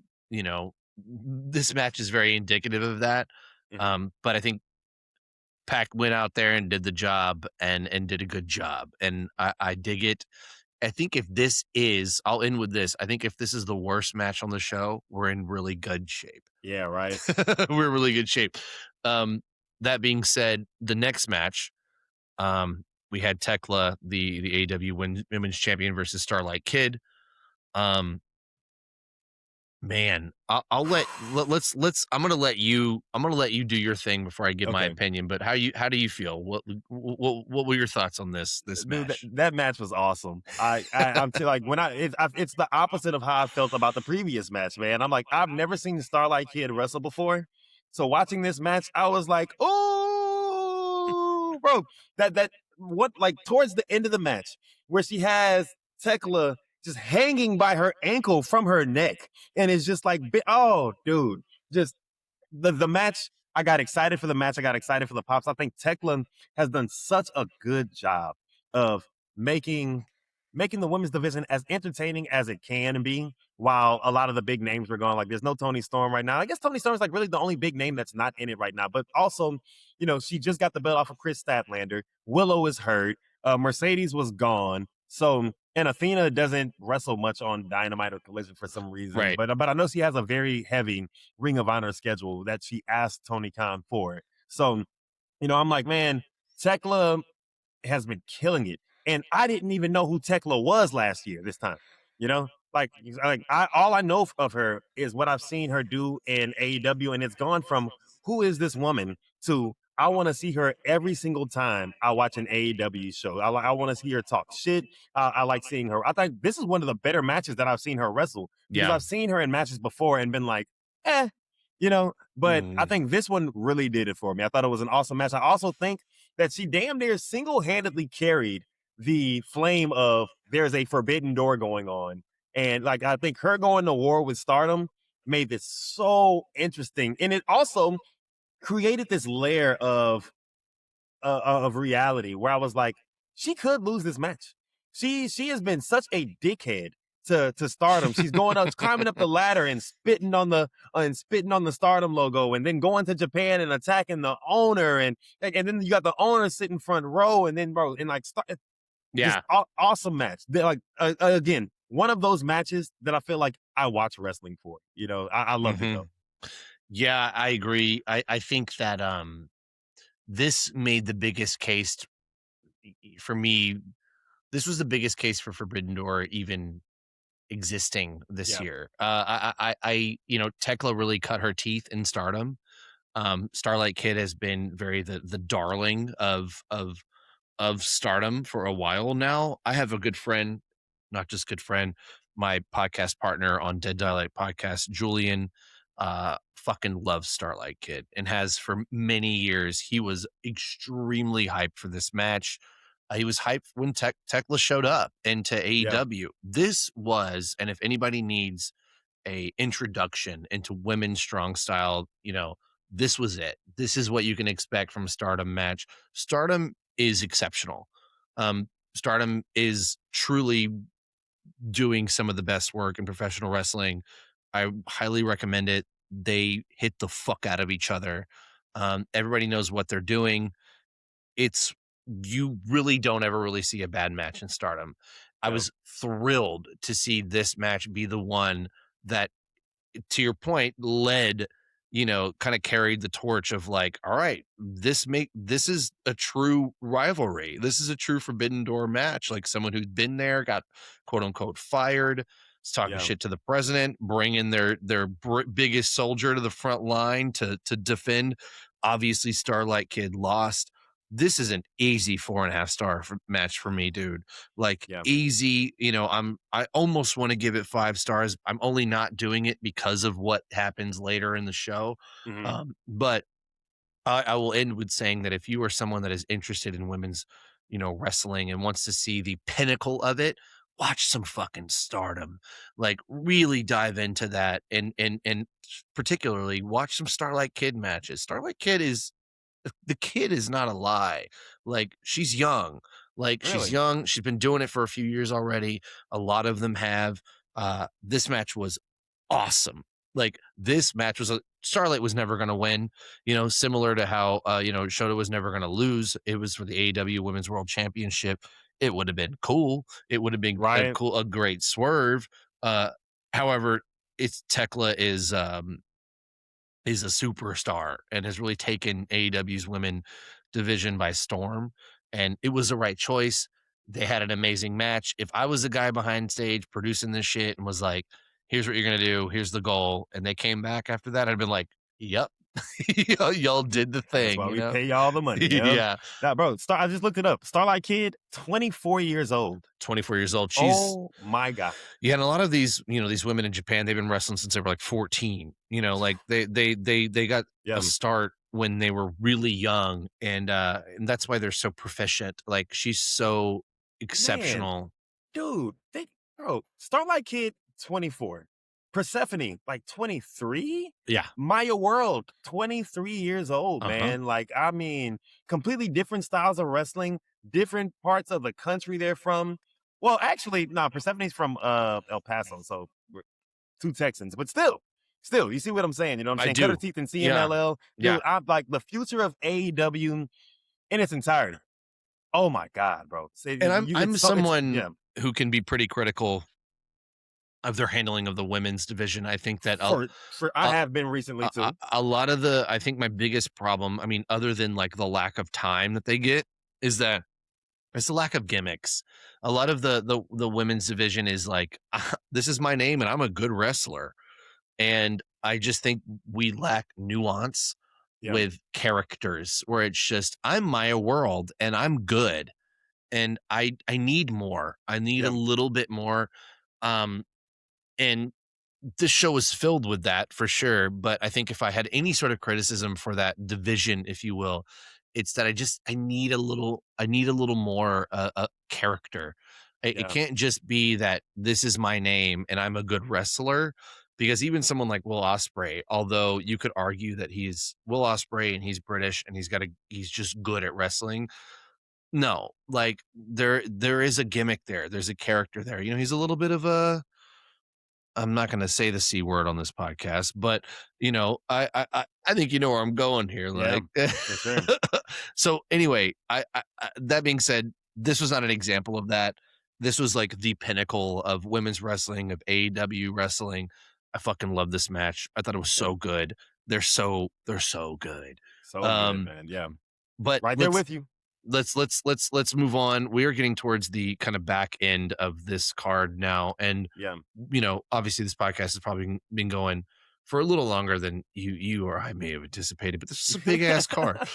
this match is very indicative of that. Mhm. But I think Pac went out there and did the job and did a good job. And I dig it. I think I'll end with this. I think if this is the worst match on the show, we're in really good shape. Yeah, right. We're in really good shape. Um, that being said, the next match, we had Tekla, the AEW Women's Champion versus Starlight Kid. Um, Man, I'll let's I'm gonna let you do your thing before I give my Okay. opinion. But how do you feel? What were your thoughts on this Dude, match? that match was awesome. I'm like when it's the opposite of how I felt about the previous match, man. I'm like, I've never seen Starlight Kid wrestle before. So watching this match, I was like, oh, bro, that what like towards the end of the match where she has Tekla just hanging by her ankle from her neck, and it's just like, oh, dude, just the match. I got excited for the match. I got excited for the pops. I think Tekla has done such a good job of making the women's division as entertaining as it can be. While a lot of the big names were going, like there's no Tony Storm right now. I guess Tony Storm is like really the only big name that's not in it right now. But also, she just got the belt off of Chris Statlander. Willow is hurt. Mercedes was gone. So and Athena doesn't wrestle much on Dynamite or Collision for some reason. Right. But I know she has a very heavy Ring of Honor schedule that she asked Tony Khan for. So, I'm like, man, Tekla has been killing it. And I didn't even know who Tekla was last year this time. You know? All I know of her is what I've seen her do in AEW, and it's gone from who is this woman to I want to see her every single time I watch an AEW show. I want to see her talk shit. I like seeing her. I think this is one of the better matches that I've seen her wrestle because Yeah. I've seen her in matches before and been like, eh, But I think this one really did it for me. I thought it was an awesome match. I also think that she damn near single-handedly carried the flame of there's a forbidden door going on. And like I think her going to war with Stardom made this so interesting. And it also created this layer of reality where I was like, she could lose this match. She has been such a dickhead to Stardom. She's going up, climbing up the ladder and spitting on the Stardom logo, and then going to Japan and attacking the owner, and then you got the owner sitting front row, and then bro, and like just Yeah. awesome match. They're like again, one of those matches that I feel like I watch wrestling for. I loved it Mhm. though. Yeah, I agree. I think that this made the biggest case for me. This was the biggest case for Forbidden Door even existing this Yeah, year. Tekla really cut her teeth in Stardom. Starlight Kid has been very the darling of of Stardom for a while now. I have a good friend, not just good friend, my podcast partner on Dead Daylight podcast, Julian, fucking loves Starlight Kid and has for many years. He was extremely hyped for this match. He was hyped when Tekla showed up into Yeah. AEW. This was, and if anybody needs a introduction into women's strong style, this was it. This is what you can expect from a Stardom match. Stardom is exceptional. Stardom is truly doing some of the best work in professional wrestling. I highly recommend it. They hit the fuck out of each other. Everybody knows what they're doing. It's You really don't ever really see a bad match in Stardom. I Yeah. was thrilled to see this match be the one that, to your point, led, kind of carried the torch of like, all right, this is a true rivalry. This is a true Forbidden Door match. Like someone who's been there, got quote unquote fired, is talking Yeah. shit to the president, bringing their biggest soldier to the front line to defend. Obviously, Starlight Kid lost. This is an easy 4.5 star match for me, dude. Like Yeah. easy, I almost want to give it 5 stars. I'm only not doing it because of what happens later in the show. Mhm. But I will end with saying that if you are someone that is interested in women's, wrestling and wants to see the pinnacle of it, watch some fucking Stardom. Like really dive into that, and particularly watch some Starlight Kid matches. Starlight Kid is the kid is not a lie. Like she's young. Like she's Really? young. She's been doing it for a few years already. A lot of them have. This match was awesome. Like this match was Starlight was never going to win, similar to how, Shota was never going to lose. It was for the AEW Women's World Championship. It would have been cool. It would have been Right. a great swerve. Uh, However, Tekla is a superstar and has really taken AEW's women division by storm. And it was the right choice. They had an amazing match. If I was the guy behind stage producing this shit and was like, here's what you're going to do, here's the goal, and they came back after that, I'd been like, yep, y'all did the That's thing, why we pay y'all the money. Yeah. yeah. Now, bro, I just looked it up. Starlight Kid, 24 years old. 24 years old. Oh my God. Yeah, and a lot of these, these women in Japan, they've been wrestling since they were like 14. Like they got Yeah. a start when they were really young, and that's why they're so proficient. Like she's so exceptional. Dude, bro, Starlight Kid, 24. Persephone, like 23. Yeah. Maya World, 23 years old, man. Like, I mean, completely different styles of wrestling, different parts of the country they're from. Well, actually, no, Persephone's from El Paso, so we're two Texans, but still, you see what I'm saying? You know what I'm I saying? do. Cut her teeth in CMLL. Yeah. Dude, I'm like the future of AEW in its entirety. Oh my God, bro. And I'm someone who can be pretty critical of their handling of the women's division. I think that I have been recently too. A lot of I think my biggest problem, I mean, other than like the lack of time that they get, is that it's the lack of gimmicks. A lot of the women's division is like, this is my name and I'm a good wrestler. And I just think we lack nuance with characters where it's just, I'm Maya World and I'm good. And I need more. I need a little bit more. And this show is filled with that for sure. But I think if I had any sort of criticism for that division, if you will, it's that I need a little more character. It can't just be that this is my name and I'm a good wrestler, because even someone like Will Ospreay, although you could argue that he's Will Ospreay and he's British and he's just good at wrestling. No, like there is a gimmick there. There's a character there. He's a little bit of I'm not going to say the C word on this podcast, but I think you know where I'm going here. Like, For sure. So anyway, I that being said, this was not an example of that. This was like the pinnacle of women's wrestling, of AEW wrestling. I fucking love this match. I thought it was so good. They're so good. So good, man. Yeah. But right there with you. Let's move on. We are getting towards the kind of back end of this card now, and obviously this podcast has probably been going for a little longer than you or I may have anticipated, but this is a big ass card.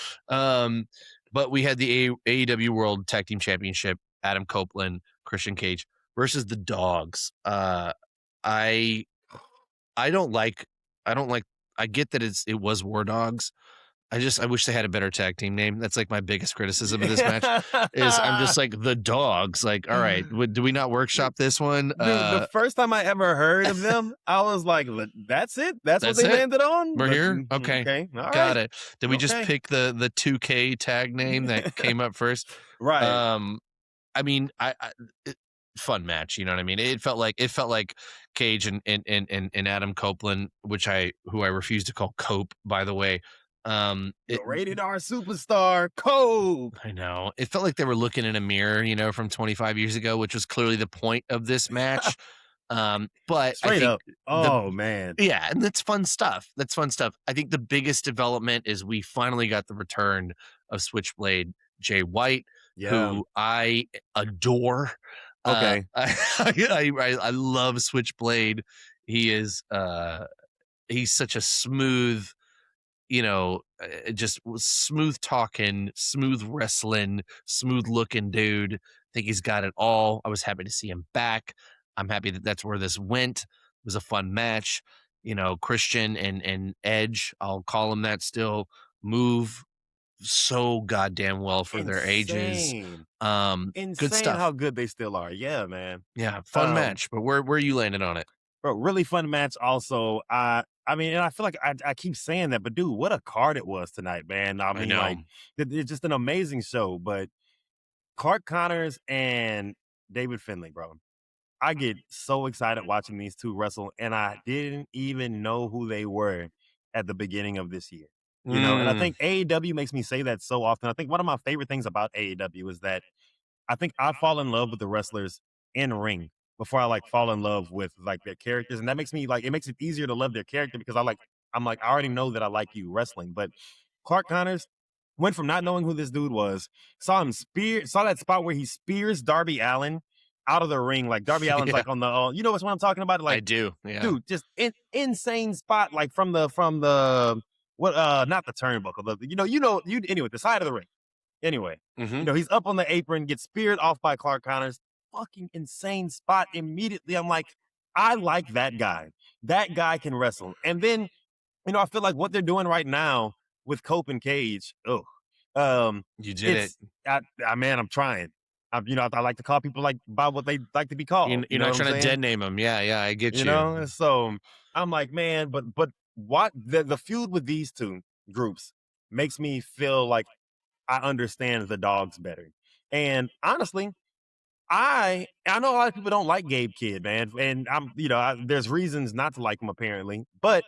But we had the AEW World Tag Team Championship, Adam Copeland, Christian Cage versus the Dogs. I don't like I get that it was War Dogs. I wish they had a better tag team name. That's like my biggest criticism of this match is I'm just like the Dogs. Like, all right, do we not workshop this one? Dude, the first time I ever heard of them, I was like, that's it? That's what That's they it? landed on? We're here? Okay. Okay. All Got right. it. Did we just Okay. pick the 2K tag name that came up first? Right. I mean, fun match, you know what I mean? It felt like Cage and Adam Copeland, who I refuse to call Cope, by the way. The rated R superstar, Cope. I know. It felt like they were looking in a mirror, you know, from 25 years ago, which was clearly the point of this match. But Straight I think up. Oh, man. yeah, and that's fun stuff. I think the biggest development is we finally got the return of Switchblade Jay White, who I adore. Okay. I love Switchblade. He is he's such a smooth, you know, just smooth talking, smooth wrestling, smooth looking dude. I think he's got it all. I was happy to see him back. I'm happy that that's where this went. It was a fun match. You know, Christian and Edge, I'll call him that still, move so goddamn well for their ages. Insane Good stuff. how good they still are. Yeah, man. Yeah, fun match. But where you landed on it? Bro, really fun match also. I mean, and I feel like I keep saying that, but dude, what a card it was tonight, man. I mean, know. like, it's just an amazing show. But Clark Connors and David Finlay, bro. I get so excited watching these two wrestle, and I didn't even know who they were at the beginning of this year. You know, and I think AEW makes me say that so often. I think one of my favorite things about AEW is that I think I fall in love with the wrestlers in ring before I like fall in love with like their characters. And that makes me like, it makes it easier to love their character because I'm like, I already know that I like you wrestling. But Clark Connors went from not knowing who this dude was, saw that spot where he spears Darby Allin out of the ring. Like Darby Allin's like on the, you know what I'm talking about? Like, I do. Yeah. Dude, just insane spot. Like from the, not the turnbuckle, anyway, the side of the ring. Anyway, you know, he's up on the apron, gets speared off by Clark Connors. Fucking insane spot. Immediately, I'm like, I like that guy. That guy can wrestle. And then, you know, I feel like what they're doing right now with Cope and Cage. You did it. Man, I'm trying. I like to call people like by what they like to be called. You're not trying to dead name them. Yeah, I get you. You know, so I'm like, man, but what the feud with these two groups makes me feel like I understand the Dogs better. And honestly, I know a lot of people don't like Gabe Kidd, man, and there's reasons not to like him apparently, but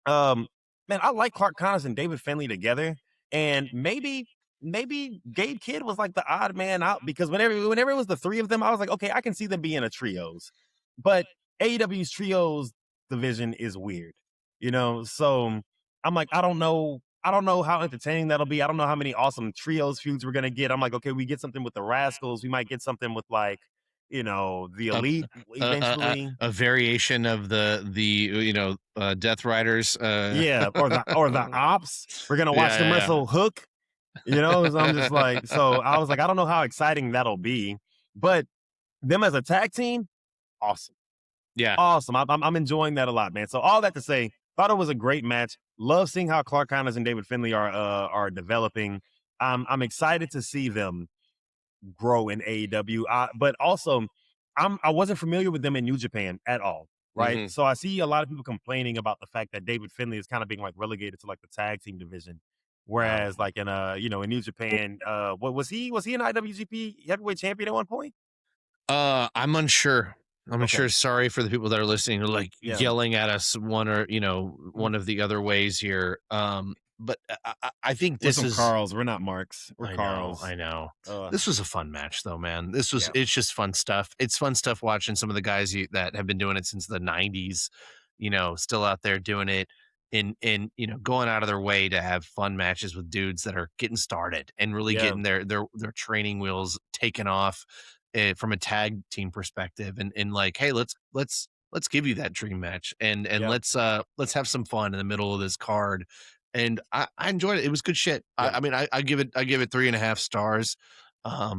man, I like Clark Connors and David Finlay together, and maybe Gabe Kidd was like the odd man out because whenever it was the three of them, I was like, okay, I can see them being a trios, but AEW's trios division is weird, you know, so I'm like, I don't know how entertaining that'll be. I don't know how many awesome trios feuds we're gonna get. I'm like, okay, we get something with the Rascals. We might get something with like, you know, the Elite eventually. A variation of the Death Riders. Yeah, or the Ops. We're gonna watch them wrestle Hook. You know, so I'm just like, so I was like, I don't know how exciting that'll be, but them as a tag team, awesome. Yeah, awesome. I'm enjoying that a lot, man. So all that to say, thought it was a great match. Love seeing how Clark Connors and David Finlay are developing. I'm excited to see them grow in AEW. But also, I wasn't familiar with them in New Japan at all, right? So I see a lot of people complaining about the fact that David Finlay is kind of being like relegated to like the tag team division, whereas like in in New Japan, what was he an IWGP Heavyweight Champion at one point? I'm unsure. I'm unsure. Sorry for the people that are listening who are like yelling at us one of the other ways here. But I think this is Carls. We're not Marks. We're Carls. I know. This was a fun match though, man. It's just fun stuff. It's fun stuff watching some of the guys that have been doing it since the 90s, you know, still out there doing it and going out of their way to have fun matches with dudes that are getting started and really getting their training wheels taken off from a tag team perspective and like, hey, let's give you that dream match and let's have some fun in the middle of this card and I enjoyed it. It was good shit. Yeah. I mean, I give it 3.5 stars. Yeah,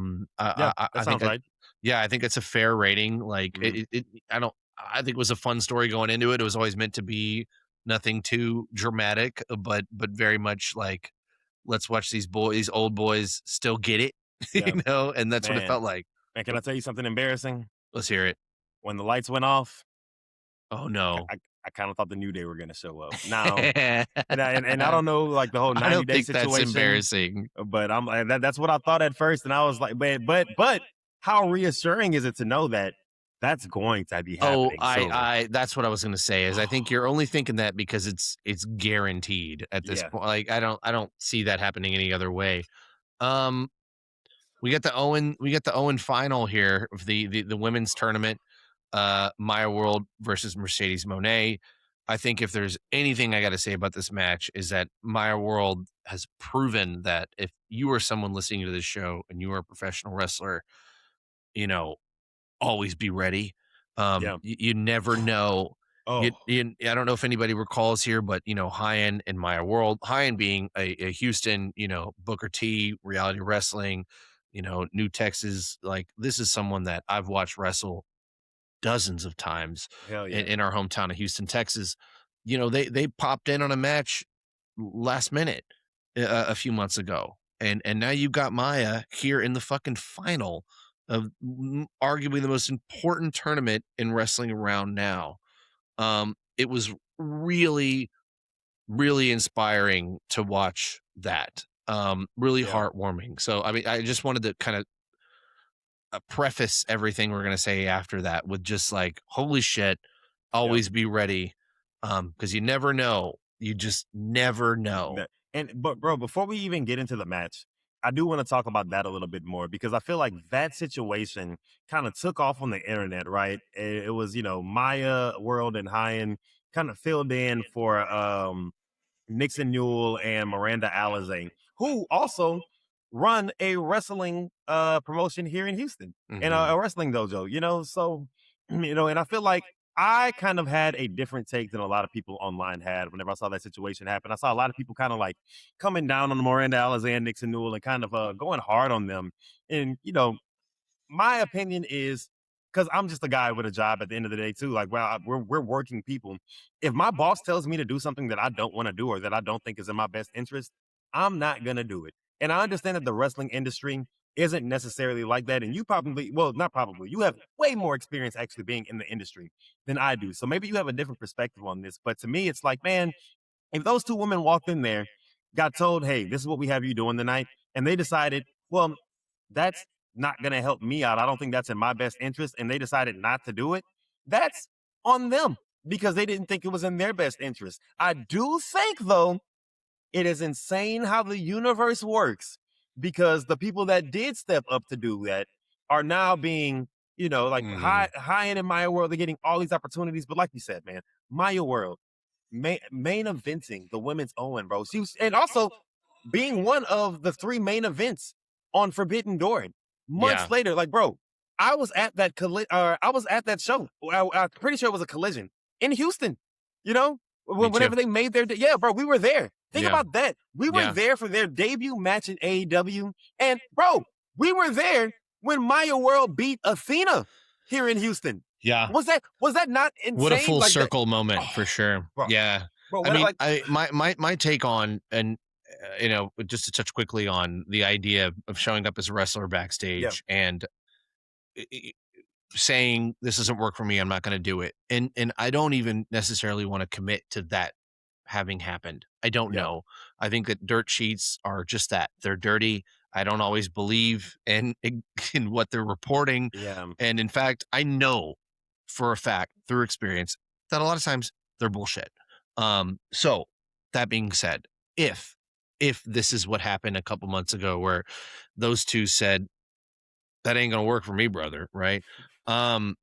I that think sounds right. yeah, I think it's a fair rating. Like Mhm. I don't. I think it was a fun story going into it. It was always meant to be nothing too dramatic, but very much like let's watch these old boys still get it, Yeah. and that's what it Man. felt like. Man, can I tell you something embarrassing? Let's hear it. When the lights went off, Oh I ki no. I kinda thought the New Day were gonna show up. Now, I and I don't know, like, the whole 90-day don't think that's situation, embarrassing. but I'm like, that's what I thought at first, and I was like, but how reassuring is it to know that that's going to be Oh, happening soon? I that's what I was gonna say is I think you're only thinking that because it's guaranteed at this Yeah, point. Like I don't see that happening any other way. Um, we get the Owen final here of the women's tournament. Maya World versus Mercedes Monet. I think if there's anything I got to say about this match is that Maya World has proven that if you are someone listening to this show and you are a professional wrestler, you know, always be ready. yeah. You never know. Oh, I don't know if anybody recalls here, but Hyan and Maya World, Hyan being a Houston, Booker T, reality wrestling, New Texas. Like this is someone that I've watched wrestle dozens of times hell in, yeah. in our hometown of Houston, Texas. They popped in on a match last minute a few months ago, and now you got Maya here in the fucking final of arguably the most important tournament in wrestling around now. It was really, really inspiring to watch that. Really Yeah, heartwarming. So, I mean, I just wanted to kind of preface everything we're gonna say after that with just like, holy shit, yeah. always be ready. Because you never know. You just never know. But bro, before we even get into the match, I do want to talk about that a little bit more because I feel like that situation kind of took off on the internet, right? It was, Maya World and Hyan kind of filled in for Nixon Newell and Miranda Alizé, who also run a wrestling promotion here in Houston and Mhm. a wrestling dojo, so and I feel like I kind of had a different take than a lot of people online had whenever I saw that situation happen. I saw a lot of people kind of like coming down on Miranda Alizé and Nixon Newell and kind of going hard on them. And my opinion is because I'm just a guy with a job at the end of the day too. Like, well, we're working people. If my boss tells me to do something that I don't want to do or that I don't think is in my best interest, I'm not gonna do it. And I understand that the wrestling industry isn't necessarily like that. And you probably, well, not probably, you have way more experience actually being in the industry than I do. So maybe you have a different perspective on this. But to me, it's like, man, if those two women walked in there, got told, hey, this is what we have you doing tonight, and they decided, well, that's not going to help me out. I don't think that's in my best interest. And they decided not to do it. That's on them because they didn't think it was in their best interest. I do think, though, it is insane how the universe works because the people that did step up to do that are now being, like Mhm. high end in Maya World. They're getting all these opportunities. But like you said, man, Maya World, main eventing the women's Owen, bro. She was, and also being one of the three main events on Forbidden Door. Months Yeah, later, like, bro, I was at that I was at that show. I'm pretty sure it was a collision in Houston. You know, me too. whenever they made yeah, bro, we were there. Think Yeah, about that. We were yeah, there for their debut match in AEW, and bro, we were there when Maya World beat Athena here in Houston. yeah. Was that not What a insane? full Like that, circle moment for oh, sure. bro, Yeah. bro. I What mean, like, my take on and just to touch quickly on the idea of showing up as a wrestler yeah, backstage and i- i- saying this doesn't work for me, I'm not going to do it. And I don't even necessarily want to commit to that having happened. I don't yeah, know. I think that dirt sheets are just that. They're dirty. I don't always believe in what they're reporting. yeah, And in fact, I know for a fact through experience that a lot of times they're bullshit. So that being said, if if this is what happened a couple months ago where those two said that ain't gonna work for me, brother, right? Um,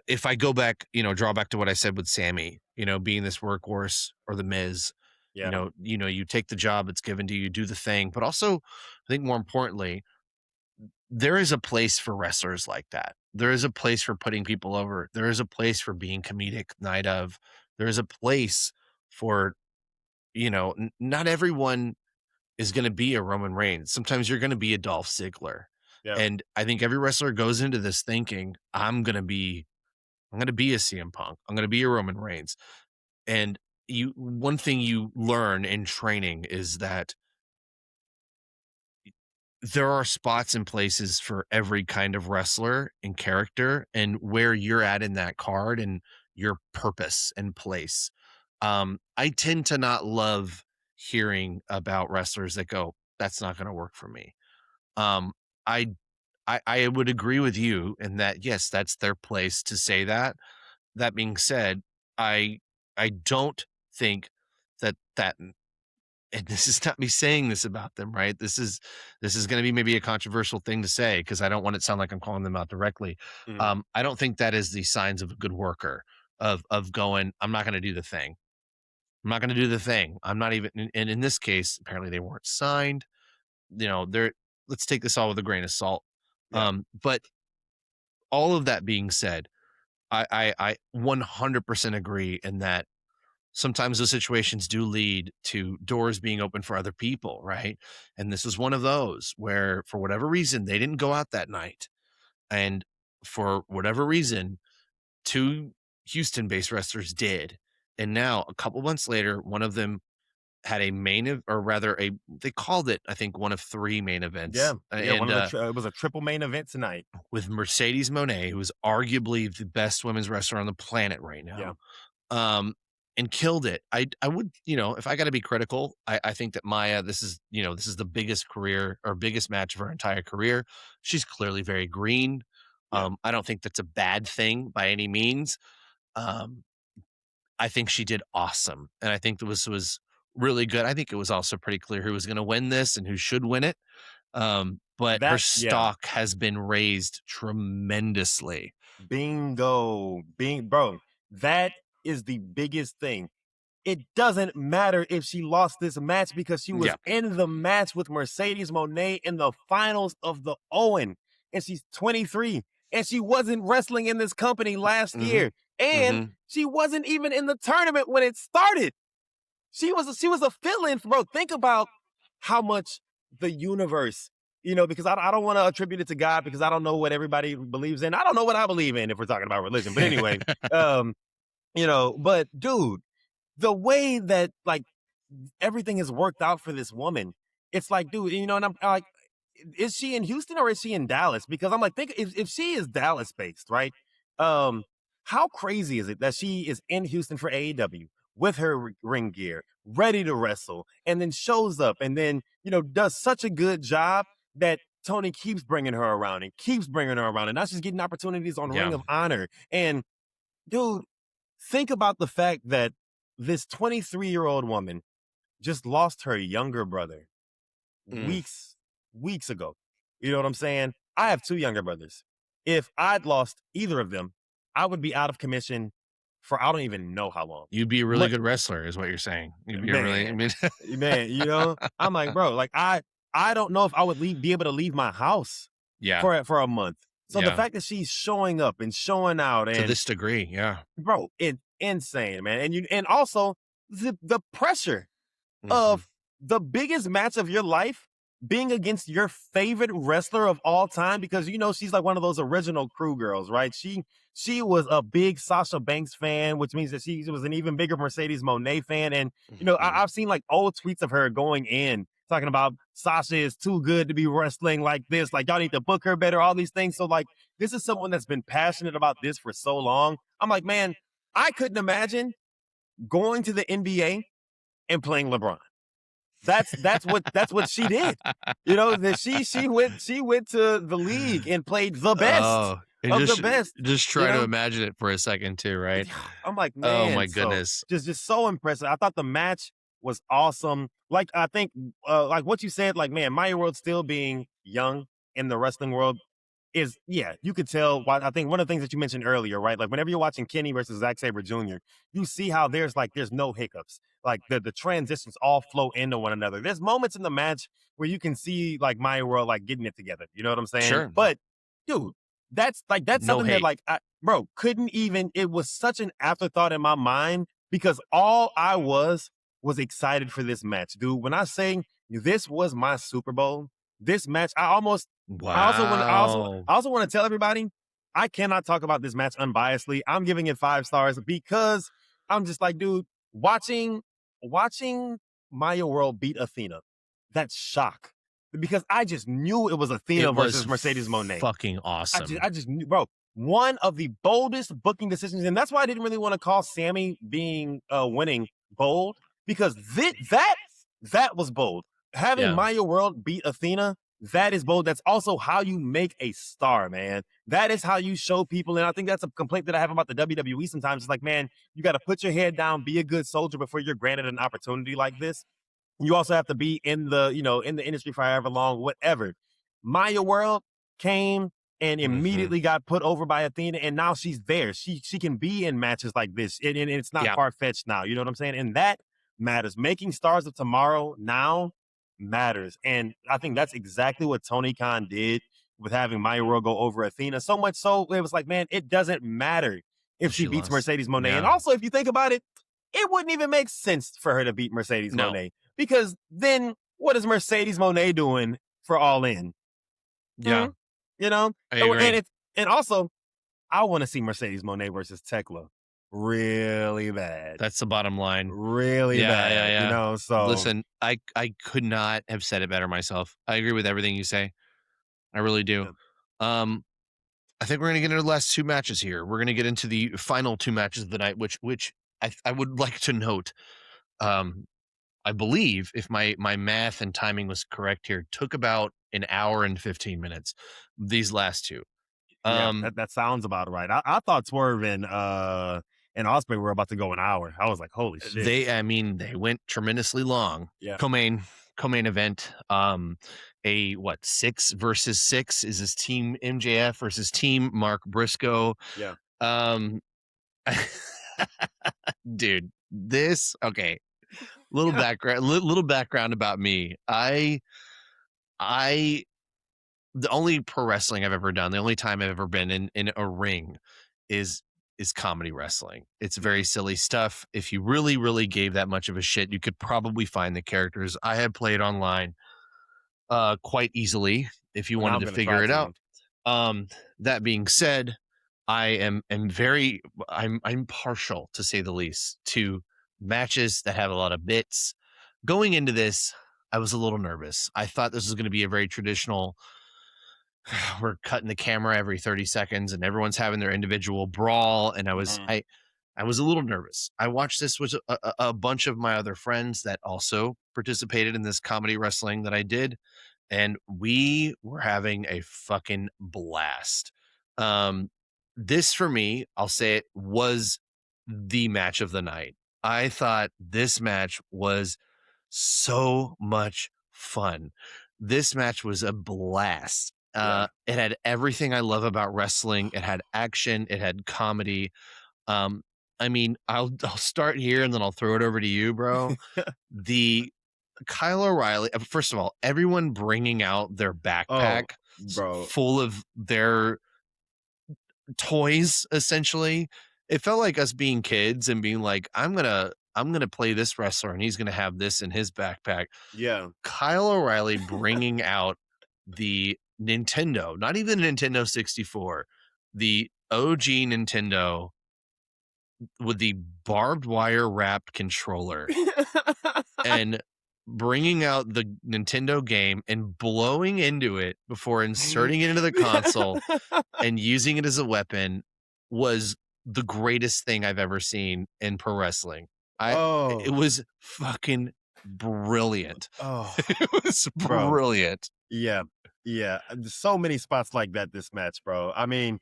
if I go back, draw back to what I said with Sammy, being this workhorse or the Miz, yeah, you take the job that's given to you, do the thing, but also, I think more importantly, there is a place for wrestlers like that. There is a place for putting people over. There is a place for being comedic night of. There is a place for, not everyone is going to be a Roman Reigns. Sometimes you're going to be a Dolph Ziggler. Yeah. And I think every wrestler goes into this thinking, I'm going to be a CM Punk. I'm going to be a Roman Reigns. And one thing you learn in training is that there are spots and places for every kind of wrestler and character, and where you're at in that card and your purpose and place. I tend to not love hearing about wrestlers that go, that's not going to work for me. Um, I, I would agree with you in that, yes, that's their place to say that. That being said, I, I don't think that and this is not me saying this about them, right? This is going to be maybe a controversial thing to say because I don't want it to sound like I'm calling them out directly. Mhm. I don't think that is the signs of a good worker of going, I'm not going to do the thing. I'm not going to do the thing. I'm not even, and in this case, apparently they weren't signed. They're let's take this all with a grain of salt. Yeah. But all of that being said, I 100% agree in that sometimes those situations do lead to doors being open for other people, right? And this is one of those where, for whatever reason, they didn't go out that night. And for whatever reason, two Houston-based wrestlers did. And now, a couple months later, one of them had a or rather, they called it, I think, one of three main events. Yeah. Yeah. And It was a triple main event tonight. with Mercedes Moné, who is arguably the best women's wrestler on the planet right Yeah. now. And killed it. I would, if I got to be critical, I think that Maya, this is the biggest career or biggest match of her entire career. She's clearly very green. Yeah. I don't think that's a bad thing by any means. Um, I think she did awesome, and I think this was really good. I think it was also pretty clear who was going to win this and who should win it. But her Yeah. stock has been raised tremendously. Bingo. Bro, that is the biggest thing. It doesn't matter if she lost this match because she was Yeah. in the match with Mercedes Moné in the finals of the Owen. And she's 23. And she wasn't wrestling in this company last Mhm. year. And Mhm. she wasn't even in the tournament when it started. She was a fill-in, bro. Think about how much the universe, because I don't want to attribute it to God because I don't know what everybody believes in. I don't know what I believe in if we're talking about religion. But anyway, but dude, the way that like everything has worked out for this woman, it's like, dude, and I'm like, is she in Houston or is she in Dallas? Because I'm like, think if she is Dallas based, right? How crazy is it that she is in Houston for AEW with her ring gear, ready to wrestle, and then shows up and then, does such a good job that Tony keeps bringing her around and keeps bringing her around. And now she's getting opportunities on Ring Yeah. of Honor. And dude, think about the fact that this 23-year-old woman just lost her younger brother Mm. weeks ago. You know what I'm saying? I have two younger brothers. If I'd lost either of them, I would be out of commission for I don't even know how long. You'd be a really But good wrestler, is what you're saying. You'd be a really, I mean, man, I'm like, bro, like I don't know if I would be able to leave my house yeah, for a month. So the Yeah. fact that she's showing up and showing out to and this degree, yeah. bro, it's insane, man. And also the pressure Mhm. of the biggest match of your life being against your favorite wrestler of all time, because she's like one of those original crew girls, right? She was a big Sasha Banks fan, which means that she was an even bigger Mercedes Moné fan. And Mhm. I've seen like old tweets of her going in talking about Sasha is too good to be wrestling like this, like y'all need to book her better, all these things. So like this is someone that's been passionate about this for so long. I'm like, man, I couldn't imagine going to the NBA and playing LeBron. That's what she did. That she went to the league and played the best Oh, and of the best. just try to imagine it for a second too, right? I'm like, Oh man, my so goodness. just so impressive. I thought the match was awesome. Like I think like what you said, like man, Maya World still being young in the wrestling world is, yeah, you could tell why. I think one of the things that you mentioned earlier, right? Like whenever you're watching Kenny versus Zack Sabre Jr., you see how there's no hiccups. Like the transitions all flow into one another. There's moments in the match where you can see like Maya World like getting it together. You know what I'm saying? Sure. But dude, that's No something that hate. like couldn't even. It was such an afterthought in my mind because all I was excited for this match, dude. When I say this was my Super Bowl, this match, Wow. I also want to tell everybody, I cannot talk about this match unbiasedly. I'm giving it 5 stars because I'm just like, dude, watching Maya World beat Athena, that's shock. Because I just knew it was Athena versus Mercedes Moné. Fucking awesome. I just knew, bro. One of the boldest booking decisions, and that's why I didn't really want to call Sammy being winning bold, because that was bold. Having Maya World beat Athena, that is bold. That's also how you make a star, man. That is how you show people, and I think that's a complaint that I have about the WWE sometimes. It's like, man, you got to put your head down, be a good soldier before you're granted an opportunity like this. You also have to be in the industry for however long, whatever. Maya World came and immediately got put over by Athena, and now she's there. She can be in matches like this, and it's not far-fetched now. You know what I'm saying? And that matters. Making stars of tomorrow now matters. And I think that's exactly what Tony Khan did with having Maya World go over Athena. So much so, it was like, man, it doesn't matter if she beats Mercedes Moné. Yeah. And also, if you think about it, it wouldn't even make sense for her to beat Mercedes Moné. Because then what is Mercedes Moné doing for All In? Yeah. You know? I agree. And also, I want to see Mercedes Moné versus Tekla really bad. That's the bottom line. Really bad. Yeah. You know, so listen, I could not have said it better myself. I agree with everything you say. I really do. Yeah. I think we're going to get into the last 2 matches here. We're going to get into the final 2 matches of the night, which I would like to note. I believe, if my math and timing was correct here, took about an hour and 15 minutes. These last 2. That sounds about right. I thought Swerve and Osprey were about to go an hour. I was like, holy shit. They went tremendously long. Yeah. Co-main event. A 6 versus 6 is this Team MJF versus Team Mark Briscoe. Yeah. Dude, this little background about me. The only pro wrestling I've ever done, the only time I've ever been in a ring is comedy wrestling. It's very silly stuff. If you really, really gave that much of a shit, you could probably find the characters. I had played online quite easily if you wanted to figure it out. That being said, I'm partial, to say the least, to matches that have a lot of bits. Going into this, I was a little nervous. I thought this was going to be a very traditional, we're cutting the camera every 30 seconds and everyone's having their individual brawl. And I was a little nervous. I watched this with a bunch of my other friends that also participated in this comedy wrestling that I did. And we were having a fucking blast. This, for me, I'll say it, was the match of the night. I thought this match was so much fun. This match was a blast. It had everything I love about wrestling. It had action. It had comedy. I mean, I'll start here and then I'll throw it over to you, bro. The Kyle O'Reilly, first of all, everyone bringing out their backpack full of their toys, essentially. It felt like us being kids and being like, I'm gonna play this wrestler and he's gonna have this in his backpack. Yeah. Kyle O'Reilly bringing out the Nintendo, not even Nintendo 64, the OG Nintendo with the barbed wire wrapped controller and bringing out the Nintendo game and blowing into it before inserting it into the console and using it as a weapon was the greatest thing I've ever seen in pro wrestling. It was fucking brilliant. It was brilliant. Yeah. So many spots like that this match, bro. I mean,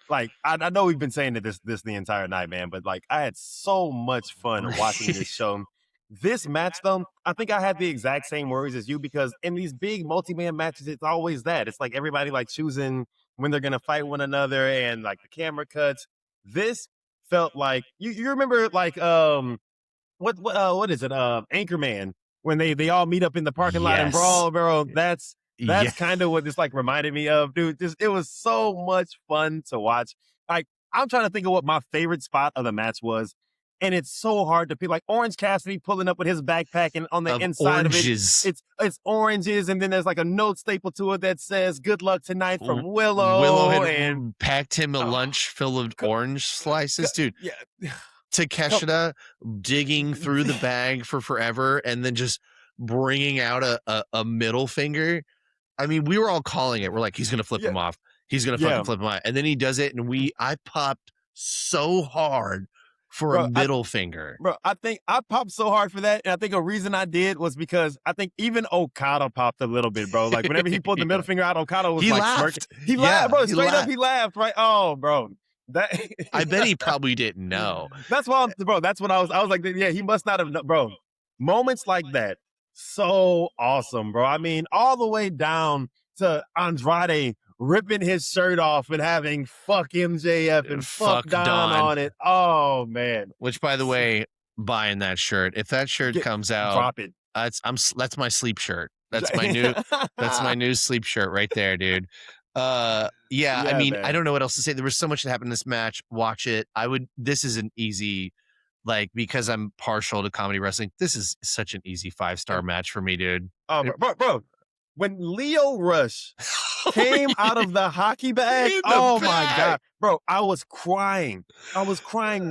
like, I know we've been saying that this the entire night, man, but like, I had so much fun watching this show. This match, though, I think I had the exact same worries as you, because in these big multi-man matches, it's always that. It's like everybody like choosing when they're gonna fight one another, and like the camera cuts. This felt like you remember like what is it? Anchorman, when they all meet up in the parking lot and brawl, bro. That's kind of what this like reminded me of, dude. It was so much fun to watch. Like, I'm trying to think of what my favorite spot of the match was, and it's so hard to pick. Like Orange Cassidy pulling up with his backpack, and on the Of inside oranges. of it's oranges, and then there's like a note stapled to it that says "Good luck tonight" from Willow. Willow had and packed him a lunch full of orange slices, dude. yeah, Takeshita digging through the bag for forever and then just bringing out a middle finger. I mean, we were all calling it. We're like, he's gonna flip him off. He's gonna fucking flip him off. And then he does it, and I popped so hard for a middle finger. Bro, I think I popped so hard for that, and I think a reason I did was because I think even Okada popped a little bit, bro. Like whenever he pulled the middle finger out, Okada was like laughed. Smirking. He laughed, bro. Straight laughed. Up, he laughed, right? Oh, bro. That I bet he probably didn't know. That's why, bro. That's what I was like, yeah, he must not have, bro. Moments like that, so awesome, bro. I mean, all the way down to Andrade ripping his shirt off and having "fuck MJF" and "fuck Don" on it. Oh man! Which, by the way, buying that shirt. If that shirt comes out, drop it. That's my sleep shirt. That's my new sleep shirt right there, dude. I mean, man. I don't know what else to say. There was so much that happened in this match. Watch it. This is an easy, like, because I'm partial to comedy wrestling, this is such an easy 5-star match for me, dude. Oh, bro. When Lio Rush came out of the hockey bag, my God. Bro, I was crying.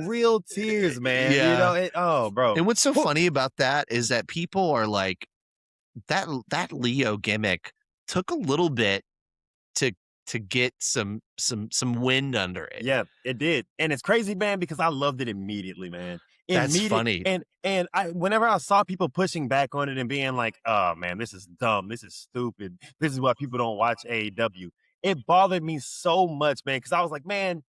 Real tears, man. Yeah. You know, bro. And what's so funny about that is that people are like, that Leo gimmick took a little bit to get some wind under it. Yeah, it did. And it's crazy, man, because I loved it immediately, man. That's funny. And whenever I saw people pushing back on it and being like, oh man, this is dumb, this is stupid, this is why people don't watch AEW, it bothered me so much, man, because I was like, man,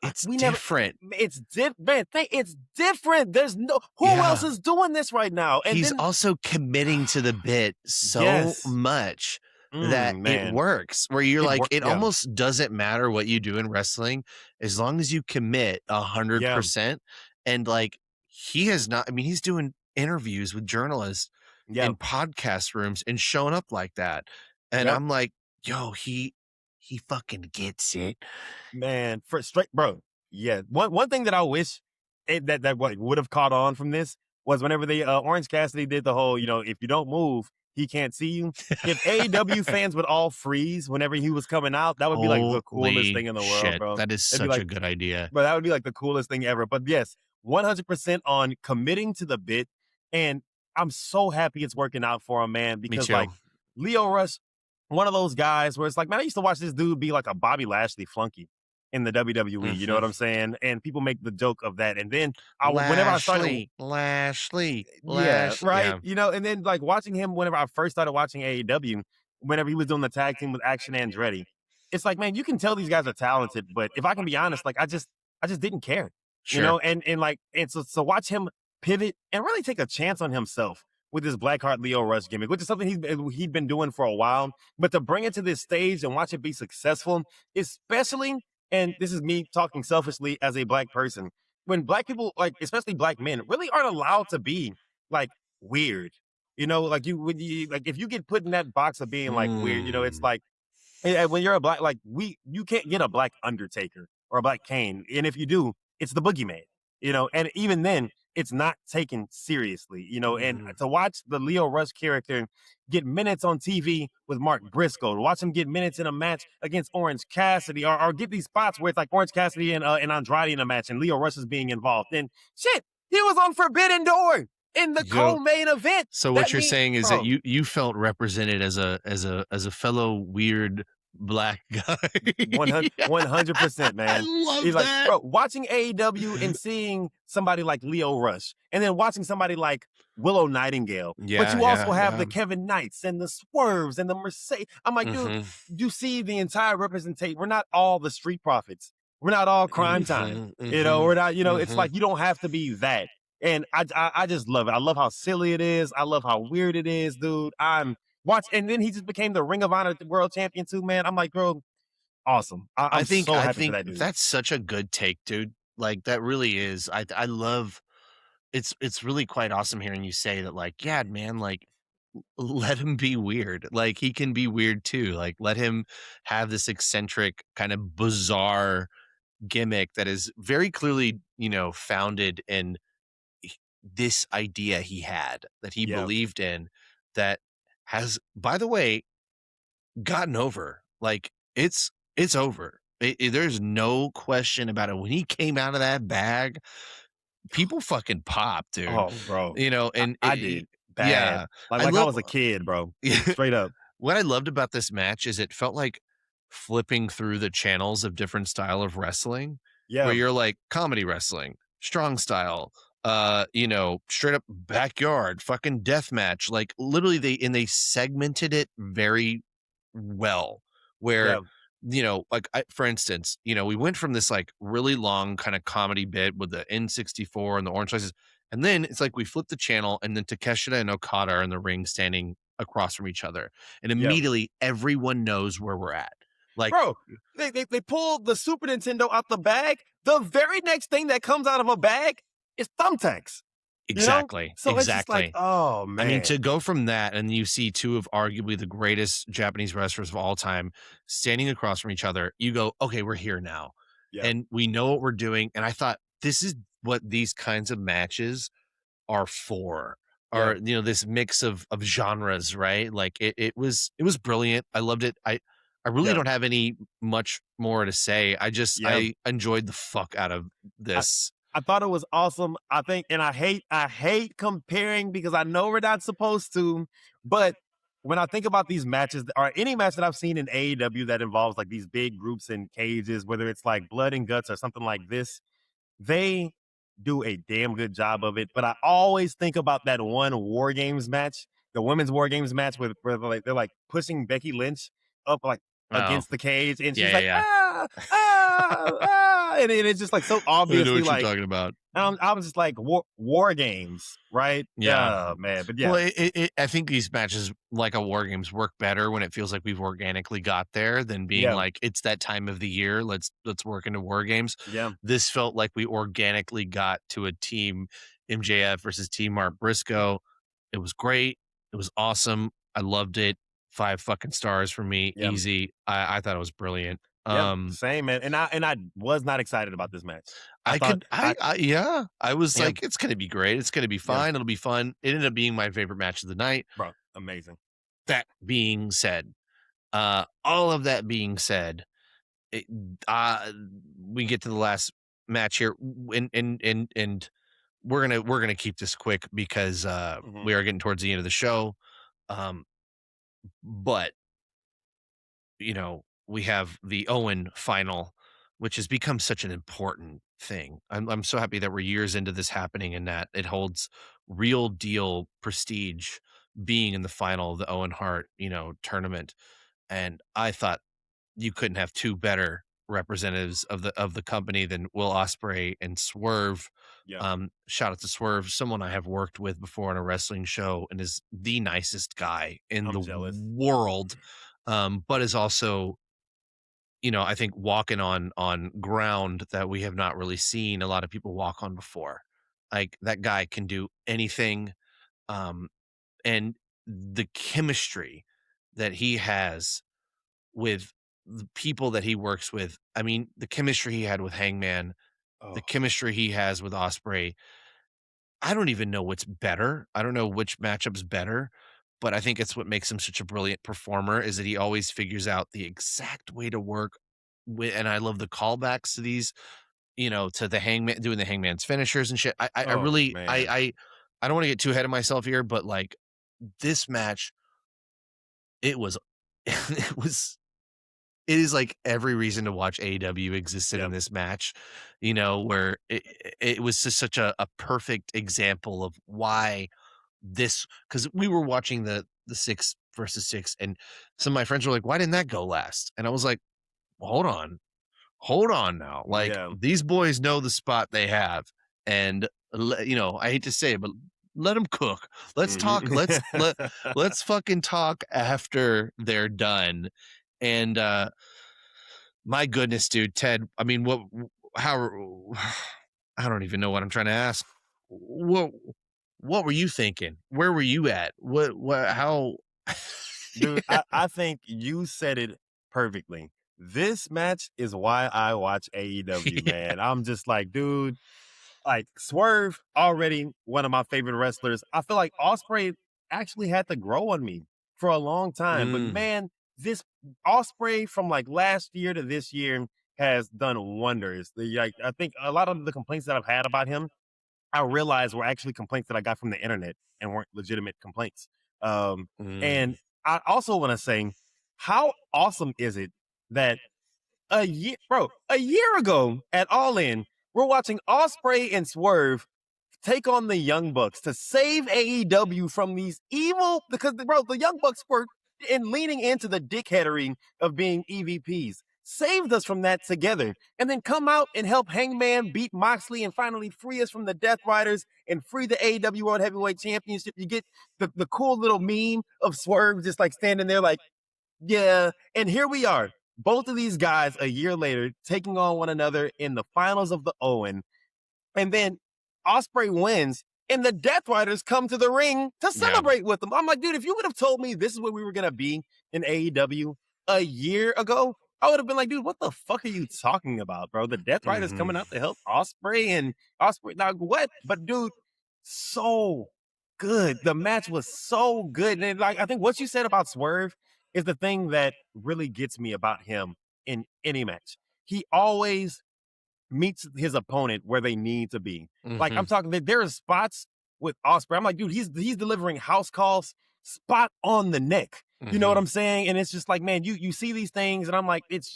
it's different. It's different. There's who else is doing this right now? And he's also committing to the bit so much that it works, where you're it almost doesn't matter what you do in wrestling as long as you commit 100%. And like, he has not, I mean, he's doing interviews with journalists in podcast rooms and showing up like that. And I'm like, yo, he fucking gets it, man. For straight, bro. Yeah. One thing that I wish that would have caught on from this was whenever they Orange Cassidy did the whole, if you don't move, he can't see you. If AEW fans would all freeze whenever he was coming out, that would be like the coolest thing in the world, bro. That is such a good idea. But that would be like the coolest thing ever. But yes, 100% on committing to the bit. And I'm so happy it's working out for him, man, because like Lio Rush, one of those guys where it's like, man, I used to watch this dude be like a Bobby Lashley flunky in the WWE. You know what I'm saying? And people make the joke of that. And then whenever I started Lashley, right? Yeah. And then like watching him whenever I first started watching AEW, whenever he was doing the tag team with Action Andretti, it's like, man, you can tell these guys are talented, but if I can be honest, like I just didn't care. Sure. And so watch him pivot and really take a chance on himself with this Blackheart Lio Rush gimmick, which is something he'd been doing for a while. But to bring it to this stage and watch it be successful, especially, and this is me talking selfishly as a black person, when black people, like especially black men, really aren't allowed to be like weird. Like if you get put in that box of being like weird, it's like when you're a black, like you can't get a black Undertaker or a black Kane, and if you do, it's the Boogeyman. And even then, it's not taken seriously, and to watch the Lio Rush character get minutes on TV with Mark Briscoe, to watch him get minutes in a match against Orange Cassidy, or get these spots where it's like Orange Cassidy and Andrade in a match and Lio Rush is being involved. And shit, he was on Forbidden Door in the co-main event. So what you're saying is that you felt represented as a fellow weird black guy. 100%, man. I love He's that. Like, bro, watching AEW and seeing somebody like Lio Rush, and then watching somebody like Willow Nightingale. But you also have the Kevin Knights and the Swerves and the Mercedes. I'm like, dude, you see the entire representation. We're not all the Street Profits. We're not all Crime Time. We're not, it's like you don't have to be that. And I just love it. I love how silly it is. I love how weird it is, dude. And then he just became the Ring of Honor World Champion too, man. I'm like, bro, awesome. I think so happy for that dude. That's such a good take, dude. Like that really is. I love. It's really quite awesome hearing you say that. Like, yeah, man. Like, let him be weird. Like he can be weird too. Like let him have this eccentric, kind of bizarre gimmick that is very clearly, founded in this idea he had that he Yeah. believed in that has, by the way, gotten over. Like it's over. There's no question about it. When he came out of that bag, people fucking popped, dude. Oh, bro. And I did bad. yeah, Like I like I love was a kid, bro. Straight up. what I loved about this match is it felt like flipping through the channels of different style of wrestling where Yeah. you're like comedy wrestling, strong style, straight up backyard, fucking death match. Like literally they segmented it very well where Yeah. like for instance, we went from this like really long kind of comedy bit with the N64 and the orange slices, and then it's like we flip the channel and then Takeshita and Okada are in the ring standing across from each other, and Yeah. immediately everyone knows where we're at. Like, Bro, they pulled the Super Nintendo out the bag. The very next thing that comes out of a bag is thumbtacks. exactly, So it's just like, exactly. oh I mean, man. to go from that and you see two of arguably the greatest Japanese wrestlers of all time standing across from each other, you go, okay, we're here now. Yeah. And we know what we're doing. And I thought this is what these kinds of matches are for. Yeah. Or, this mix of genres, right? Like it was brilliant. I loved it. I really Yeah. don't have any much more to say. Yeah. I enjoyed the fuck out of this. I thought it was awesome. I think, and I hate comparing because I know we're not supposed to, but when I think about these matches or any match that I've seen in AEW that involves like these big groups in cages, whether it's like blood and guts or something like this, they do a damn good job of it. But I always think about that one War Games match, the women's War Games match where they're like pushing Becky Lynch up like Oh, against the cage, and she's yeah, like, yeah. and it's just like so I know obviously what you're like talking about. I was just like war games, right? Yeah. Man, but yeah, Well, I think these matches, like a War Games, work better when it feels like we've organically got there than being yeah, like it's that time of the year. Let's work into War Games. yeah, This felt like we organically got to a team MJF versus Team Mark Briscoe. It was great. It was awesome. I loved it. 5 fucking stars for me. yeah, Easy. I thought it was brilliant. yeah. Same, man. And I was not excited about this match. I I thought could yeah. I was yeah, like, it's gonna be great. It's gonna be yeah, fine. It'll be fun. It ended up being my favorite match of the night. bro, amazing. That being said, all of that being said, it, we get to the last match here, and we're gonna keep this quick because Mhm. we are getting towards the end of the show. Um, but we have the Owen final, which has become such an important thing. I'm so happy that we're years into this happening and that it holds real deal prestige being in the final of the Owen Hart, tournament. And I thought you couldn't have two better representatives of the company than Will Ospreay and Swerve. Yeah, Shout out to Swerve, someone I have worked with before on a wrestling show and is the nicest guy in I'm the jealous. world. But is also, I think walking on ground that we have not really seen a lot of people walk on before. Like that guy can do anything. Um, and the chemistry that he has with the people that he works with. I mean, the chemistry he had with Hangman, the Oh, chemistry he has with Osprey. I don't even know what's better. I don't know which matchup's better, but I think it's what makes him such a brilliant performer is that he always figures out the exact way to work with, and I love the callbacks to these, to the Hangman doing the Hangman's finishers and shit. I oh really man. I don't want to get too ahead of myself here, but like this match, it was it is like every reason to watch AEW existed in Yep. this match, where it was just such a perfect example of why this, because we were watching the 6 versus 6, and some of my friends were like, why didn't that go last? And I was like, hold on now. Like Yeah. these boys know the spot they have. And I hate to say it, but let them cook. Let's talk. Mhm. Let's fucking talk after they're done. And my goodness, dude, Ted, I mean, how I don't even know what I'm trying to ask. What were you thinking? Where were you at? How Dude, I think you said it perfectly. this match is why I watch AEW, Yeah. man. I'm just like, dude, like Swerve, already one of my favorite wrestlers. I feel like Osprey actually had to grow on me for a long time, but Mm. man, this Osprey from like last year to this year has done wonders. Like, I think a lot of the complaints that I've had about him, I realized were actually complaints that I got from the internet and weren't legitimate complaints. Um, Mm. and I also want to say, how awesome is it that a year ago at All In, we're watching Osprey and Swerve take on the Young Bucks to save AEW from these evil, because bro, the Young Bucks were in leaning into the dickheadery of being EVPs. Saved us from that together, and then come out and help Hangman beat Moxley and finally free us from the Death Riders and free the AEW World Heavyweight Championship. You get the cool little meme of Swerve just like standing there like, yeah. And here we are, both of these guys a year later taking on one another in the finals of the Owen. And then Osprey wins, and the Death Riders come to the ring to Yeah. celebrate with them. I'm like, dude, if you would have told me this is where we were gonna be in AEW a year ago, I would have been like, dude, what the fuck are you talking about, bro? The Death Riders coming out to help Osprey and Osprey. Now what? But dude, so good. The match was so good. And like I think what you said about Swerve is the thing that really gets me about him in any match. He always meets his opponent where they need to be. Like I'm Mhm. talking, there are spots with Osprey. I'm like, dude, he's delivering house calls spot on the neck. You know what Mhm. I'm saying? And it's just like, man, you see these things, and I'm like, it's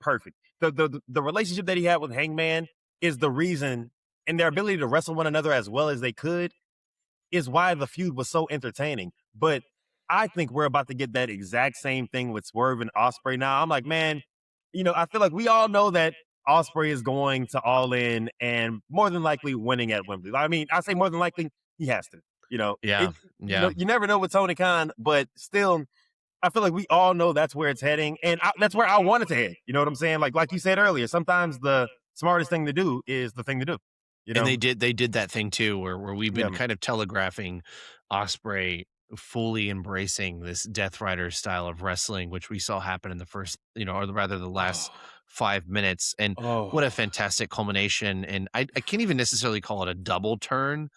perfect. The relationship that he had with Hangman is the reason, and their ability to wrestle one another as well as they could is why the feud was so entertaining. But I think we're about to get that exact same thing with Swerve and Osprey now. I'm like, man, I feel like we all know that Osprey is going to All In and more than likely winning at Wembley. I mean, I say more than likely he has to. Yeah. Yeah. You never know with Tony Khan, but still, I feel like we all know that's where it's heading, and that's where I want it to head. You know what I'm saying? Like you said earlier, sometimes the smartest thing to do is the thing to do. You And know? they did that thing too, where we've been Yeah. kind of telegraphing Osprey fully embracing this Death Rider style of wrestling, which we saw happen in the first, or rather the last Oh, 5 minutes. And what a oh, fantastic culmination. And I can't even necessarily call it a double turn,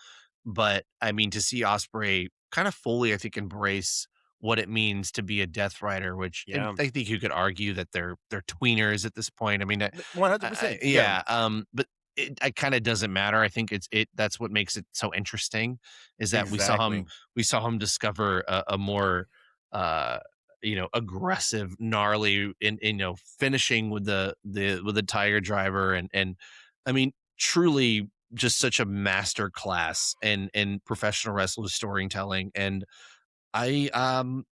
but I mean to see Osprey kind of fully, I think, embrace what it means to be a Death Rider, which, and yeah. I think you could argue that they're tweeners at this point. I mean, 100%. Yeah. yeah, but it kind of doesn't matter. I think that's what makes it so interesting is that Exactly. we saw him discover a more uh aggressive, gnarly, and finishing with the Tiger Driver, and I mean truly just such a master class in professional wrestler storytelling. And I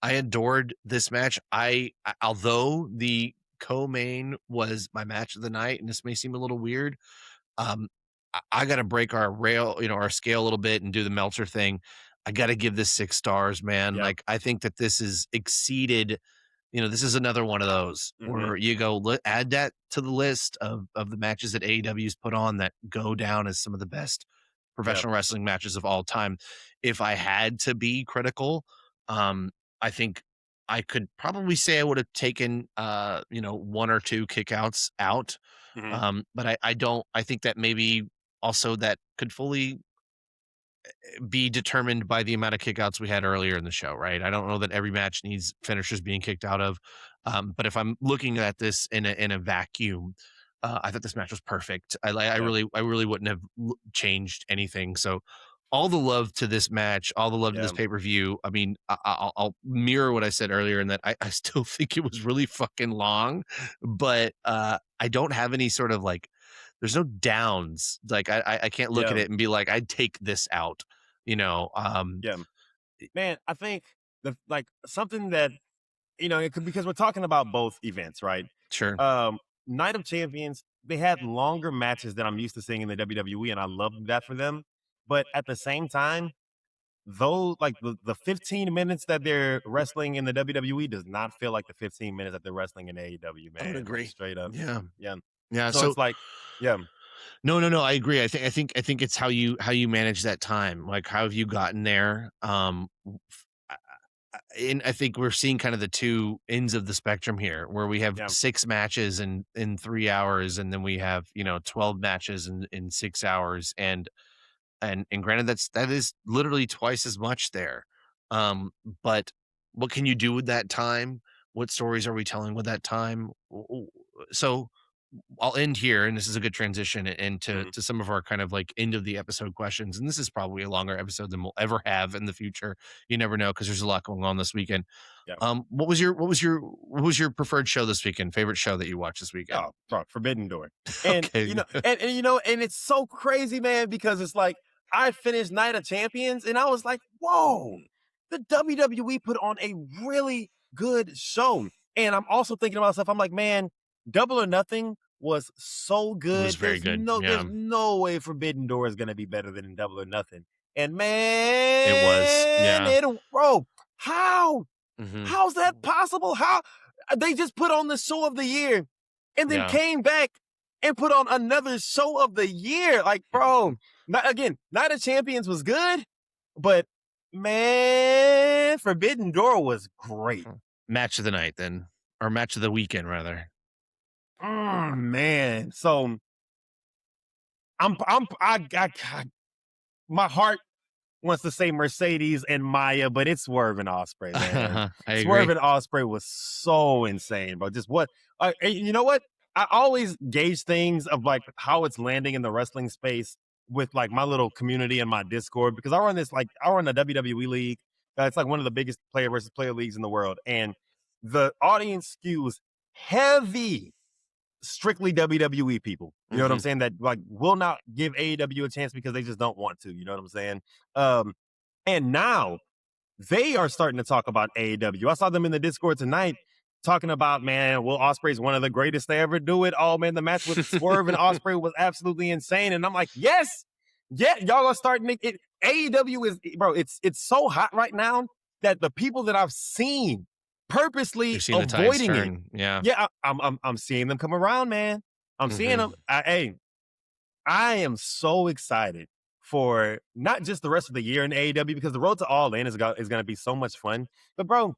adored this match. Although the co-main was my match of the night, and this may seem a little weird, um, I got to break our our scale a little bit and do the Meltzer thing. I got to give this 6 stars, man. Yep. Like, I think that this is exceeded. This is another one of those Mhm. where you go, add that to the list of the matches that AEW's put on that go down as some of the best Yep. professional wrestling matches of all time. If I had to be critical, I think I could probably say I would have taken, 1 or 2 kickouts out. Mhm. But I don't. I think that maybe also that could fully be determined by the amount of kickouts we had earlier in the show, right? I don't know that every match needs finishers being kicked out of. But if I'm looking at this in a vacuum, I thought this match was perfect. Yep. I really wouldn't have changed anything. So all the love to this match, all the love to this Yep. pay-per-view. I mean, I'll mirror what I said earlier in that I still think it was really fucking long, but I don't have any sort of like, there's no downs. Like, I can't look at Yep. it and be like, I'd take this out, you know. Yep. Man, I think something that because we're talking about both events, right? Sure. Night of Champions, they had longer matches than I'm used to seeing in the WWE, and I loved that for them. But at the same time, though, like the 15 minutes that they're wrestling in the WWE does not feel like the 15 minutes that they're wrestling in AEW, I would man. Like agree. straight up. Yeah. Yeah. Yeah. So So it's like, yeah. no. I agree. I think it's how you manage that time. Like, how have you gotten there? and I think we're seeing kind of the two ends of the spectrum here, where we have Yeah. 6 matches in 3 hours, and then we have, 12 matches in 6 hours, and granted, that is literally twice as much there. Um, but what can you do with that time? What stories are we telling with that time? So I'll end here, and this is a good transition into Mhm. to some of our kind of like end of the episode questions. And this is probably a longer episode than we'll ever have in the future. You never know because there's a lot going on this weekend. Yeah. What was your preferred show this weekend? Favorite show that you watched this weekend? Oh, Forbidden Door. And Okay. and it's so crazy, man, because it's like I finished Night of Champions and I was like, whoa, the WWE put on a really good show. And I'm also thinking to myself, I'm like, man, Double or Nothing was so It was good. very good. Yeah, There's no way Forbidden Door is gonna be better than Double or Nothing. And it was. man, Yeah. bro, how? Hmm. How's that possible? How they just put on the show of the year and then Yeah. came back and put on another show of the year? Like, bro, Night of Champions was good, but man, Forbidden Door was great. Match of the night, then, or match of the weekend, rather. Man, so my heart wants to say Mercedes and Maya, but it's Swerve and Osprey, man. I agree. Swerve and Osprey was so insane, bro. Just what? You know what? I always gauge things of like how it's landing in the wrestling space with like my little community and my Discord, because I run a WWE league. It's like one of the biggest player versus player leagues in the world, and the audience skews heavy strictly WWE people. You know what I'm saying? That like will not give AEW a chance because they just don't want to. You know what I'm saying? And now they are starting to talk about AEW. I saw them in the Discord tonight talking about, man, Will Ospreay's one of the greatest to ever do it. Oh man, the match with Swerve and Ospreay was absolutely insane. And I'm like, yes, yeah, y'all are starting to it. AEW is, bro, it's so hot right now that the people that I've seen purposely You're seeing the tides avoiding it. turn. Yeah. Yeah, I'm seeing them come around, man. I'm seeing them. I am so excited for not just the rest of the year in AEW, because the road to All In is going to be so much fun. But bro,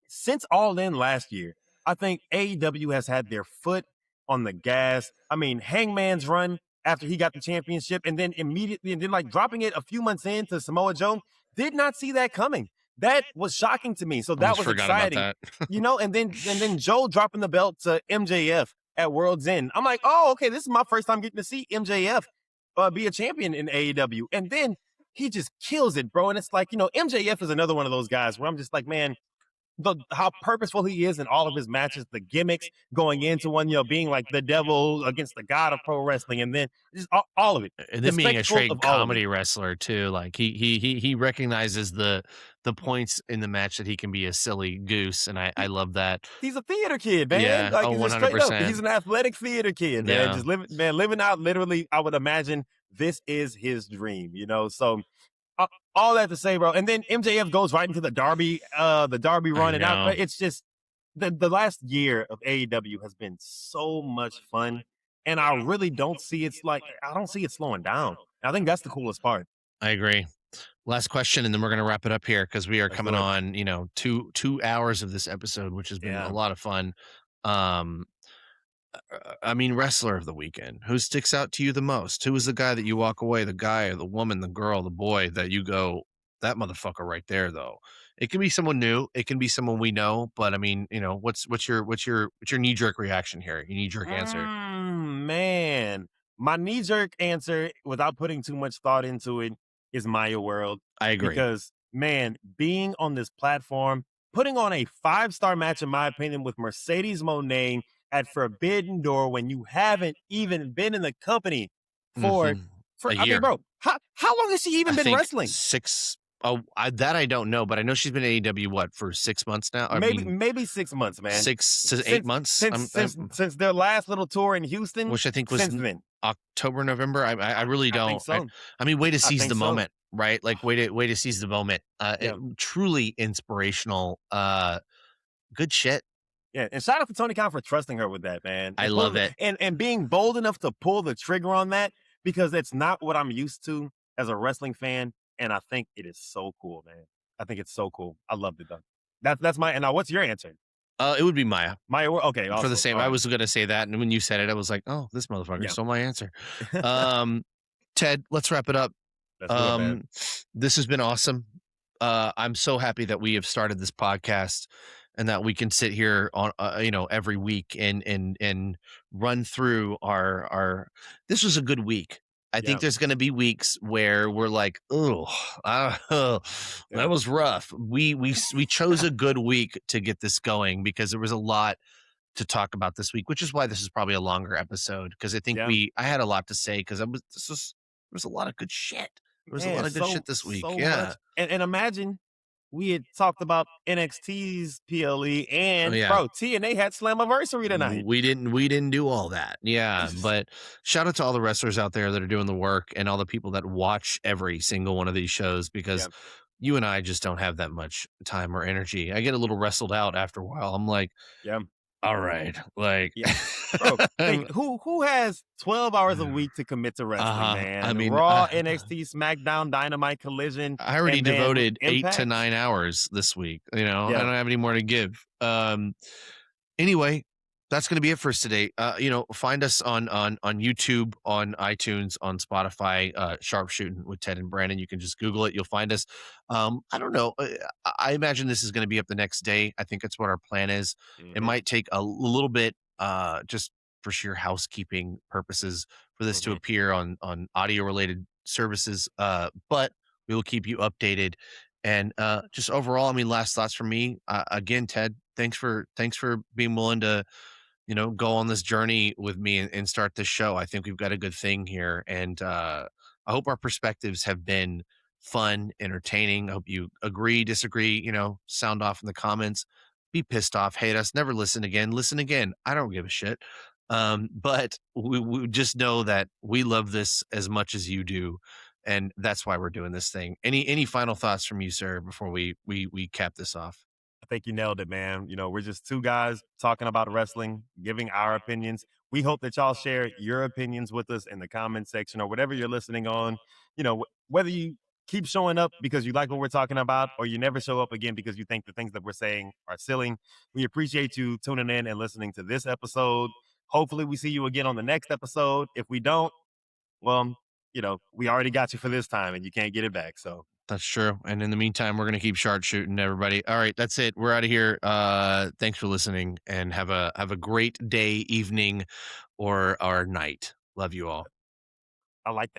since All In last year, I think AEW has had their foot on the gas. I mean, Hangman's run after he got the championship, and then immediately, and then like dropping it a few months into Samoa Joe, did not see that coming. That was shocking to me. So that Almost was forgot exciting. about that. And then Joe dropping the belt to MJF at World's End. I'm like, oh, okay, this is my first time getting to see MJF be a champion in AEW. And then he just kills it, bro. And it's like, MJF is another one of those guys where I'm just like, man, how purposeful he is in all of his matches, the gimmicks going into one, being like the devil against the god of pro wrestling, and then just all of it. And then being a Respectful straight of all of it. comedy wrestler too. Like he recognizes the points in the match that he can be a silly goose, and I love that. He's a theater kid, man. Yeah. Like, Oh, he's just straight up. 100%. He's an athletic theater kid, man. Yeah. Just living out literally, I would imagine this is his dream, So all that to say, bro. And then MJF goes right into the Derby run, and know. it's just the last year of AEW has been so much fun, and I really don't see I don't see it slowing down. I think that's the coolest part. I agree. Last question, and then we're gonna wrap it up here because we are coming do it. on, 2 hours of this episode, which has been Yeah. a lot of fun. I mean, wrestler of the weekend. Who sticks out to you the most? Who is the guy that you walk away, the guy or the woman, the girl, the boy that you go, that motherfucker right there, though? It can be someone new, it can be someone we know, but I mean, what's your knee jerk reaction here? Your knee jerk answer. Man, my knee jerk answer, without putting too much thought into it, is Maya World. I agree. Because, man, being on this platform, putting on a 5-star match, in my opinion, with Mercedes Moné at Forbidden Door when you haven't even been in the company for A year. mean, bro, how long has she even I been think wrestling? 6. Oh, that I don't know, but I know she's been at AEW for 6 months now. I mean, Maybe 6 months, man. 6 to 8 months. Since their last little tour in Houston, which I think was since then. October, November. I really don't. think so. I mean, way to seize think the so. moment, right? Like way to seize the moment. Truly inspirational. Good shit. Yeah, and shout out to Tony Khan for trusting her with that, man. I love it. And being bold enough to pull the trigger on that, because it's not what I'm used to as a wrestling fan, and I think it is so cool, man. I think it's so cool. I loved it, though. That's my. And now, what's your answer? It would be Maya. Maya. Okay, For the awesome. same, All I right. was gonna say that, and when you said it, I was like, "Oh, this motherfucker Yeah. stole my answer." Um, Ted, let's wrap it up. Let's do it, man. This has been awesome. I'm so happy that we have started this podcast and that we can sit here on, every week and run through our. This was a good week. I Yeah. think there's going to be weeks where we're like, oh, Yeah. that was rough. We chose a good week to get this going because there was a lot to talk about this week, which is why this is probably a longer episode because I think Yeah. I had a lot to say because there was a lot of good shit. There was a lot Man, of good shit this week. so Yeah. much. And imagine we had talked about NXT's PLE and yeah. bro, TNA had Slammiversary tonight. We didn't do all that. Yeah. But shout out to all the wrestlers out there that are doing the work and all the people that watch every single one of these shows because Yeah. you and I just don't have that much time or energy. I get a little wrestled out after a while. I'm like, Yeah. all right, like, Yeah. Bro, think, who has 12 hours a week to commit to wrestling, man? I mean, Raw, NXT, SmackDown, Dynamite, Collision. I already and then devoted 8 to Impact. 9 hours this week. I Yeah. don't have any more to give. Anyway, that's going to be it for us today. Find us on YouTube, on iTunes, on Spotify, Sharpshootin with Ted and Brandon. You can just Google it. You'll find us. I don't know. I imagine this is going to be up the next day. I think that's what our plan is. It Mhm. might take a little bit, just for sheer housekeeping purposes for this to Mhm. appear on audio related services. But we will keep you updated. And just overall, I mean, last thoughts from me. Again, Ted, thanks for being willing to go on this journey with me and start this show. I think we've got a good thing here. And I hope our perspectives have been fun, entertaining. I hope you agree, disagree, sound off in the comments, be pissed off, hate us, never listen again. Listen again. I don't give a shit. But we just know that we love this as much as you do. And that's why we're doing this thing. Any final thoughts from you, sir, before we cap this off? I think you nailed it, man. We're just two guys talking about wrestling, giving our opinions. We hope that y'all share your opinions with us in the comment section or whatever you're listening on. Whether you keep showing up because you like what we're talking about or you never show up again because you think the things that we're saying are silly. We appreciate you tuning in and listening to this episode. Hopefully we see you again on the next episode. If we don't, well, we already got you for this time and you can't get it back. So that's true. And in the meantime, we're going to keep shooting everybody. All right, that's it. We're out of here. Thanks for listening and have a great day, evening, or night. Love you all. I like that.